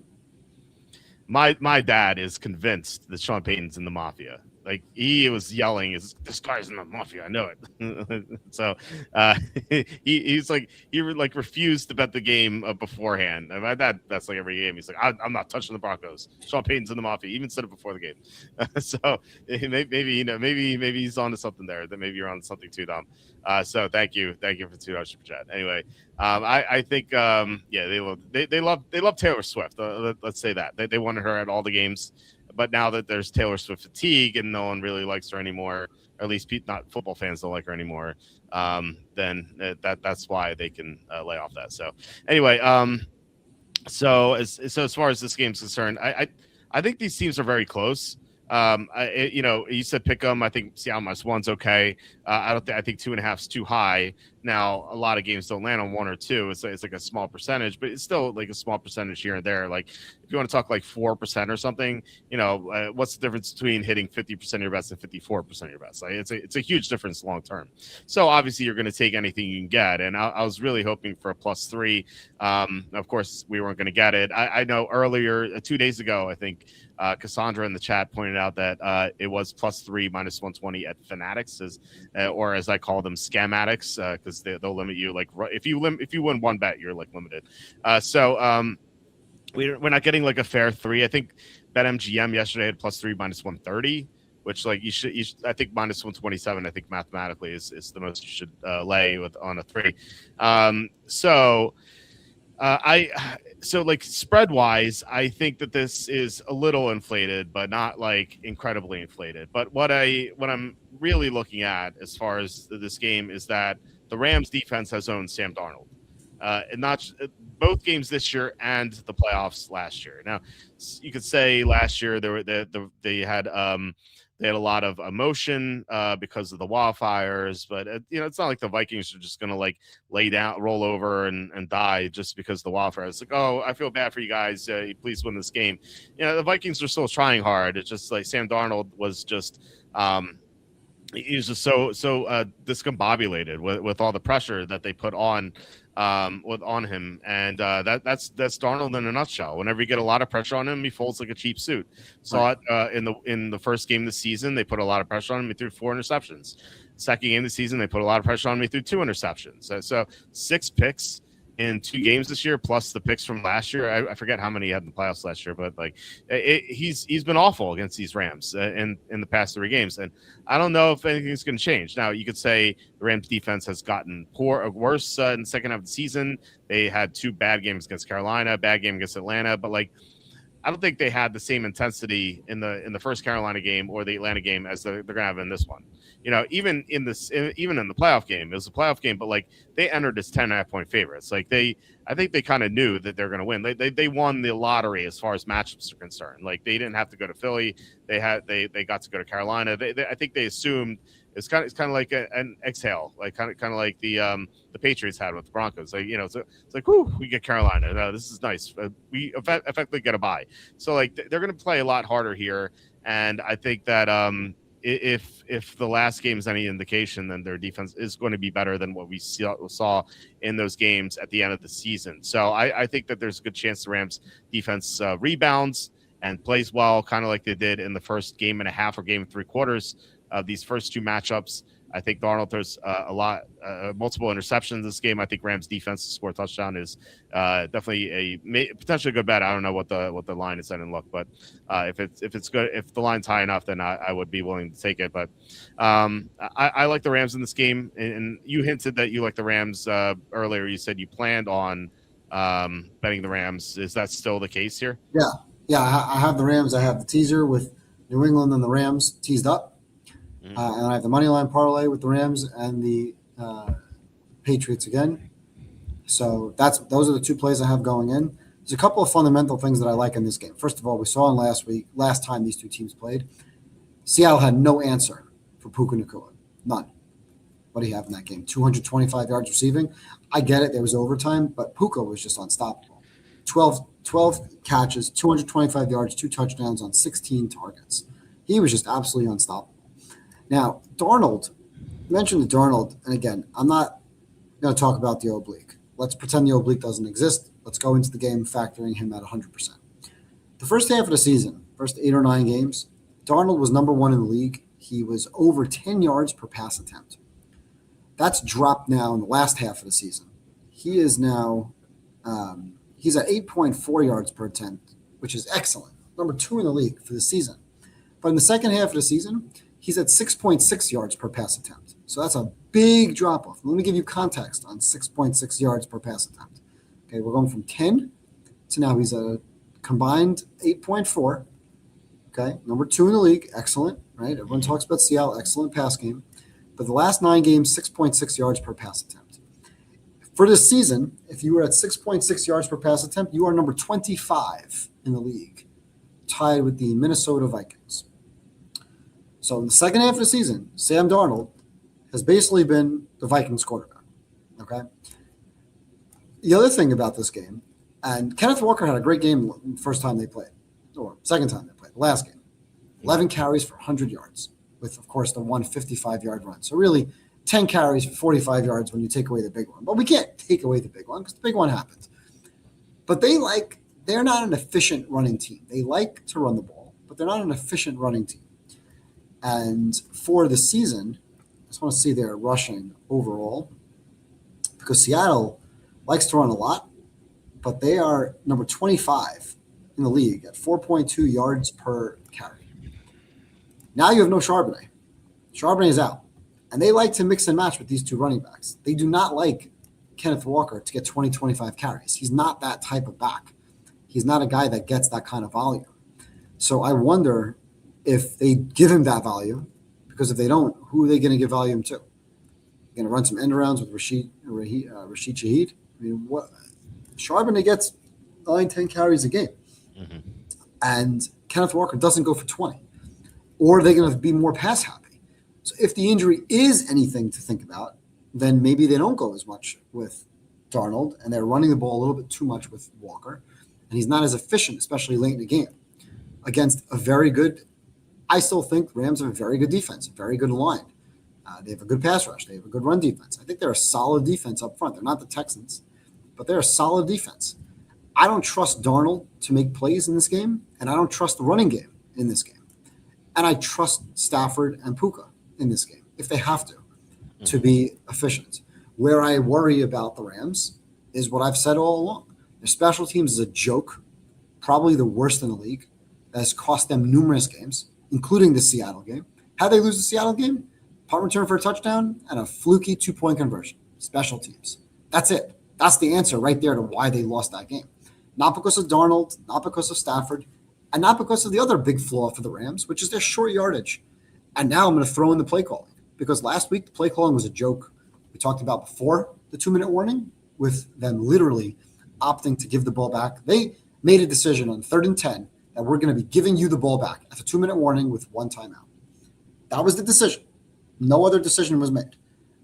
My dad is convinced that Sean Payton's in the mafia. Like, he was yelling, "This guy's in the mafia, I know it." So he refused to bet the game beforehand. And my dad, that's like every game. He's like, I'm not touching the Broncos. Sean Payton's in the mafia. He even said it before the game. So maybe he's on to something there. That maybe you're on to something too, Dom. So thank you for the $2 super chat. Anyway, I think they love Taylor Swift. Let's say that they wanted her at all the games. But now that there's Taylor Swift fatigue and no one really likes her anymore, or at least not football fans don't like her anymore, then that's why they can lay off that. So anyway, so as far as this game's concerned, I think these teams are very close. You said pick 'em. I think Seattle -1's okay. I think 2.5 is too high. Now, a lot of games don't land on 1 or 2. It's like a small percentage, but it's still like a small percentage here and there. Like if you want to talk like 4% or something, what's the difference between hitting 50% of your bets and 54% of your bets? Like it's a huge difference long term. So obviously you're going to take anything you can get. And I was really hoping for a +3. Of course, we weren't going to get it. I know earlier, 2 days ago, I think Cassandra in the chat pointed out that it was +3 -120 at Fanatics, or as I call them, scam-addicts, because they'll limit you. Like if you win one bet, you're like limited. We're not getting like a fair 3. I think BetMGM yesterday had +3 -130, which like you should I think -127. I think mathematically is the most you should lay on a 3. So like spread wise, I think that this is a little inflated, but not like incredibly inflated. But what I'm really looking at as far as this game is that the Rams defense has owned Sam Darnold, and not both games this year and the playoffs last year. Now, you could say last year they had a lot of emotion because of the wildfires, but it's not like the Vikings are just going to like lay down, roll over, and die just because of the wildfires. It's like, oh, I feel bad for you guys. Please win this game. The Vikings are still trying hard. It's just like Sam Darnold was just. He was just so discombobulated with all the pressure that they put on him, and that's Darnold in a nutshell. Whenever you get a lot of pressure on him, he folds like a cheap suit. Saw it in the first game of the season. They put a lot of pressure on him. He threw 4 interceptions. Second game of the season, they put a lot of pressure on him. He threw 2 interceptions. So 6 picks in 2 games this year, plus the picks from last year. I forget how many he had in the playoffs last year, but like he's been awful against these Rams in the past 3 games, and I don't know if anything's going to change. Now, you could say the Rams defense has gotten worse in the second half of the season. They had 2 bad games against Carolina, bad game against Atlanta, but like I don't think they had the same intensity in the first Carolina game or the Atlanta game as they're going to have in this one. Even in the playoff game, it was a playoff game, but like they entered as 10.5-point favorites. Like I think they kind of knew that they're going to win. They won the lottery as far as matchups are concerned. Like they didn't have to go to Philly. They got to go to Carolina. I think they assumed it's kind of like an exhale, like kind of like the Patriots had with the Broncos. Like it's like, whoo, we get Carolina. No, this is nice. We effectively get a bye. So like they're going to play a lot harder here, and I think that if the last game is any indication, then their defense is going to be better than what we saw in those games at the end of the season. So I think that there's a good chance the Rams defense rebounds and plays well, kind of like they did in the first game and a half or game and 3/4 of these first 2 matchups. I think Darnold throws multiple interceptions this game. I think Rams defense to score a touchdown is definitely potentially a good bet. I don't know what the line is. I didn't look, but if it's good, if the line's high enough, then I would be willing to take it. But I like the Rams in this game, and you hinted that you like the Rams earlier. You said you planned on betting the Rams. Is that still the case here? Yeah. I have the Rams. I have the teaser with New England and the Rams teased up. And I have the money line parlay with the Rams and the Patriots again. So those are the 2 plays I have going in. There's a couple of fundamental things that I like in this game. First of all, we saw last time these 2 teams played, Seattle had no answer for Puka Nacua. None. What do you have in that game? 225 yards receiving. I get it. There was overtime, but Puka was just unstoppable. 12 catches, 225 yards, 2 touchdowns on 16 targets. He was just absolutely unstoppable. Now, Darnold, you mentioned the Darnold, and again, I'm not going to talk about the oblique. Let's pretend the oblique doesn't exist. Let's go into the game factoring him at 100%. The first half of the season, first 8 or 9 games, Darnold was number 1 in the league. He was over 10 yards per pass attempt. That's dropped now in the last half of the season. He is now he's at 8.4 yards per attempt, which is excellent. Number 2 in the league for the season. But in the second half of the season, he's at 6.6 yards per pass attempt. So that's a big drop-off. Let me give you context on 6.6 yards per pass attempt. Okay, we're going from 10 to now he's at a combined 8.4. Okay, number 2 in the league, excellent, right? Everyone talks about Seattle, excellent pass game. But the last 9 games, 6.6 yards per pass attempt. For this season, if you were at 6.6 yards per pass attempt, you are number 25 in the league, tied with the Minnesota Vikings. So in the second half of the season, Sam Darnold has basically been the Vikings quarterback. Okay. The other thing about this game, and Kenneth Walker had a great game first time they played, or second time they played, last game. 11 carries for 100 yards with, of course, the 155-yard run. So really 10 carries for 45 yards when you take away the big one. But we can't take away the big one because the big one happened. But they're not an efficient running team. They like to run the ball, but they're not an efficient running team. And for the season, I just want to see their rushing overall because Seattle likes to run a lot, but they are number 25 in the league at 4.2 yards per carry. Now you have no Charbonnet. Charbonnet is out. And they like to mix and match with these two running backs. They do not like Kenneth Walker to get 20, 25 carries. He's not that type of back. He's not a guy that gets that kind of volume. So I wonder if they give him that volume, because if they don't, who are they going to give volume to? Going to run some end arounds with Rashid Shaheed? I mean, what? Charbonnet gets 9, 10 carries a game. Mm-hmm. And Kenneth Walker doesn't go for 20. Or are they going to be more pass happy? So if the injury is anything to think about, then maybe they don't go as much with Darnold, and they're running the ball a little bit too much with Walker, and he's not as efficient, especially late in the game, against a very good, I still think Rams have a very good defense, a very good line. They have a good pass rush. They have a good run defense. I think they're a solid defense up front. They're not the Texans, but they're a solid defense. I don't trust Darnold to make plays in this game, and I don't trust the running game in this game. And I trust Stafford and Puka in this game, if they have to be efficient. Where I worry about the Rams is what I've said all along. Their special teams is a joke, probably the worst in the league. That has cost them numerous games, including the Seattle game. How they lose the Seattle game? Punt return for a touchdown and a fluky 2-point conversion. Special teams. That's it. That's the answer right there to why they lost that game. Not because of Darnold, not because of Stafford, and not because of the other big flaw for the Rams, which is their short yardage. And now I'm going to throw in the play calling, because last week the play calling was a joke. We talked about before the 2-minute warning, with them literally opting to give the ball back. They made a decision on 3rd and 10 that we're going to be giving you the ball back at the 2-minute warning with 1 timeout. That was the decision. No other decision was made.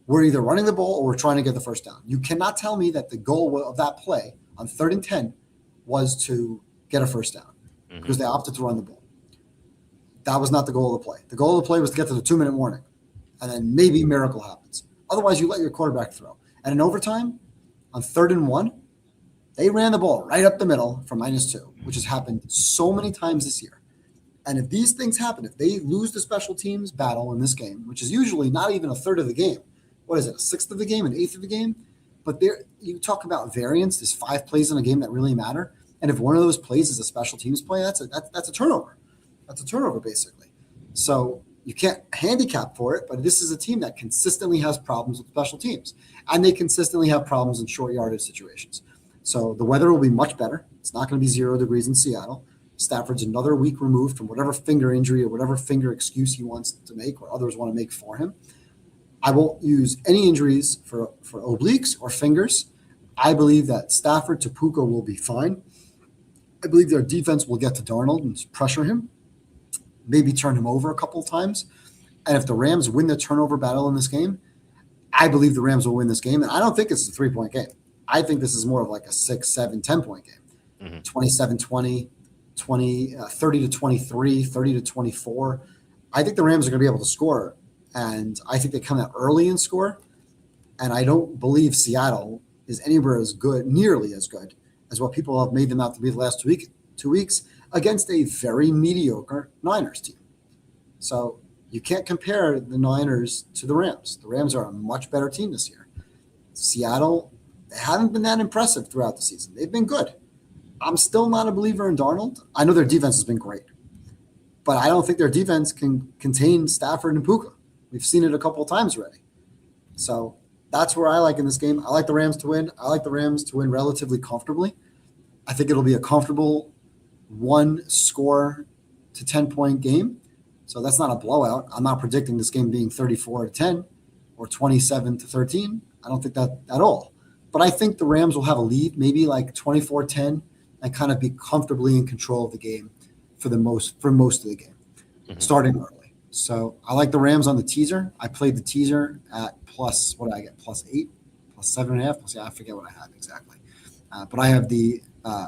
We're either running the ball or we're trying to get the first down. You cannot tell me that the goal of that play on 3rd and 10 was to get a first down, because they opted to run the ball. That was not the goal of the play. The goal of the play was to get to the 2-minute warning, and then maybe a miracle happens. Otherwise, you let your quarterback throw. And in overtime, on 3rd and 1, they ran the ball right up the middle for -2, which has happened so many times this year. And if these things happen, if they lose the special teams battle in this game, which is usually not even a third of the game, what is it, a sixth of the game, an eighth of the game? But there, you talk about variance. There's 5 plays in a game that really matter. And if one of those plays is a special teams play, that's a turnover. That's a turnover, basically. So you can't handicap for it, but this is a team that consistently has problems with special teams. And they consistently have problems in short yardage situations. So the weather will be much better. It's not going to be 0 degrees in Seattle. Stafford's another week removed from whatever finger injury or whatever finger excuse he wants to make or others want to make for him. I won't use any injuries for obliques or fingers. I believe that Stafford to Puka will be fine. I believe their defense will get to Darnold and pressure him, maybe turn him over a couple of times. And if the Rams win the turnover battle in this game, I believe the Rams will win this game. And I don't think it's a 3-point game. I think this is more of like a 6, 7, 10-point game. 27-20, 30-23, 30-24. I think the Rams are going to be able to score. And I think they come out early and score. And I don't believe Seattle is anywhere as good, nearly as good, as what people have made them out to be the last 2 weeks against a very mediocre Niners team. So you can't compare the Niners to the Rams. The Rams are a much better team this year. Seattle, they haven't been that impressive throughout the season. They've been good. I'm still not a believer in Darnold. I know their defense has been great, but I don't think their defense can contain Stafford and Puka. We've seen it a couple of times already. So that's where I like in this game. I like the Rams to win. I like the Rams to win relatively comfortably. I think it'll be a comfortable 1-score to 10-point game. So that's not a blowout. I'm not predicting this game being 34-10 or 27-13. I don't think that at all. But I think the Rams will have a lead, maybe like 24-10, and kind of be comfortably in control of the game for most of the game, starting early. So I like the Rams on the teaser. I played the teaser at plus, what did I get? +8, plus 7.5. Plus, yeah, I forget what I have exactly. But I have the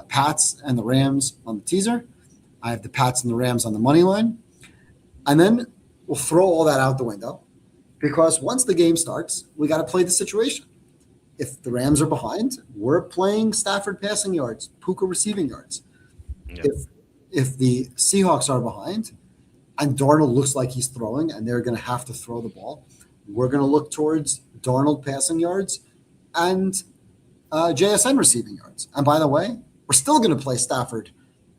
Pats and the Rams on the teaser. I have the Pats and the Rams on the money line. And then we'll throw all that out the window because once the game starts, we got to play the situation. If the Rams are behind, we're playing Stafford passing yards, Puka receiving yards. Yeah. If the Seahawks are behind and Darnold looks like he's throwing and they're going to have to throw the ball, we're going to look towards Darnold passing yards and JSN receiving yards. And by the way, we're still going to play Stafford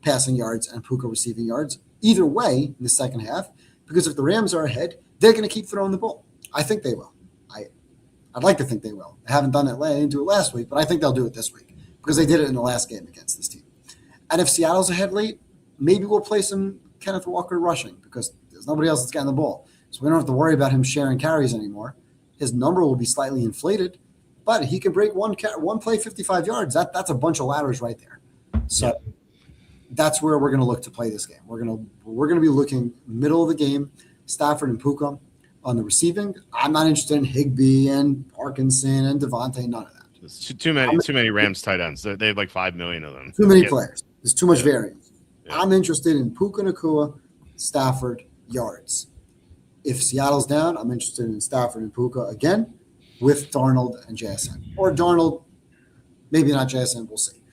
passing yards and Puka receiving yards either way in the second half because if the Rams are ahead, they're going to keep throwing the ball. I think they will. I'd like to think they will. They haven't done it. They didn't do it last week, but I think they'll do it this week because they did it in the last game against this team. And if Seattle's ahead late, maybe we'll play some Kenneth Walker rushing because there's nobody else that's getting the ball. So we don't have to worry about him sharing carries anymore. His number will be slightly inflated, but he can break one play 55 yards. That's a bunch of ladders right there. So that's where we're going to look to play this game. We're going to be looking middle of the game, Stafford and Puka. On the receiving, I'm not interested in Higbee and Parkinson and Devontae, none of that. There's too many Rams tight ends. They have like 5 million of them. Too many players. There's too much variance. Yeah. I'm interested in Puka Nacua, Stafford, yards. If Seattle's down, I'm interested in Stafford and Puka again with Darnold and JSN. Or Darnold, maybe not JSN, we'll see.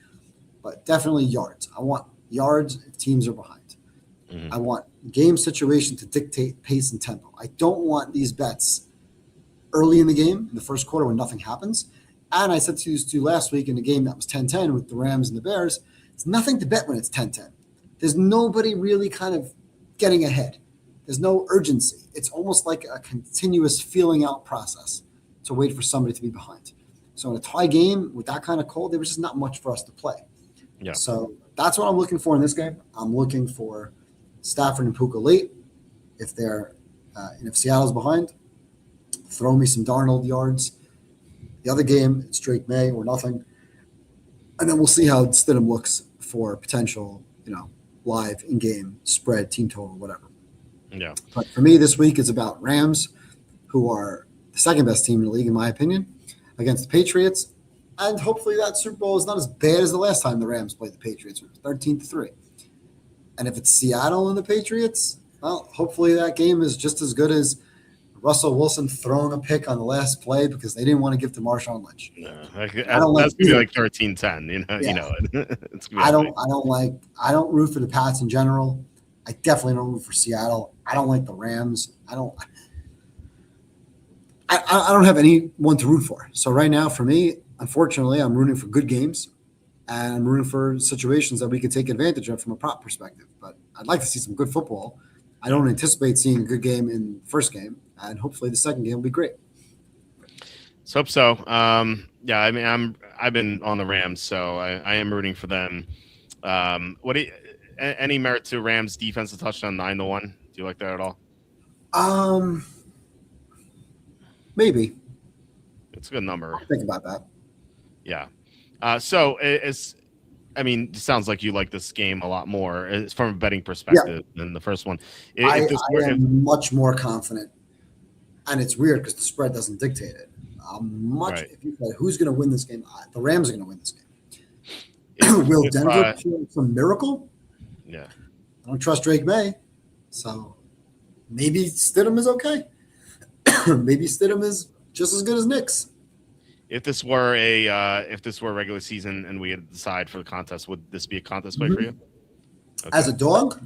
But definitely yards. I want yards if teams are behind. I want game situation to dictate pace and tempo. I don't want these bets early in the game, in the first quarter when nothing happens. And I said to you two last week in a game that was 10-10 with the Rams and the Bears, it's nothing to bet when it's 10-10. There's nobody really kind of getting ahead. There's no urgency. It's almost like a continuous feeling out process to wait for somebody to be behind. So in a tie game with that kind of cold, there was just not much for us to play. Yeah. So that's what I'm looking for in this game. I'm looking for Stafford and Puka late. If Seattle's behind, throw me some Darnold yards. The other game, it's Drake May or nothing. And then we'll see how Stidham looks for potential, live in-game spread, team total, whatever. Yeah. But for me this week, it's about Rams, who are the second best team in the league, in my opinion, against the Patriots. And hopefully that Super Bowl is not as bad as the last time the Rams played the Patriots. It was 13-3. And if it's Seattle and the Patriots, well, hopefully that game is just as good as Russell Wilson throwing a pick on the last play because they didn't want to give to Marshawn Lynch. No, that's gonna be like 13-10. You know it. It's I don't root for the Pats in general. I definitely don't root for Seattle. I don't like the Rams. I don't have anyone to root for. So right now, for me, unfortunately, I'm rooting for good games. And I'm rooting for situations that we can take advantage of from a prop perspective. But I'd like to see some good football. I don't anticipate seeing a good game in the first game. And hopefully the second game will be great. Let's hope so. Yeah, I mean, I've been on the Rams, so I am rooting for them. Any merit to Rams defensive touchdown 9-1? Do you like that at all? Maybe. It's a good number. I'll think about that. Yeah. So it sounds like you like this game a lot more from a betting perspective than the first one. I am much more confident, and it's weird because the spread doesn't dictate it. If you say who's going to win this game, the Rams are going to win this game. Will Denver pull some miracle? Yeah, I don't trust Drake May, so maybe Stidham is okay. Maybe Stidham is just as good as Knicks. If this were regular season and we had to decide for the contest, would this be a contest play for you? Okay. As a dog,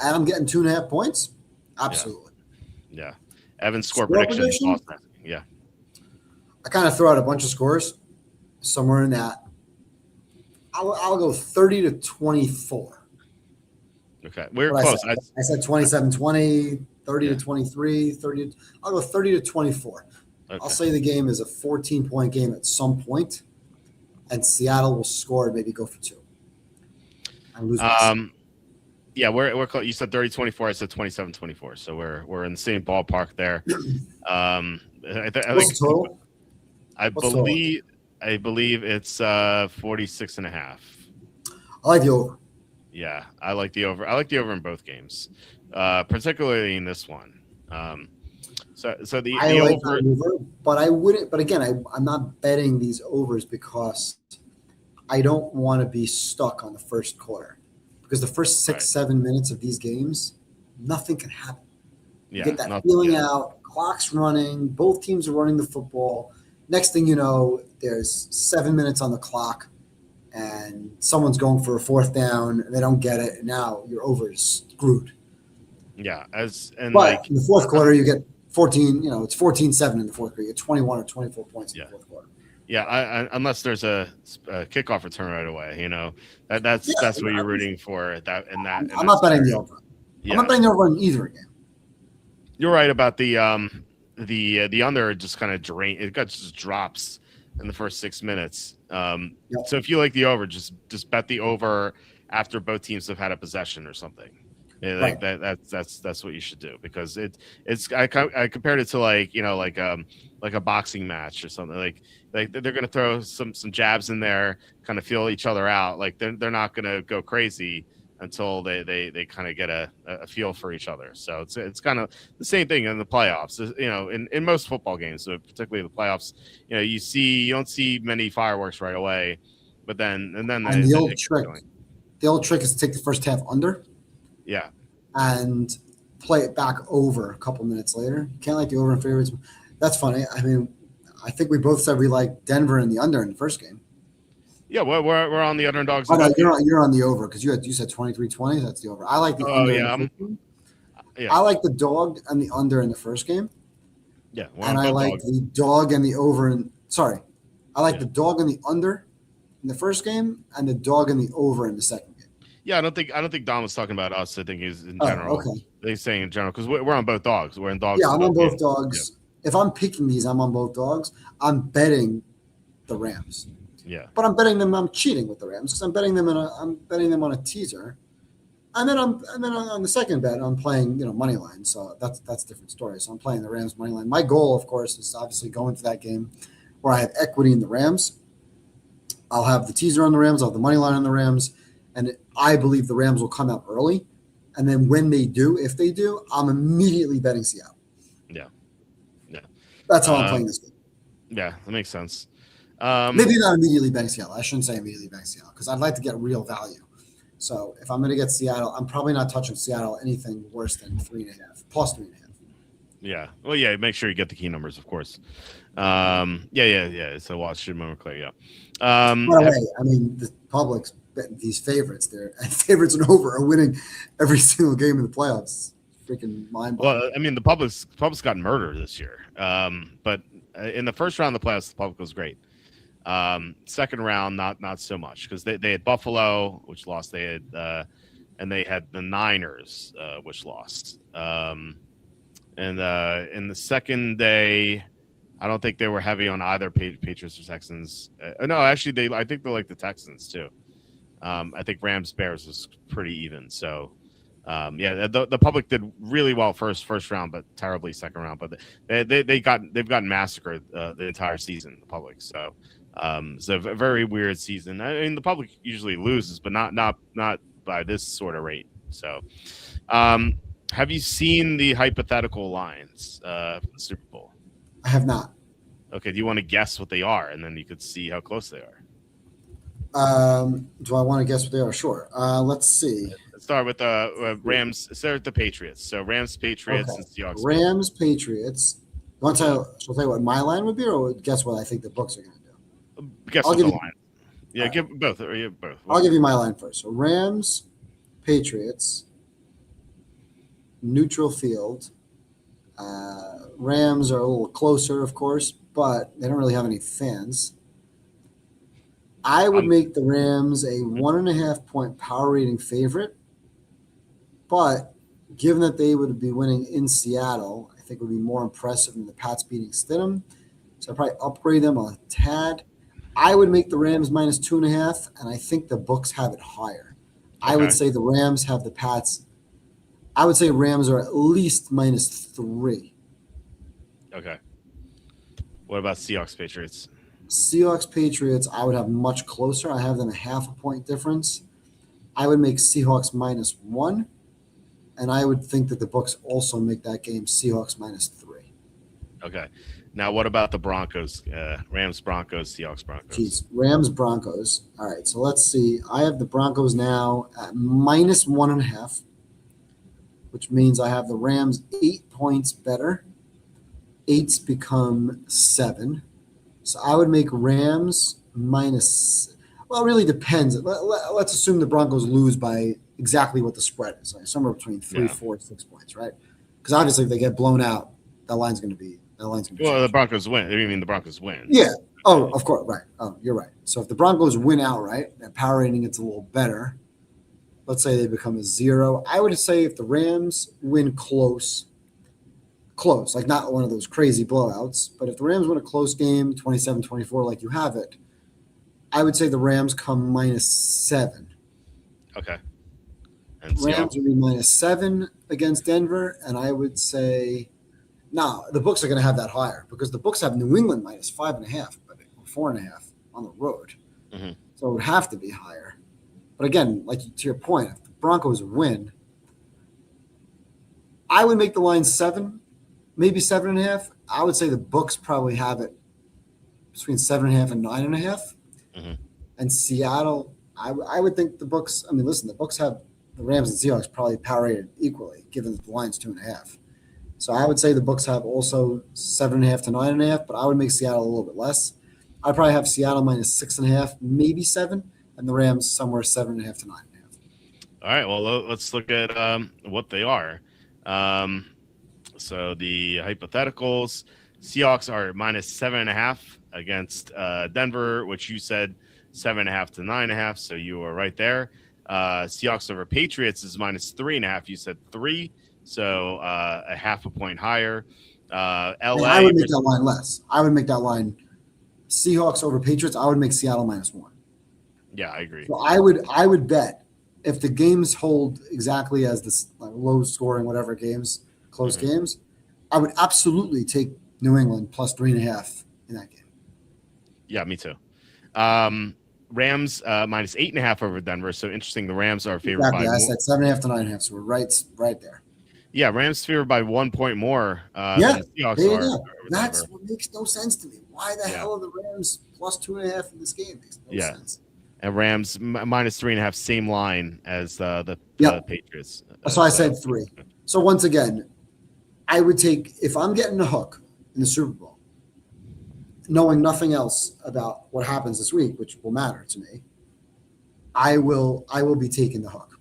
and I'm getting 2.5 points. Absolutely. Yeah. Evan's score prediction. Yeah. I kind of throw out a bunch of scores somewhere in that. I'll go 30-24. Okay, we're close. I said 27-20, 30-23, 30. I'll go 30-24. Okay. I'll say the game is a 14-point game at some point, and Seattle will score and maybe go for 2. And lose. Yeah, we're close. You said 30-24. I said 27-24. So we're in the same ballpark there. What's the total? I believe it's 46.5. I like the over. Yeah, I like the over. I like the over in both games, particularly in this one. So the I the like over. the over, but I wouldn't. But again, I'm not betting these overs because I don't want to be stuck on the first quarter because the first six, Right. 7 minutes of these games, nothing can happen. You Yeah. get that Not. feeling Yeah. out, clock's running, both teams are running the football. Next thing you know, there's 7 minutes on the clock and someone's going for a fourth down and they don't get it. And now your over is screwed. Yeah. As and But like. in the fourth Um, quarter, you get 14, it's 14-7 in the fourth quarter. You get 21 or 24 points in yeah. the fourth quarter. Yeah. Unless there's a kickoff return right away, Yeah, that's what you're rooting for in I'm that not betting the scenario. over. I'm not Yeah. betting the over in either game. You're right about the under just kind of drain. It got just drops in the first 6 minutes. Yep. So if you like the over, just bet the over after both teams have had a possession or something. Yeah, like Right. that's what you should do because I compared it to like a boxing match or something like they're gonna throw some jabs in there, kind of feel each other out. Like they're not gonna go crazy until they kind of get a feel for each other. So it's kind of the same thing in the playoffs. In most football games, so particularly the playoffs, you don't see many fireworks right away, but then And it gets going. the old trick is to take the first half under Yeah. and play it back over a couple minutes later. You can't like the over in favorites. That's funny. I mean, I think we both said we like Denver in the under in the first game. Yeah, we're on the underdogs Oh in no, both games. you're on the over because you said 23-20. That's the over. I like the Oh under in the yeah, first game. yeah, I like the dog and the under in the first game, yeah. We're and on I both like dogs. the dog and the over. I like Yeah. the dog and the under in the first game, and the dog and the over in the second game. Yeah, I don't think Don was talking about us. I think he's in Oh, general. okay. They're saying in general because we're on both dogs. We're in Yeah, dogs in I'm on both both games. dogs. If I'm picking these, I'm on both dogs. I'm betting the Rams, Yeah, but I'm betting them. I'm cheating with the Rams because I'm betting them on a teaser, and then on the second bet, I'm playing money line. So that's a different story. So I'm playing the Rams money line. My goal, of course, is to obviously go into that game where I have equity in the Rams. I'll have the teaser on the Rams. I'll have the money line on the Rams, and I believe the Rams will come out early. And then when they do, if they do, I'm immediately betting Seattle. yeah, yeah. That's how I'm playing this game. Yeah, that makes sense. Maybe not immediately betting Seattle. I shouldn't say immediately betting Seattle because I'd like to get real value. So if I'm going to get Seattle, I'm probably not touching Seattle anything worse than 3.5 plus 3.5. Yeah. Well, yeah. Make sure you get the key numbers, of course. Yeah. So watch your moment clear. Yeah. By the way, I mean the public's betting these favorites. Their favorites and over are winning every single game in the playoffs. Freaking mind-boggling. Well, I mean, the public's got murdered this year. But in the first round of the playoffs, the public was great. Second round, not so much because they had Buffalo, which lost. They had and they had the Niners, which lost. And in the second day, I don't think they were heavy on either Patriots or Texans. No, actually, I think they like the Texans too. I think Rams Bears was pretty even. So yeah, the public did really well first round, but terribly second round. But they've gotten massacred the entire season. The public, so it's a very weird season. I mean, the public usually loses, but not by this sort of rate. So, have you seen the hypothetical lines for the Super Bowl? I have not. Okay, do you want to guess what they are, and then you could see how close they are? Do I want to guess what they are? Sure. Let's see. Let's start with the Rams. Start with the Patriots. So Rams, Patriots, Okay. and Seahawks. Rams, Patriots. You want to tell you what my line would be, or guess what I think the books are going to do? Guess I'll what give the you- line. Yeah, give both. Or yeah, both. I'll give you my line first. So Rams, Patriots, neutral field. Rams are a little closer, of course, but they don't really have any fans. I would make the Rams a 1.5 point power rating favorite, but given that they would be winning in Seattle, I think it would be more impressive than the Pats beating Stidham. So I'd probably upgrade them a tad. I would make the Rams minus 2.5, and I think the books have it higher. I would say the Rams have the Pats. I would say Rams are at least minus 3. Okay. What about Seahawks, Patriots? Seahawks, Patriots, I would have much closer. I have them a 0.5 point difference. I would make Seahawks minus 1, and I would think that the books also make that game Seahawks minus 3. Okay. Now, what about the Broncos? Rams, Broncos, Seahawks, Broncos. Jeez, Rams, Broncos. All right, so let's see. I have the Broncos now at -1.5, which means I have the Rams 8 points better. Eights become 7. So I would make Rams minus. Well, it really depends. Let's assume the Broncos lose by exactly what the spread is, like somewhere between 3, 4, 6 points, right? Because obviously, if they get blown out, that line's going to be Well, change. the Broncos win. You mean the Broncos win? Yeah. Oh, of course. Right. Oh, you're right. So if the Broncos win outright, that power rating gets a little better. Let's say they become a 0. I would say if the Rams win close, like not one of those crazy blowouts, but if the Rams win a close game, 27-24, like you have it, I would say the Rams come -7. Okay. And Rams would be -7 against Denver, and I would say, no, the books are going to have that higher because the books have New England -5.5, but 4.5 on the road. Mm-hmm. So it would have to be higher. But again, like to your point, if the Broncos win, I would make the line 7, maybe 7.5. I would say the books probably have it between 7.5 and 9.5. Mm-hmm. And Seattle, I would think the books. I mean, listen, the books have the Rams and Seahawks probably power rated equally, given that the line's 2.5. So I would say the books have also 7.5 to 9.5, but I would make Seattle a little bit less. I'd probably have Seattle -6.5, maybe 7, and the Rams somewhere 7.5 to 9.5. All right. Well, let's look at what they are. So the hypotheticals: Seahawks are -7.5 against Denver, which you said 7.5 to 9.5. So you are right there. Seahawks over Patriots is -3.5. You said 3. So a half a point higher. LA. I would make that line less. I would make that line Seahawks over Patriots. I would make Seattle -1. Yeah, I agree. So I would bet if the games hold exactly as this low scoring, whatever games, close games, I would absolutely take New England +3.5 in that game. Yeah, me too. Rams -8.5 over Denver. So interesting. The Rams are favored by. I said 7.5 to 9.5. So we're right there. Yeah, Rams favored by 1 point more. Yeah, than the Seahawks there you are. go. That's what makes no sense to me. Why the hell are the Rams +2.5 in this game? Makes no sense. And Rams -3.5, same line as the Patriots. So I said 3. So once again, I would take, if I'm getting a hook in the Super Bowl, knowing nothing else about what happens this week, which will matter to me, I will be taking the hook.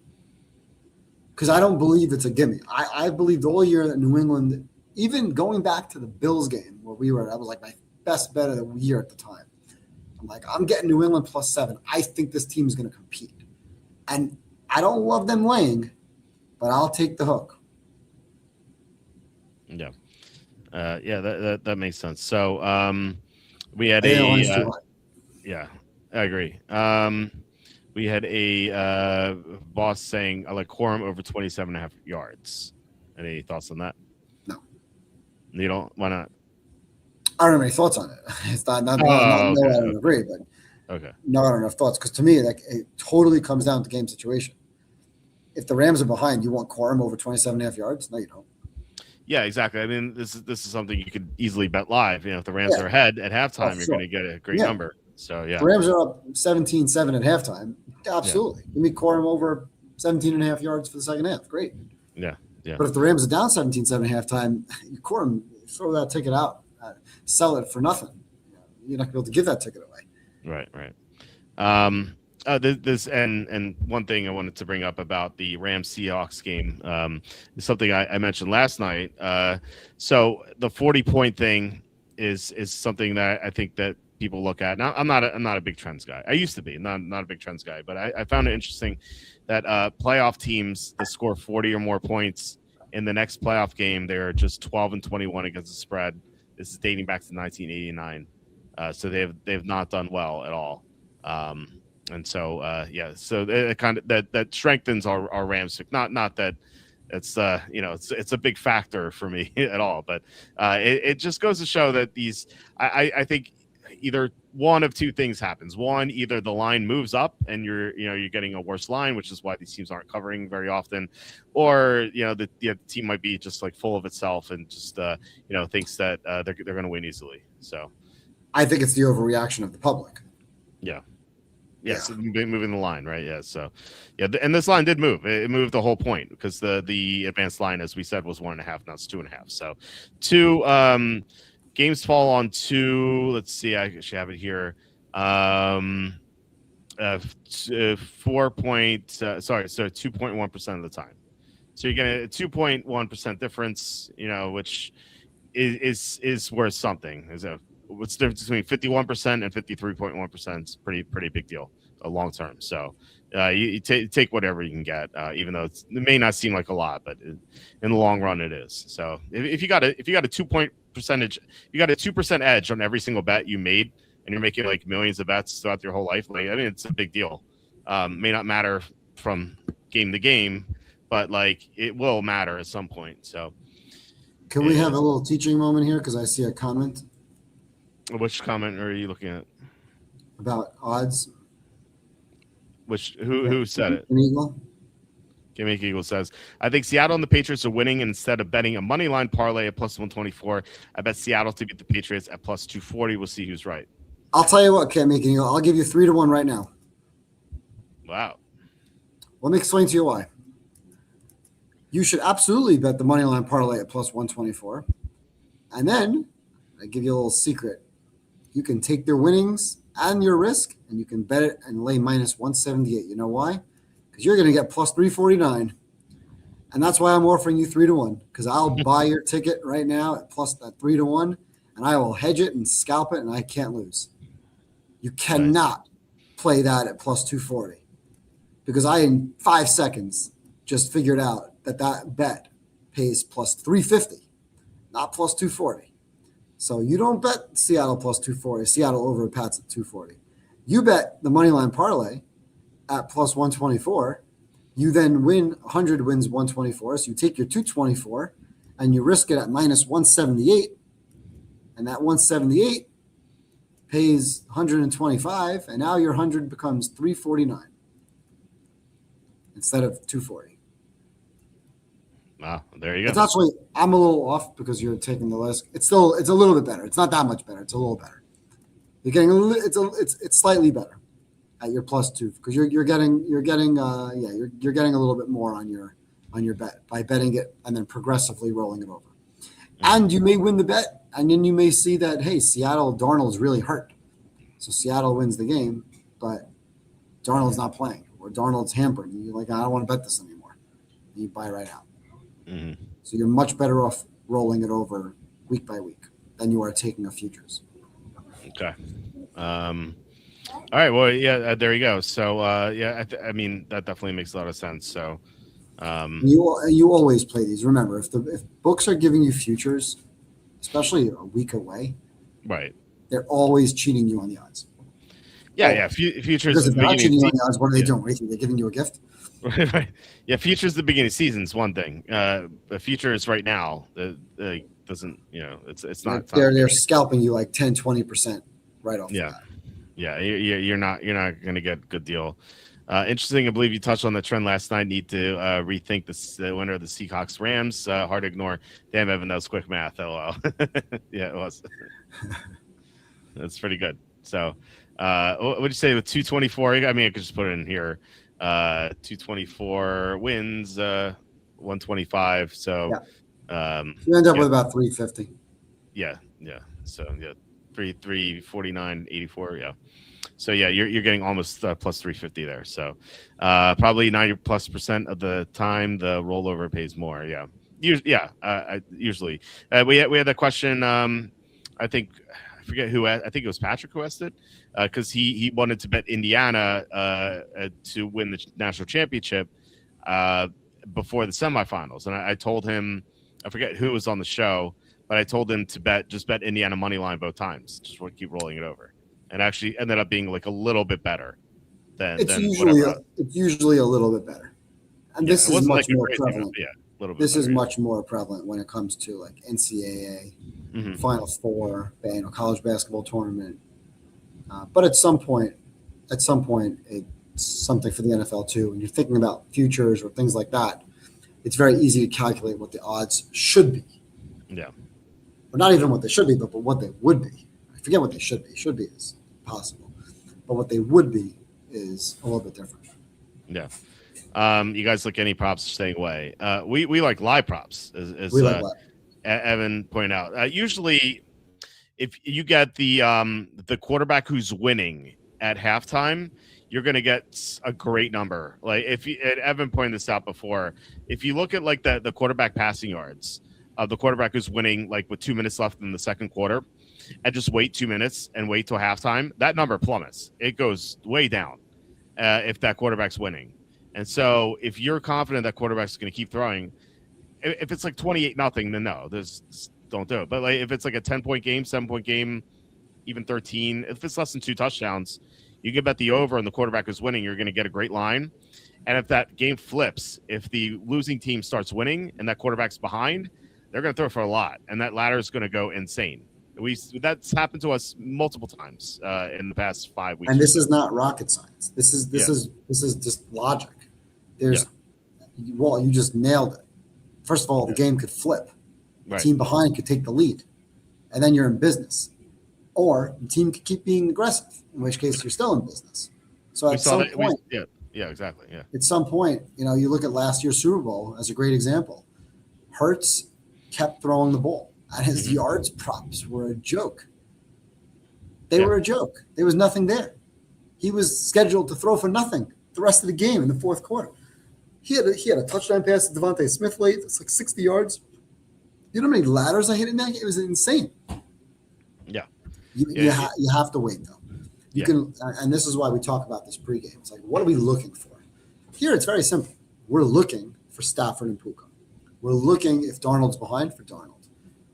Because I don't believe it's a gimme. I believed all year that New England, even going back to the Bills game where we were, that was like my best bet of the year at the time. I'm like, I'm getting New England +7. I think this team is going to compete. And I don't love them laying, but I'll take the hook. Yeah. That makes sense. So we had yeah, I agree. We had a boss saying I like quorum over 27.5 yards. Any thoughts on that? No. You don't? Why not? I don't have any thoughts on it. It's not okay. I don't agree, but no, I don't have thoughts. Because to me, like, it totally comes down to game situation. If the Rams are behind, you want quorum over 27.5 yards? No, you don't. Yeah, exactly. I mean, this is something you could easily bet live. If the Rams are ahead at halftime, you're going to get a great number. So yeah, the Rams are up 17-7 at halftime. Absolutely, give me quorum over 17.5 yards for the second half. Great. Yeah. But if the Rams are down 17-7 at halftime, quorum, throw that ticket out, sell it for nothing. You're not going to be able to give that ticket away. Right. This and one thing I wanted to bring up about the Rams Seahawks game is something I mentioned last night. So the 40-point thing is something that I think that people look at. Now I'm not a big trends guy. I used to be not a big trends guy, but I found it interesting that playoff teams that score 40 or more points in the next playoff game, they're just 12-21 against the spread. This is dating back to 1989. So they've not done well at all. And so so it kind of that strengthens our Rams. Not that it's it's a big factor for me at all, but it just goes to show that these I think either one of two things happens. One, either the line moves up and you're getting a worse line, which is why these teams aren't covering very often, or the team might be just like full of itself and just thinks that they're going to win easily. So I think it's the overreaction of the public. Yeah. Yes, moving the line, right? Yeah. So, and this line did move. It moved the whole point because the advanced line, as we said, was 1.5. Now it's 2.5. So, two games fall on two. Let's see. I actually have it here. 2.1% of the time. So you're getting a 2.1% difference. Which is worth something. What's the difference between 51% and 53.1%? It's pretty big deal, long term. So you take whatever you can get, even though it may not seem like a lot, but in the long run, it is. So if you got a 2% edge on every single bet you made, and you're making like millions of bets throughout your whole life, it's a big deal. May not matter from game to game, but it will matter at some point. So can we have a little teaching moment here? Because I see a comment. Which comment are you looking at? About odds. Who said it? An Eagle. Make Eagle says, I think Seattle and the Patriots are winning, and instead of betting a money line parlay at plus 124, I bet Seattle to beat the Patriots at plus 240. We'll see who's right. I'll tell you what, Can't Make Eagle. I'll give you 3-1 right now. Wow. Let me explain to you why. You should absolutely bet the money line parlay at plus 124. And then I give you a little secret. You can take their winnings and your risk, and you can bet it and lay minus 178. You know why? Because you're going to get plus 349. And that's why I'm offering you 3-1, because I'll buy your ticket right now at plus that 3-1, and I will hedge it and scalp it, and I can't lose. You cannot play that at plus 240, because I, in 5 seconds, just figured out that bet pays plus 350, not plus 240. So you don't bet Seattle plus 240, Seattle over Pats at 240. You bet the money line parlay at plus 124. You then win 100 wins 124. So you take your 224 and you risk it at minus 178. And that 178 pays 125. And now your 100 becomes 349 instead of 240. Wow, there you go. It's actually, I'm a little off because you're taking the risk. It's a little bit better. It's not that much better. It's a little better. You're getting it's slightly better at your plus 2 because you're getting a little bit more on your bet by betting it and then progressively rolling it over. And you may win the bet, and then you may see that, hey, Darnold's really hurt, so Seattle wins the game, but Darnold's not playing or Darnold's hampered, and you're like, I don't want to bet this anymore. And you buy right out. Mm-hmm. So you're much better off rolling it over week by week than you are taking a futures. Okay. All right. Well, there you go. So, I mean, that definitely makes a lot of sense. So, you always play these. Remember, if books are giving you futures, especially a week away, right, they're always cheating you on the odds. Yeah. Futures. Because if they're not cheating you on the odds, what are they doing? They're giving you a gift. Right. Yeah, futures the beginning of season is one thing. The futures right now doesn't, it's not. They're scalping you like 10-20% right off. Yeah. Yeah, you're not going to get a good deal. Interesting. I believe you touched on the trend last night. Need to rethink the winner of the Seahawks Rams. Hard to ignore. Damn, Evan, that was quick math. LOL. Yeah, it was. That's pretty good. So, what would you say with 224? I mean, I could just put it in here. 224 wins, 125. So, you end up with about 350. Yeah. So 349, 84. Yeah. So you're getting almost plus 350 there. So probably 90+% of the time the rollover pays more. Yeah. Usually we had that question. I forget who. I think it was Patrick who asked it because he wanted to bet Indiana to win the national championship before the semifinals, and I told him, I forget who was on the show, but I told him to just bet Indiana money line both times, just keep rolling it over, and actually ended up being like a little bit better than it's usually a little bit better, and this is much more prevalent. This is much more prevalent when it comes to like NCAA, Final Four, college basketball tournament, But at some point, it's something for the NFL too. When you're thinking about futures or things like that, it's very easy to calculate what the odds should be. Yeah. Or not even what they should be, but what they would be. I forget what they should be. Should be is possible. But what they would be is a little bit different. Yeah. You guys like any props staying away? We like live props, as We like Evan pointed out. Usually, if you get the quarterback who's winning at halftime, you're going to get a great number. Like if you, and Evan pointed this out before, if you look at like the quarterback passing yards of the quarterback who's winning, like with 2 minutes left in the second quarter, and just wait 2 minutes and wait till halftime, that number plummets. It goes way down if that quarterback's winning. And so if you're confident that quarterback's going to keep throwing, if it's like 28-0, then no, don't do it. But like if it's like a 10-point game, 7-point game, even 13, if it's less than 2 touchdowns, you can bet the over and the quarterback is winning, you're going to get a great line. And if that game flips, if the losing team starts winning and that quarterback's behind, they're going to throw for a lot, and that ladder is going to go insane. That's happened to us multiple times in the past 5 weeks. And this is not rocket science. This is just logic. Walt, you just nailed it. First of all, the game could flip. The team behind could take the lead, and then you're in business. Or the team could keep being aggressive, in which case you're still in business. So at some point, exactly. Yeah. At some point, you look at last year's Super Bowl as a great example. Hurts kept throwing the ball, and his yards props were a joke. They were a joke. There was nothing there. He was scheduled to throw for nothing the rest of the game in the fourth quarter. He had a touchdown pass to Devontae Smith late. It's like 60 yards. You know how many ladders I hit in that? It was insane. Yeah. You have to wait, though. You can, and this is why we talk about this pregame. It's like, what are we looking for? Here, it's very simple. We're looking for Stafford and Puka. We're looking, if Darnold's behind, for Darnold.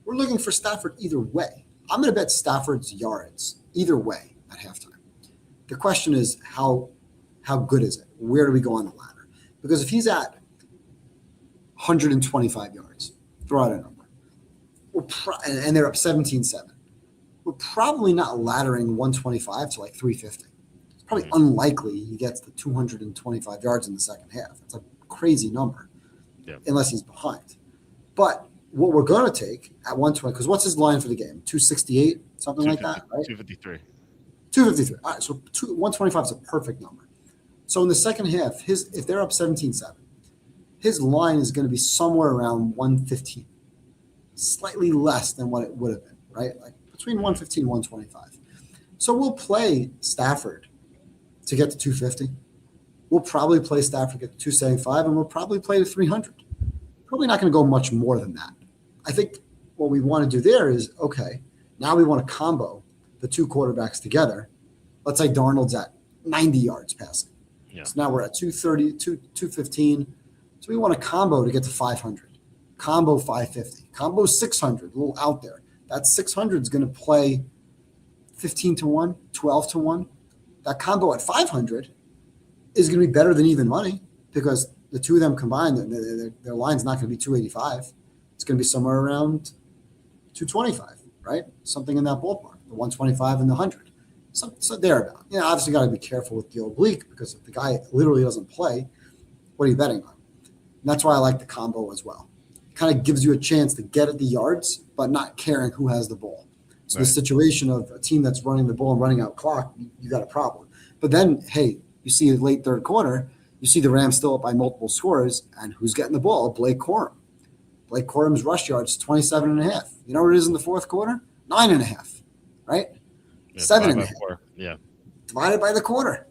We're looking for Stafford either way. I'm going to bet Stafford's yards either way at halftime. The question is, how good is it? Where do we go on the ladder? Because if he's at 125 yards, throw out a number, and they're up 17-7, we're probably not laddering 125 to like 350. It's probably unlikely he gets the 225 yards in the second half. It's a crazy number, unless he's behind. But what we're going to take at 120, because what's his line for the game? 268, something like that, right? 253. 253. All right, so 125 is a perfect number. So in the second half, if they're up 17-7, his line is going to be somewhere around 115, slightly less than what it would have been, right? Like between 115 and 125. So we'll play Stafford to get to 250. We'll probably play Stafford to get to 275, and we'll probably play to 300. Probably not going to go much more than that. I think what we want to do there is, okay, now we want to combo the two quarterbacks together. Let's say Darnold's at 90 yards passing. Yeah. So now we're at 230, 215. So we want a combo to get to 500. Combo 550. Combo 600, a little out there. That 600 is going to play 15-1, 12-1. That combo at 500 is going to be better than even money because the two of them combined, their line's not going to be 285. It's going to be somewhere around 225, right? Something in that ballpark, the 125 and the 100. So thereabout. Obviously got to be careful with the oblique because if the guy literally doesn't play, what are you betting on? And that's why I like the combo as well. It kind of gives you a chance to get at the yards, but not caring who has the ball. So the situation of a team that's running the ball and running out clock, you got a problem. But then, hey, you see the late third quarter, you see the Rams still up by multiple scores, and who's getting the ball? Blake Corum. Blake Corum's rush yards, 27.5. You know what it is in the fourth quarter? 9.5, right? 7.5. Yeah. Divided by the quarter.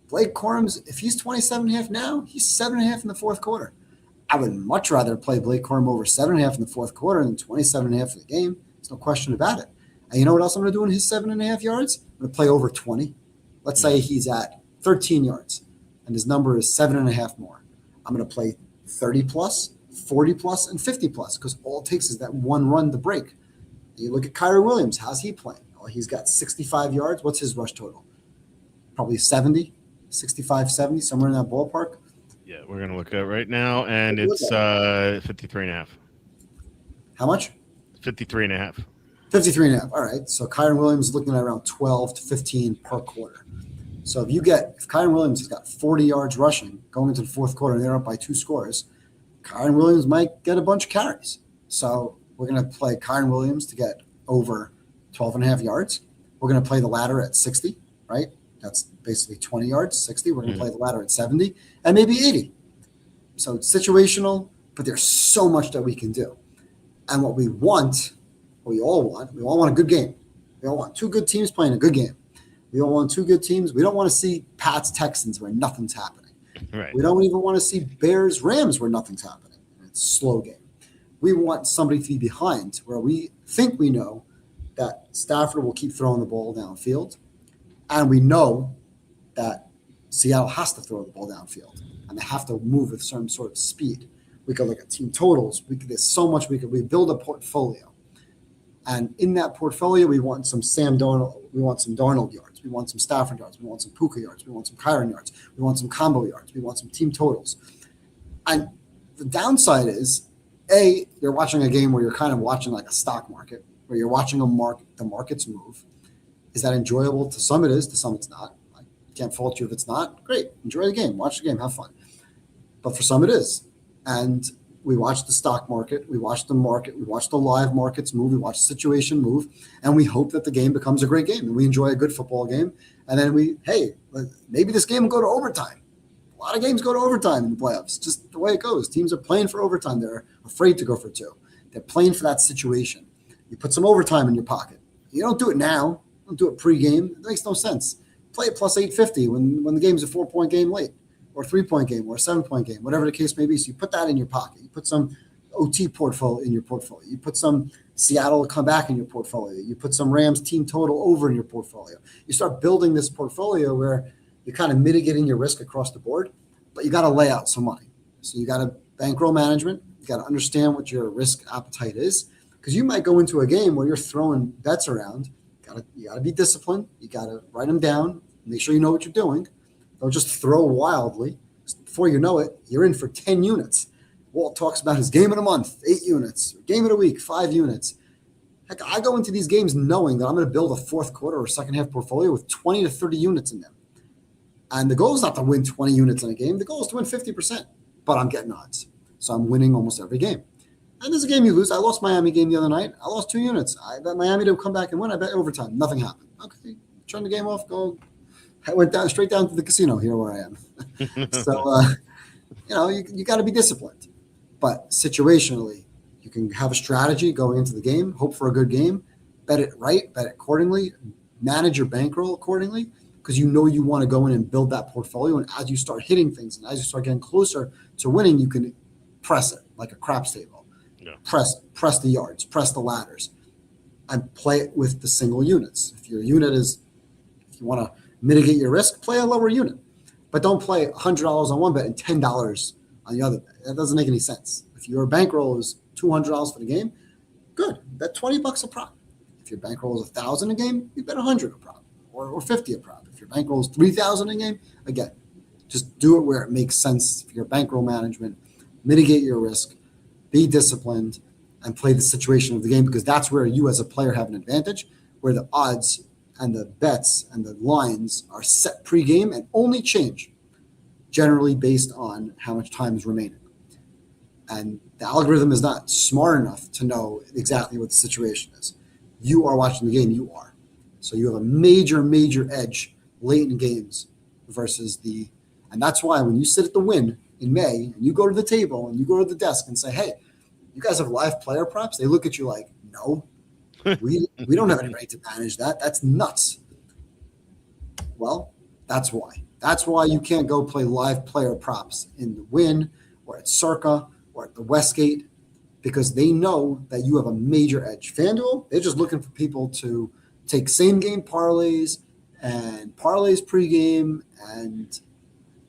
Blake Corum's, if he's 27.5 now, he's 7.5 in the fourth quarter. I would much rather play Blake Corum over 7.5 in the fourth quarter than 27.5 for the game. There's no question about it. And you know what else I'm going to do in his 7.5 yards? I'm going to play over 20. Let's say he's at 13 yards and his number is 7.5 more. I'm going to play 30 plus, 40 plus, and 50 plus because all it takes is that one run to break. You look at Kyrie Williams. How's he playing? Well, he's got 65 yards. What's his rush total? Probably 70, 65, 70, somewhere in that ballpark. Yeah, we're going to look at it right now, and it's 53.5. How much? 53.5. 53.5. All right. So Kyron Williams is looking at around 12 to 15 per quarter. So if Kyron Williams has got 40 yards rushing going into the fourth quarter and they're up by 2 scores, Kyron Williams might get a bunch of carries. So we're going to play Kyron Williams to get over 12.5 yards. We're going to play the ladder at 60, right? That's basically 20 yards, 60. We're going to play the ladder at 70 and maybe 80. So it's situational, but there's so much that we can do. And what we all want a good game. We all want 2 good teams playing a good game. We all want 2 good teams. We don't want to see Pats Texans where nothing's happening. Right. We don't even want to see Bears Rams where nothing's happening. It's a slow game. We want somebody to be behind where we think we know that Stafford will keep throwing the ball downfield, and we know that Seattle has to throw the ball downfield, and they have to move with some sort of speed. We could look at team totals. There's so much we build a portfolio, and in that portfolio, we want some Sam Darnold. We want some Darnold yards. We want some Stafford yards. We want some Puka yards. We want some Kyron yards. We want some combo yards. We want some team totals. And the downside is, you're watching a game where you're kind of watching like a stock market, where you're watching the markets move. Is that enjoyable? To some it is, to some it's not. I can't fault you if it's not. Great. Enjoy the game. Watch the game. Have fun. But for some it is. And we watch the stock market. We watch the market. We watch the live markets move. We watch the situation move. And we hope that the game becomes a great game. And we enjoy a good football game. And then maybe this game will go to overtime. A lot of games go to overtime in the playoffs. Just the way it goes. Teams are playing for overtime. They're afraid to go for 2. They're playing for that situation. You put some overtime in your pocket. You don't do it now. Don't do it pregame. It makes no sense. Play it plus 850 when the game's a 4-point game late, or a 3-point game, or a 7-point game, whatever the case may be. So you put that in your pocket. You put some OT portfolio in your portfolio. You put some Seattle come back in your portfolio. You put some Rams team total over in your portfolio. You start building this portfolio where you're kind of mitigating your risk across the board, but you got to lay out some money. So you got to bankroll management. You got to understand what your risk appetite is, because you might go into a game where you're throwing bets around. You got to be disciplined. You got to write them down. Make sure you know what you're doing. Don't just throw wildly. Before you know it, you're in for 10 units. Walt talks about his game of the month, 8 units. Game of the week, 5 units. Heck, I go into these games knowing that I'm going to build a fourth quarter or second half portfolio with 20 to 30 units in them. And the goal is not to win 20 units in a game. The goal is to win 50%. But I'm getting odds. So I'm winning almost every game. And there's a game you lose. I lost Miami game the other night. I lost 2 units. I bet Miami to come back and win. I bet overtime. Nothing happened. Okay, turn the game off. Go. I went straight down to the casino here where I am. So, you got to be disciplined. But situationally, you can have a strategy going into the game, hope for a good game, bet it right, bet it accordingly, manage your bankroll accordingly, because you want to go in and build that portfolio. And as you start hitting things and as you start getting closer to winning, you can press it like a craps table. Yeah. Press the yards, press the ladders, and play it with the single units. If your unit if you want to mitigate your risk, play a lower unit. But don't play $100 on one bet and $10 on the other bet. That doesn't make any sense. If your bankroll is $200 for the game, good. Bet $20 a prop. If your bankroll is $1,000 a game, you bet $100 a prop or $50 a prop. If your bankroll is $3,000 a game, again, just do it where it makes sense for your bankroll management. Mitigate your risk. Be disciplined and play the situation of the game, because that's where you as a player have an advantage, where the odds and the bets and the lines are set pregame and only change generally based on how much time is remaining. And the algorithm is not smart enough to know exactly what the situation is. You are watching the game, you are. So you have a major, major edge late in games and that's why when you sit at the win in May and you go to the table and you go to the desk and say, hey, you guys have live player props? They look at you like, no, we don't have any right to manage that. That's nuts. Well, that's why. That's why you can't go play live player props in the Win or at Circa or at the Westgate, because they know that you have a major edge. FanDuel, they're just looking for people to take same game parlays and parlays pregame, and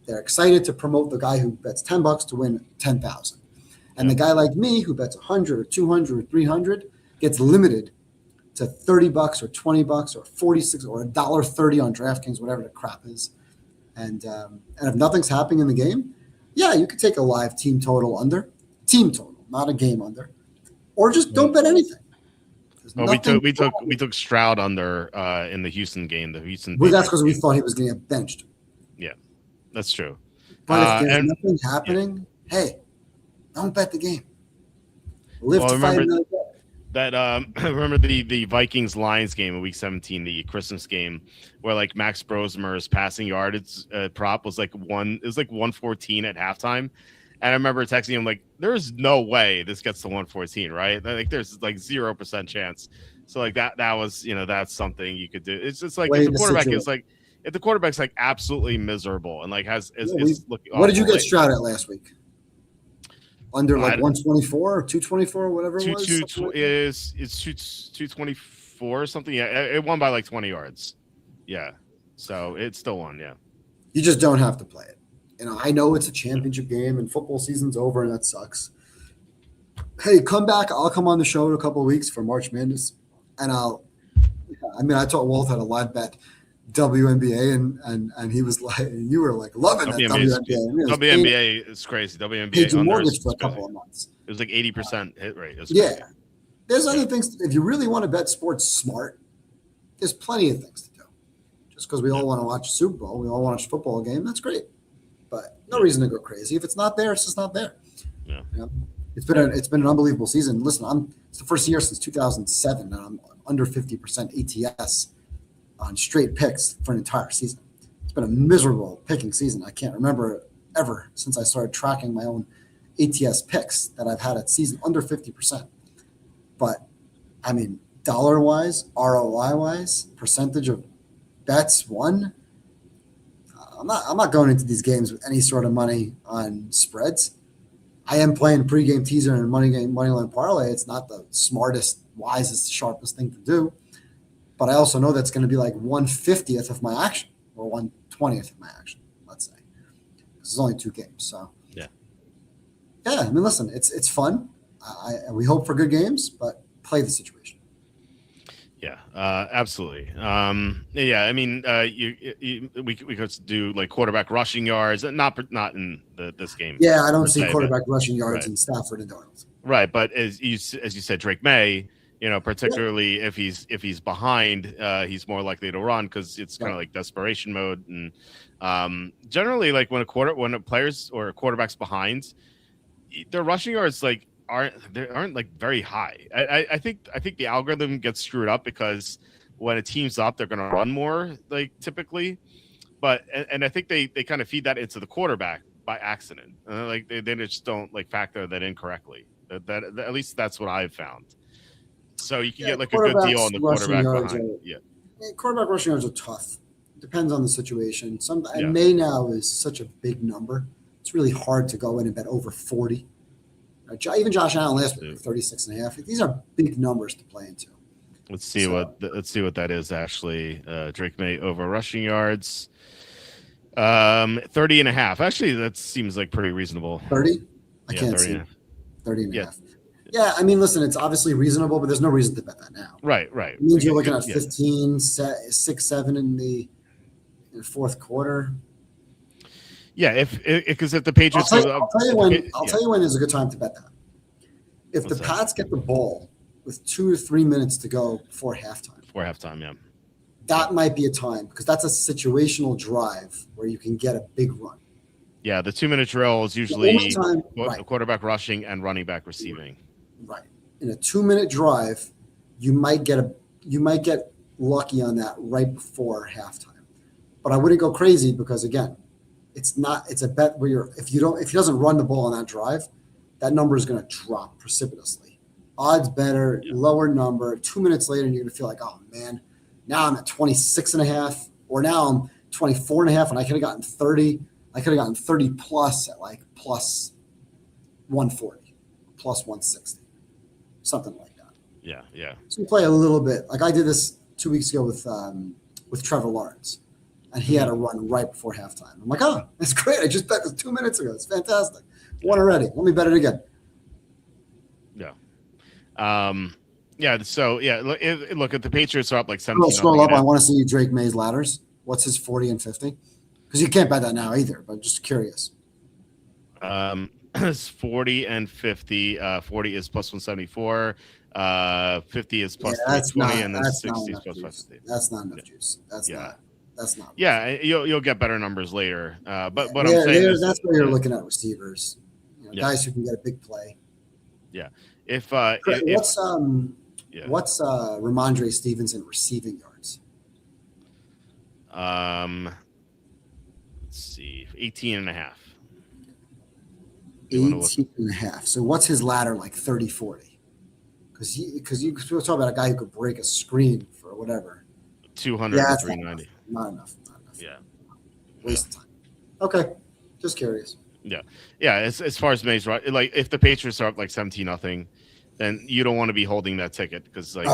they're excited to promote the guy who bets $10 to win 10,000. And the guy like me who bets 100 or 200 or 300 gets limited to $30 or $20 or 46 or $1.30 on DraftKings, whatever the crap is. And if nothing's happening in the game, yeah, you could take a live team total under, team total, not a game under, or just don't bet anything. There's Well, nothing. we took Stroud under in the Houston game. The Houston. Well, that's Patriots because we game. thought he was going to get benched. Yeah, that's true. But if there's And nothing yeah, happening, hey, don't bet the game. Live well, to fight remember another day. that remember the Vikings Lions game in week 17, the Christmas game, where like Max Brosmer's passing yardage prop was like 114 at halftime. And I remember texting him like, there's no way this gets to 114, right? Like there's like 0% chance. So like that was, that's something you could do. It's just like Play the situation. if the quarterback's like absolutely miserable and like is looking What did you awful, get Stroud at last week? Under like I- 124 or 224 or whatever it was? It's 224 or something. Yeah, it won by like 20 yards. Yeah, so it still won. Yeah, You just don't have to play it. I know it's a championship game and football season's over and that sucks. Hey, come back. I'll come on the show in a couple of weeks for March Madness. And I taught Walt how to live bet WNBA and he was like, you were like loving that WNBA. WNBA is crazy. WNBA paid your under mortgage is for a crazy. couple of months. It was like 80% hit rate. It was Yeah. crazy. There's other things. If you really want to bet sports smart, there's plenty of things to do. Just because we all want to watch a Super Bowl, we all want to watch a football game, that's great. But no reason to go crazy. If it's not there, it's just not there. Yeah. It's been an unbelievable season. Listen, it's the first year since 2007 and I'm under 50% ATS on straight picks for an entire season. It's been a miserable picking season. I can't remember ever since I started tracking my own ATS picks that I've had at season under 50%. But I mean, dollar wise, ROI wise, percentage of bets won. I'm not going into these games with any sort of money on spreads. I am playing pregame teaser and moneyline parlay. It's not the smartest, wisest, sharpest thing to do. But I also know that's going to be like 1/50th of my action or 1/20th of my action, let's say. This is only 2 games. So, yeah, I mean, listen, it's fun. We hope for good games, but play the situation. Yeah, absolutely. Yeah, I mean, we could do like quarterback rushing yards, not in this game. Yeah, I don't see quarterback rushing yards in Stafford and Darnold. Right, but as you said, Drake May, particularly if he's behind, he's more likely to run because it's kind of like desperation mode. And generally, like when a players or a quarterback's behind, their rushing yards like aren't like very high. I think the algorithm gets screwed up because when a team's up, they're going to run more, like typically. But and I think they kind of feed that into the quarterback by accident, and like they just don't like factor that in correctly. That at least that's what I've found. So you can get like a good deal on the quarterback behind. Quarterback rushing yards are tough. Depends on the situation. May now is such a big number. It's really hard to go in and bet over 40. Even Josh Allen last week, 36.5. These are big numbers to play into. Let's see what that is. Actually, Drake May over rushing yards, 30.5. Actually, that seems like pretty reasonable. 30? I can't see 30.5. Yeah, I mean, listen, it's obviously reasonable, but there's no reason to bet that now. Right. It means you're looking at 15, 6, 7 in the fourth quarter. Yeah, because if the Patriots, I'll tell you when is a good time to bet that. If the Pats get the ball with 2 to 3 minutes to go before halftime. Yeah. That might be a time because that's a situational drive where you can get a big run. Yeah, the 2-minute drill is usually quarterback rushing and running back receiving. Right. In a 2-minute drive, you might get lucky on that right before halftime. But I wouldn't go crazy because again, it's a bet where if he doesn't run the ball on that drive, that number is going to drop precipitously. Odds better, lower number. 2 minutes later, and you're going to feel like, oh man, now I'm at 26.5, or now I'm 24.5, and I could have gotten 30. I could have gotten 30 plus at like plus 140, plus 160, something like that. Yeah. So we play a little bit. Like I did this 2 weeks ago with Trevor Lawrence. And he had a run right before halftime. I'm like, oh, that's great. I just bet this 2 minutes ago. It's fantastic. Won already. Let me bet it again. Yeah. So, look at the Patriots are up like 17. Scroll up. I want to see Drake May's ladders. What's his 40 and 50? Because you can't bet that now either, but just curious. It's 40 and 50. 40 is plus 174. 50 is Yeah, plus 320, and then that's not 60 is enough plus juice. 550. That's not enough Yeah. juice. Yeah. That's not worth it. Yeah, you'll get better numbers later. But Yeah, what I'm saying is that's that, where you're looking at receivers, yeah, guys who can get a big play. yeah. If What's yeah, Ramondre Stevenson receiving yards? let's see, 18 and a half. You want to look 18 and a half. So what's his ladder like 30, 40? Because you talk about a guy who could break a screen for whatever. 200 Yeah, to that's 390. not enough. Not enough. Yeah. Waste of time. Okay. Just curious. Yeah. Yeah. As far as Mays, right? Like if the Patriots are up like 17-0, then you don't want to be holding that ticket because like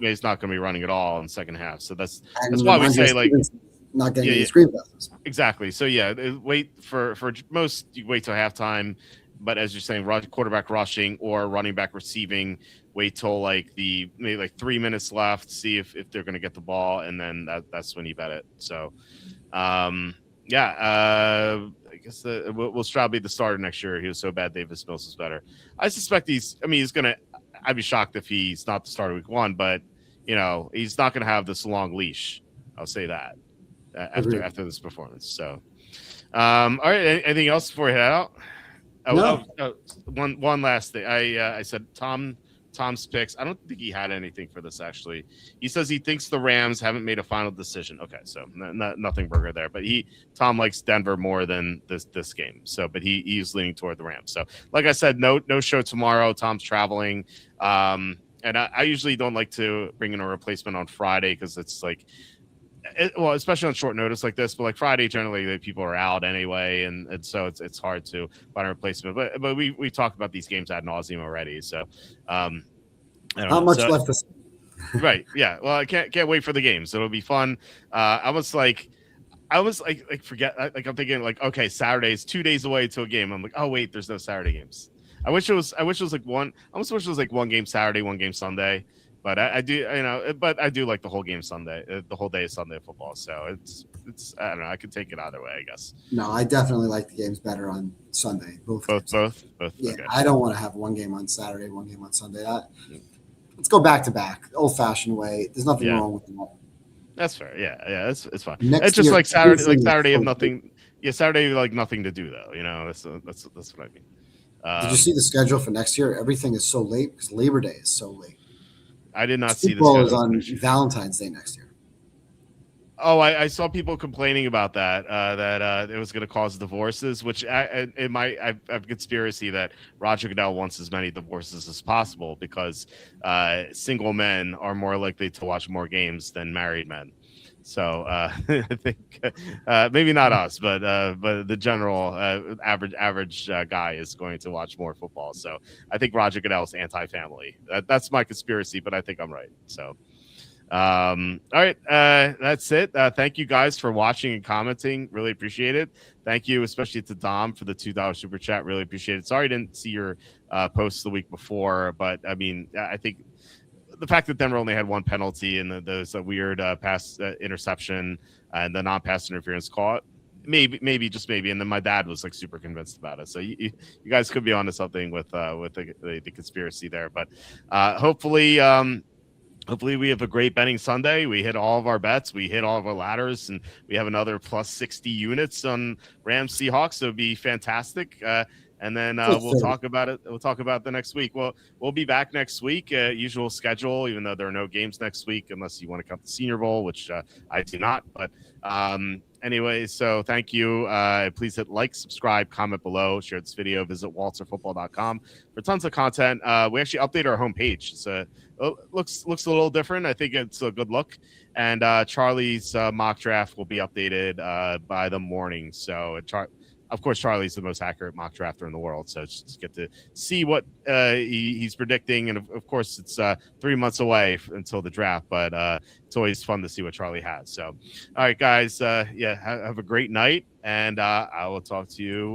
Mays not going to be running at all in the second half. So that's why we say like not getting any screen passes. Exactly. So yeah, wait for most, you wait till halftime. But as you're saying, quarterback rushing or running back receiving, wait till like maybe like 3 minutes left, see if they're going to get the ball, and then that's when you bet it. So, I guess will Stroud be the starter next year? He was so bad, Davis Mills is better. I suspect he's going to. I'd be shocked if he's not the starter week 1, but he's not going to have this long leash. I'll say that after this performance. So, all right. Anything else before we head out? No. One last thing. I said Tom's picks. I don't think he had anything for this actually. He says he thinks the Rams haven't made a final decision. Okay, so nothing burger there. But Tom likes Denver more than this game. So, but he's leaning toward the Rams. So, like I said, no show tomorrow. Tom's traveling. And I usually don't like to bring in a replacement on Friday because it's like. Well, especially on short notice like this, but like Friday, generally people are out anyway, and so it's hard to find a replacement. But we talked about these games ad nauseum already, so not much left to see. Right? Yeah. Well, I can't wait for the games. It'll be fun. I was like forget. Like I'm thinking like, okay, Saturday's 2 days away to a game. I'm like, oh wait, there's no Saturday games. I wish it was like one. I almost wish it was like one game Saturday, one game Sunday. But I do, but I do like the whole game Sunday, the whole day of Sunday football. So it's I don't know. I could take it either way, I guess. No, I definitely like the games better on Sunday. Both. Yeah, okay. I don't want to have one game on Saturday, one game on Sunday. Let's go back to back, old fashioned way. There's nothing wrong with that. That's fair. Yeah, it's fine. It's just like Saturday of nothing. Yeah, Saturday like nothing to do though. That's what I mean. Did you see the schedule for next year? Everything is so late because Labor Day is so late. I did not see the schedule is on Valentine's Day next year. Oh, I saw people complaining about that. That it was going to cause divorces, which I've conspiracy that Roger Goodell wants as many divorces as possible because single men are more likely to watch more games than married men. So I think maybe not us, but the general average guy is going to watch more football. So I think Roger Goodell is anti-family. That's my conspiracy, but I think I'm right. So all right, that's it. Thank you guys for watching and commenting. Really appreciate it. Thank you, especially to Dom for the $2 super chat. Really appreciate it. Sorry I didn't see your posts the week before, but I mean, I think the fact that Denver only had one penalty and there's a weird pass interception and the non-pass interference call, maybe just maybe. And then my dad was like super convinced about it. So you guys could be onto something with the conspiracy there. But hopefully we have a great betting Sunday. We hit all of our bets. We hit all of our ladders, and we have another plus 60 units on Rams Seahawks. So it'd be fantastic. And then we'll talk about it. We'll talk about the next week. Well, we'll be back next week. Usual schedule, even though there are no games next week, unless you want to count the Senior Bowl, which I do not. But anyway, so thank you. Please hit like, subscribe, comment below, share this video. Visit walterfootball.com for tons of content. We actually update our homepage. So looks a little different. I think it's a good look. And Charlie's mock draft will be updated by the morning. So of course, Charlie's the most accurate mock drafter in the world, so just get to see what he's predicting. And of course, it's 3 months away until the draft, but it's always fun to see what Charlie has. So, all right, guys, have a great night, and I will talk to you